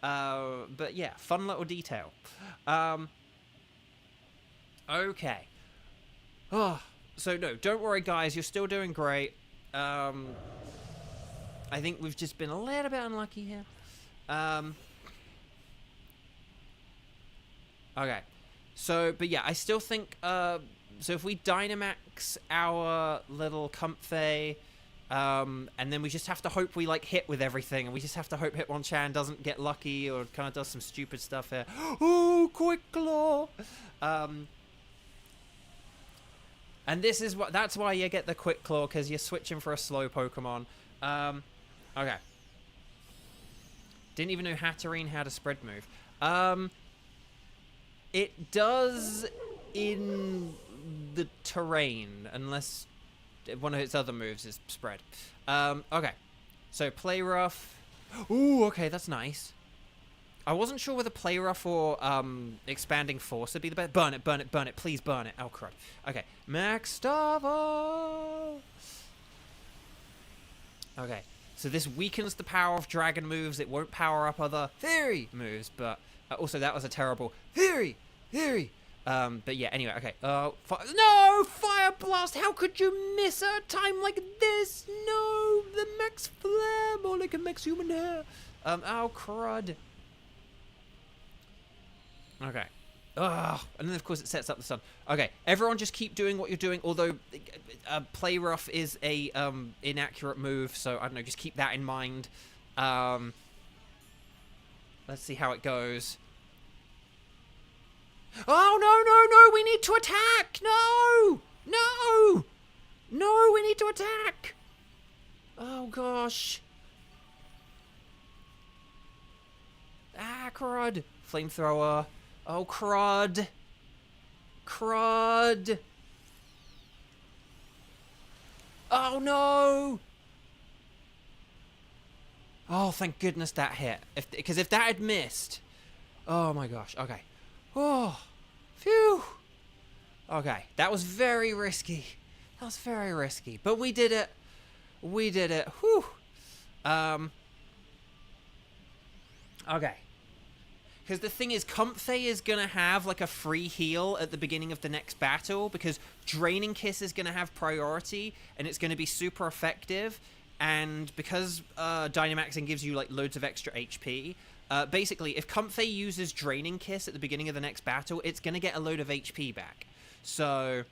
But yeah, fun little detail. Okay. Oh, so no, don't worry guys, you're still doing great. I think we've just been a little bit unlucky here. Okay. So, but yeah, I still think, so if we Dynamax our little Comfey, and then we just have to hope we, like, hit with everything, and we just have to hope Hitmonchan doesn't get lucky or kind of does some stupid stuff here. Oh, Quick Claw! And this is that's why you get the Quick Claw, because you're switching for a slow Pokemon. Okay. Didn't even know Hatterene had a spread move. It does in the terrain, unless one of its other moves is spread. Okay. So, Play Rough. Ooh, okay, that's nice. I wasn't sure whether Play Rough or Expanding Force would be the best. Burn it, burn it, burn it. Please burn it. Oh, crud. Okay. Max Starvo! Okay, so this weakens the power of dragon moves. It won't power up other fairy moves, but also that was a terrible fairy. But yeah, anyway, okay. No! Fire Blast! How could you miss a time like this? No! The max flare! More like a max human hair. Oh, crud. Okay. Ugh. And then, of course, it sets up the sun. Okay, everyone just keep doing what you're doing, although Play Rough is a inaccurate move, so, I don't know, just keep that in mind. Let's see how it goes. Oh, no, we need to attack! No, we need to attack! Oh, gosh. Ah, crud. Flamethrower. Oh, crud. Oh, no! Oh, thank goodness that hit. Because if that had missed... Oh, my gosh. Okay. Oh, phew. Okay, that was very risky. But we did it. Whew. Okay. Because the thing is, Comfey is going to have, like, a free heal at the beginning of the next battle, because Draining Kiss is going to have priority, and it's going to be super effective, and because Dynamaxing gives you, like, loads of extra HP, basically, if Comfey uses Draining Kiss at the beginning of the next battle, it's going to get a load of HP back. So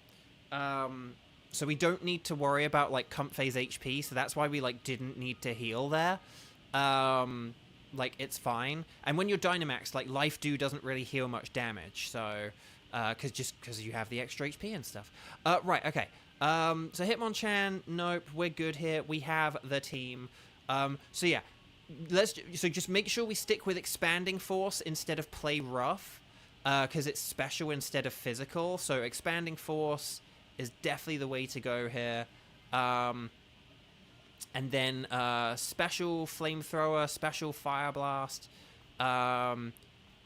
we don't need to worry about, like, Comfey's HP, so that's why we, like, didn't need to heal there. Like, it's fine. And when you're Dynamax, like, Life Dew doesn't really heal much damage, so, because you have the extra HP and stuff. Right, okay. So Hitmonchan, nope, we're good here. We have the team. So yeah, so just make sure we stick with Expanding Force instead of Play Rough, because it's special instead of physical. So Expanding Force is definitely the way to go here. And then special Flamethrower, special Fire Blast, and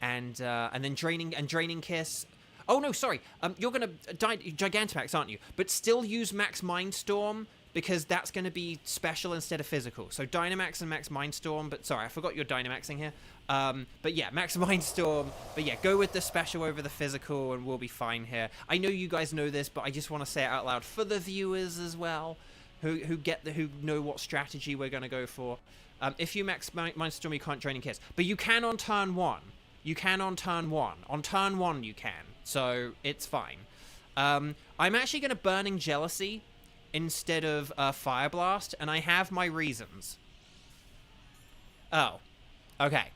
then Draining Kiss. Oh no, sorry. You're gonna Gigantamax, aren't you? But still use Max Mindstorm, because that's gonna be special instead of physical. So Dynamax and Max Mindstorm. But sorry, I forgot you're Dynamaxing here. But yeah, Max Mindstorm. But yeah, go with the special over the physical, and we'll be fine here. I know you guys know this, but I just want to say it out loud for the viewers as well, who know what strategy we're gonna go for. If you Max Mindstorm, you can't Draining Kiss, but you can on turn 1. You can on turn 1. On turn 1, you can. So it's fine. I'm actually gonna Burning Jealousy instead of Fire Blast, and I have my reasons. Oh, okay.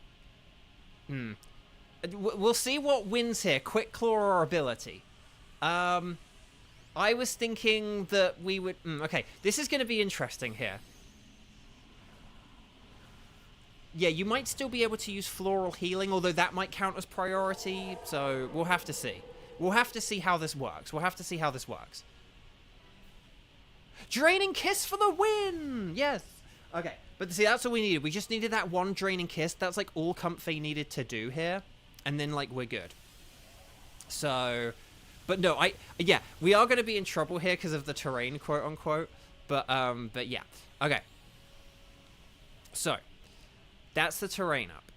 We'll see what wins here, Quick Claw or Ability. I was thinking that we would... okay, this is going to be interesting here. Yeah, you might still be able to use Floral Healing, although that might count as priority, so we'll have to see. We'll have to see how this works. Draining Kiss for the win! Yes! Okay, but see, that's all we needed. We just needed that one Draining Kiss. That's, like, all Comfey needed to do here. And then, like, we're good. So... But no, yeah, we are going to be in trouble here because of the terrain, quote unquote. But yeah. Okay. So, that's the terrain up.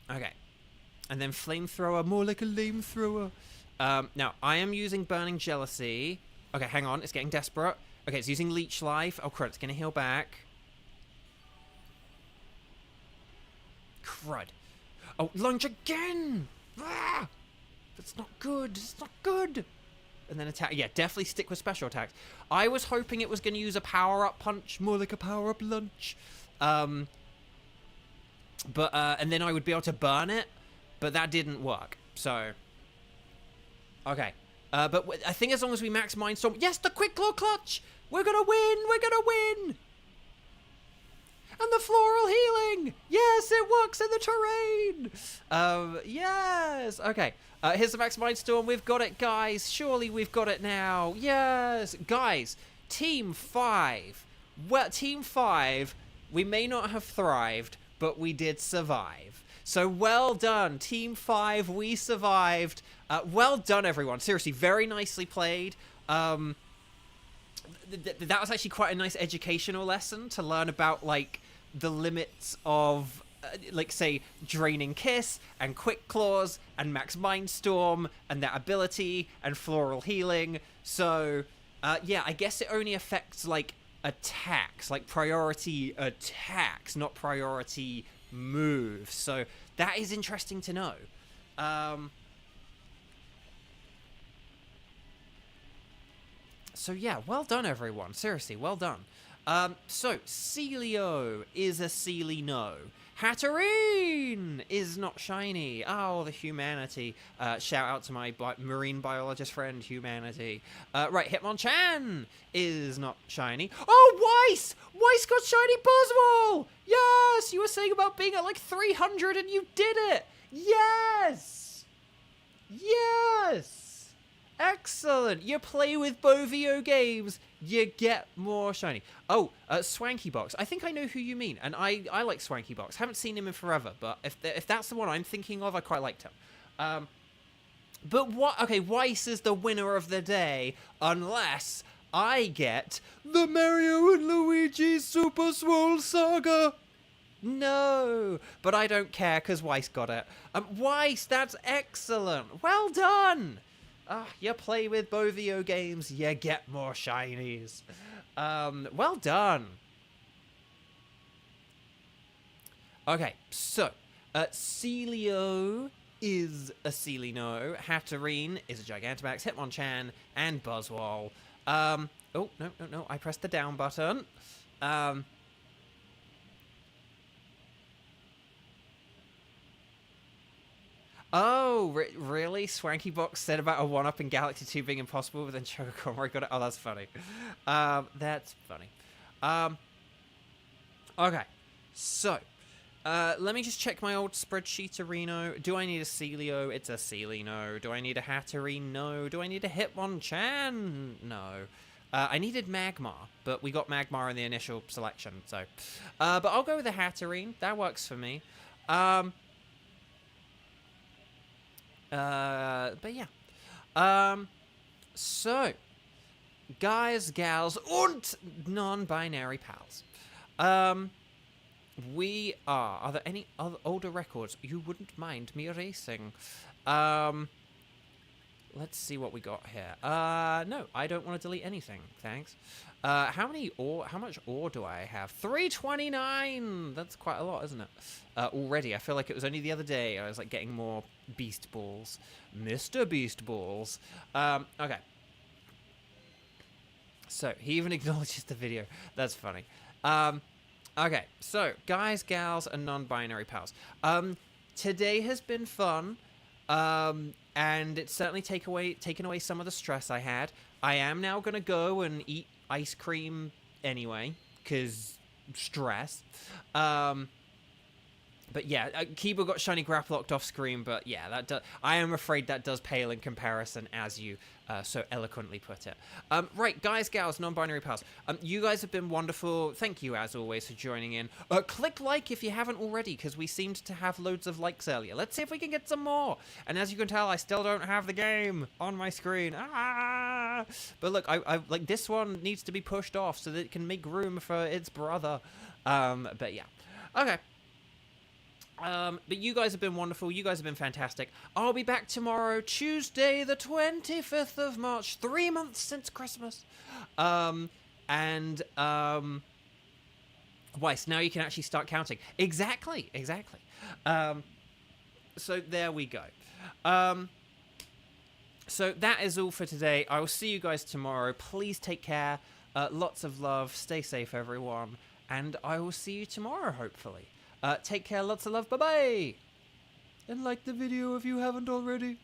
Okay. And then Flamethrower, more like a Lamethrower. Now, I am using Burning Jealousy. Okay, hang on, it's getting desperate. Okay, it's using Leech Life. Oh, crud, it's going to heal back. Crud. Oh, lunge again! Ah! It's not good. And then attack. Yeah, definitely stick with special attacks. I was hoping it was going to use a power-up punch, more like a power-up lunch. And then I would be able to burn it, but that didn't work. So, okay. But I think as long as we max Mindstorm... Yes, the Quick Claw Clutch! We're going to win! And the Floral Healing! Yes, it works in the terrain! Yes! Okay. Here's the Max Mindstorm. We've got it, guys. Surely we've got it now. Yes! Guys, Team 5. Well, Team 5, we may not have thrived, but we did survive. So well done, Team 5. We survived. Well done, everyone. Seriously, very nicely played. that was actually quite a nice educational lesson to learn about, like, the limits of, like, say, Draining Kiss and Quick Claws and Max Mindstorm and that ability and Floral Healing. So, yeah, I guess it only affects, like, attacks, like priority attacks, not priority moves. So that is interesting to know. So yeah, well done, everyone. Seriously, well done. So Celio is a Sealy no. Hatterene is not shiny. Oh, the humanity. Shout out to my marine biologist friend, humanity. Right, Hitmonchan is not shiny. Oh, Weiss! Weiss got shiny Buzzwole! Yes! You were saying about being at like 300 and you did it! Yes! Yes! Excellent! You play with Bovio games, you get more shiny. Oh, Swanky Box. I think I know who you mean, and I like Swanky Box. Haven't seen him in forever, but if that's the one I'm thinking of, I quite liked him. But what? Okay, Weiss is the winner of the day, unless I get the Mario and Luigi Super Swole Saga. No, but I don't care because Weiss got it. Weiss, that's excellent. Well done. You play with Bovio games, you get more shinies. Well done. Okay, so, Celio is a Sealy no, Hatterene is a Gigantamax, Hitmonchan, and Buzzwole. Oh, no, I pressed the down button. Oh, really? Swanky Box said about a 1-up in Galaxy 2 being impossible, but then Choco Conroy got it. Oh, that's funny. That's funny. Okay. So, let me just check my old spreadsheet, Reno. Do I need a Celio? It's a Sealy, no. Do I need a Hatterene? No. Do I need a Hitmonchan? No. I needed Magmar, but we got Magmar in the initial selection, so. But I'll go with the Hatterene. That works for me. But yeah. So, guys, gals, und non-binary pals. We are there any other older records you wouldn't mind me erasing? Let's see what we got here. No, I don't want to delete anything, thanks. How much ore do I have? 329! That's quite a lot, isn't it? Already. I feel like it was only the other day I was like getting more Beast Balls. Mr. Beast Balls. Okay. So, he even acknowledges the video. That's funny. Okay, so, guys, gals, and non-binary pals. Today has been fun. And it's certainly taken away some of the stress I had. I am now going to go and eat ice cream anyway, because stress. But yeah, Kiba got shiny Grapplocked off screen, but yeah, I am afraid that does pale in comparison, as you so eloquently put it. Right, guys, gals, non-binary pals, you guys have been wonderful. Thank you, as always, for joining in. Click like if you haven't already, because we seemed to have loads of likes earlier. Let's see if we can get some more. And as you can tell, I still don't have the game on my screen. But look, I like this one needs to be pushed off so that it can make room for its brother. But yeah. Okay. But you guys have been wonderful. You guys have been fantastic. I'll be back tomorrow, Tuesday, the 25th of March. 3 months since Christmas. Weiss, now you can actually start counting. Exactly. So there we go. So that is all for today. I will see you guys tomorrow. Please take care. Lots of love. Stay safe, everyone. And I will see you tomorrow, hopefully. Take care, lots of love, bye-bye! And like the video if you haven't already.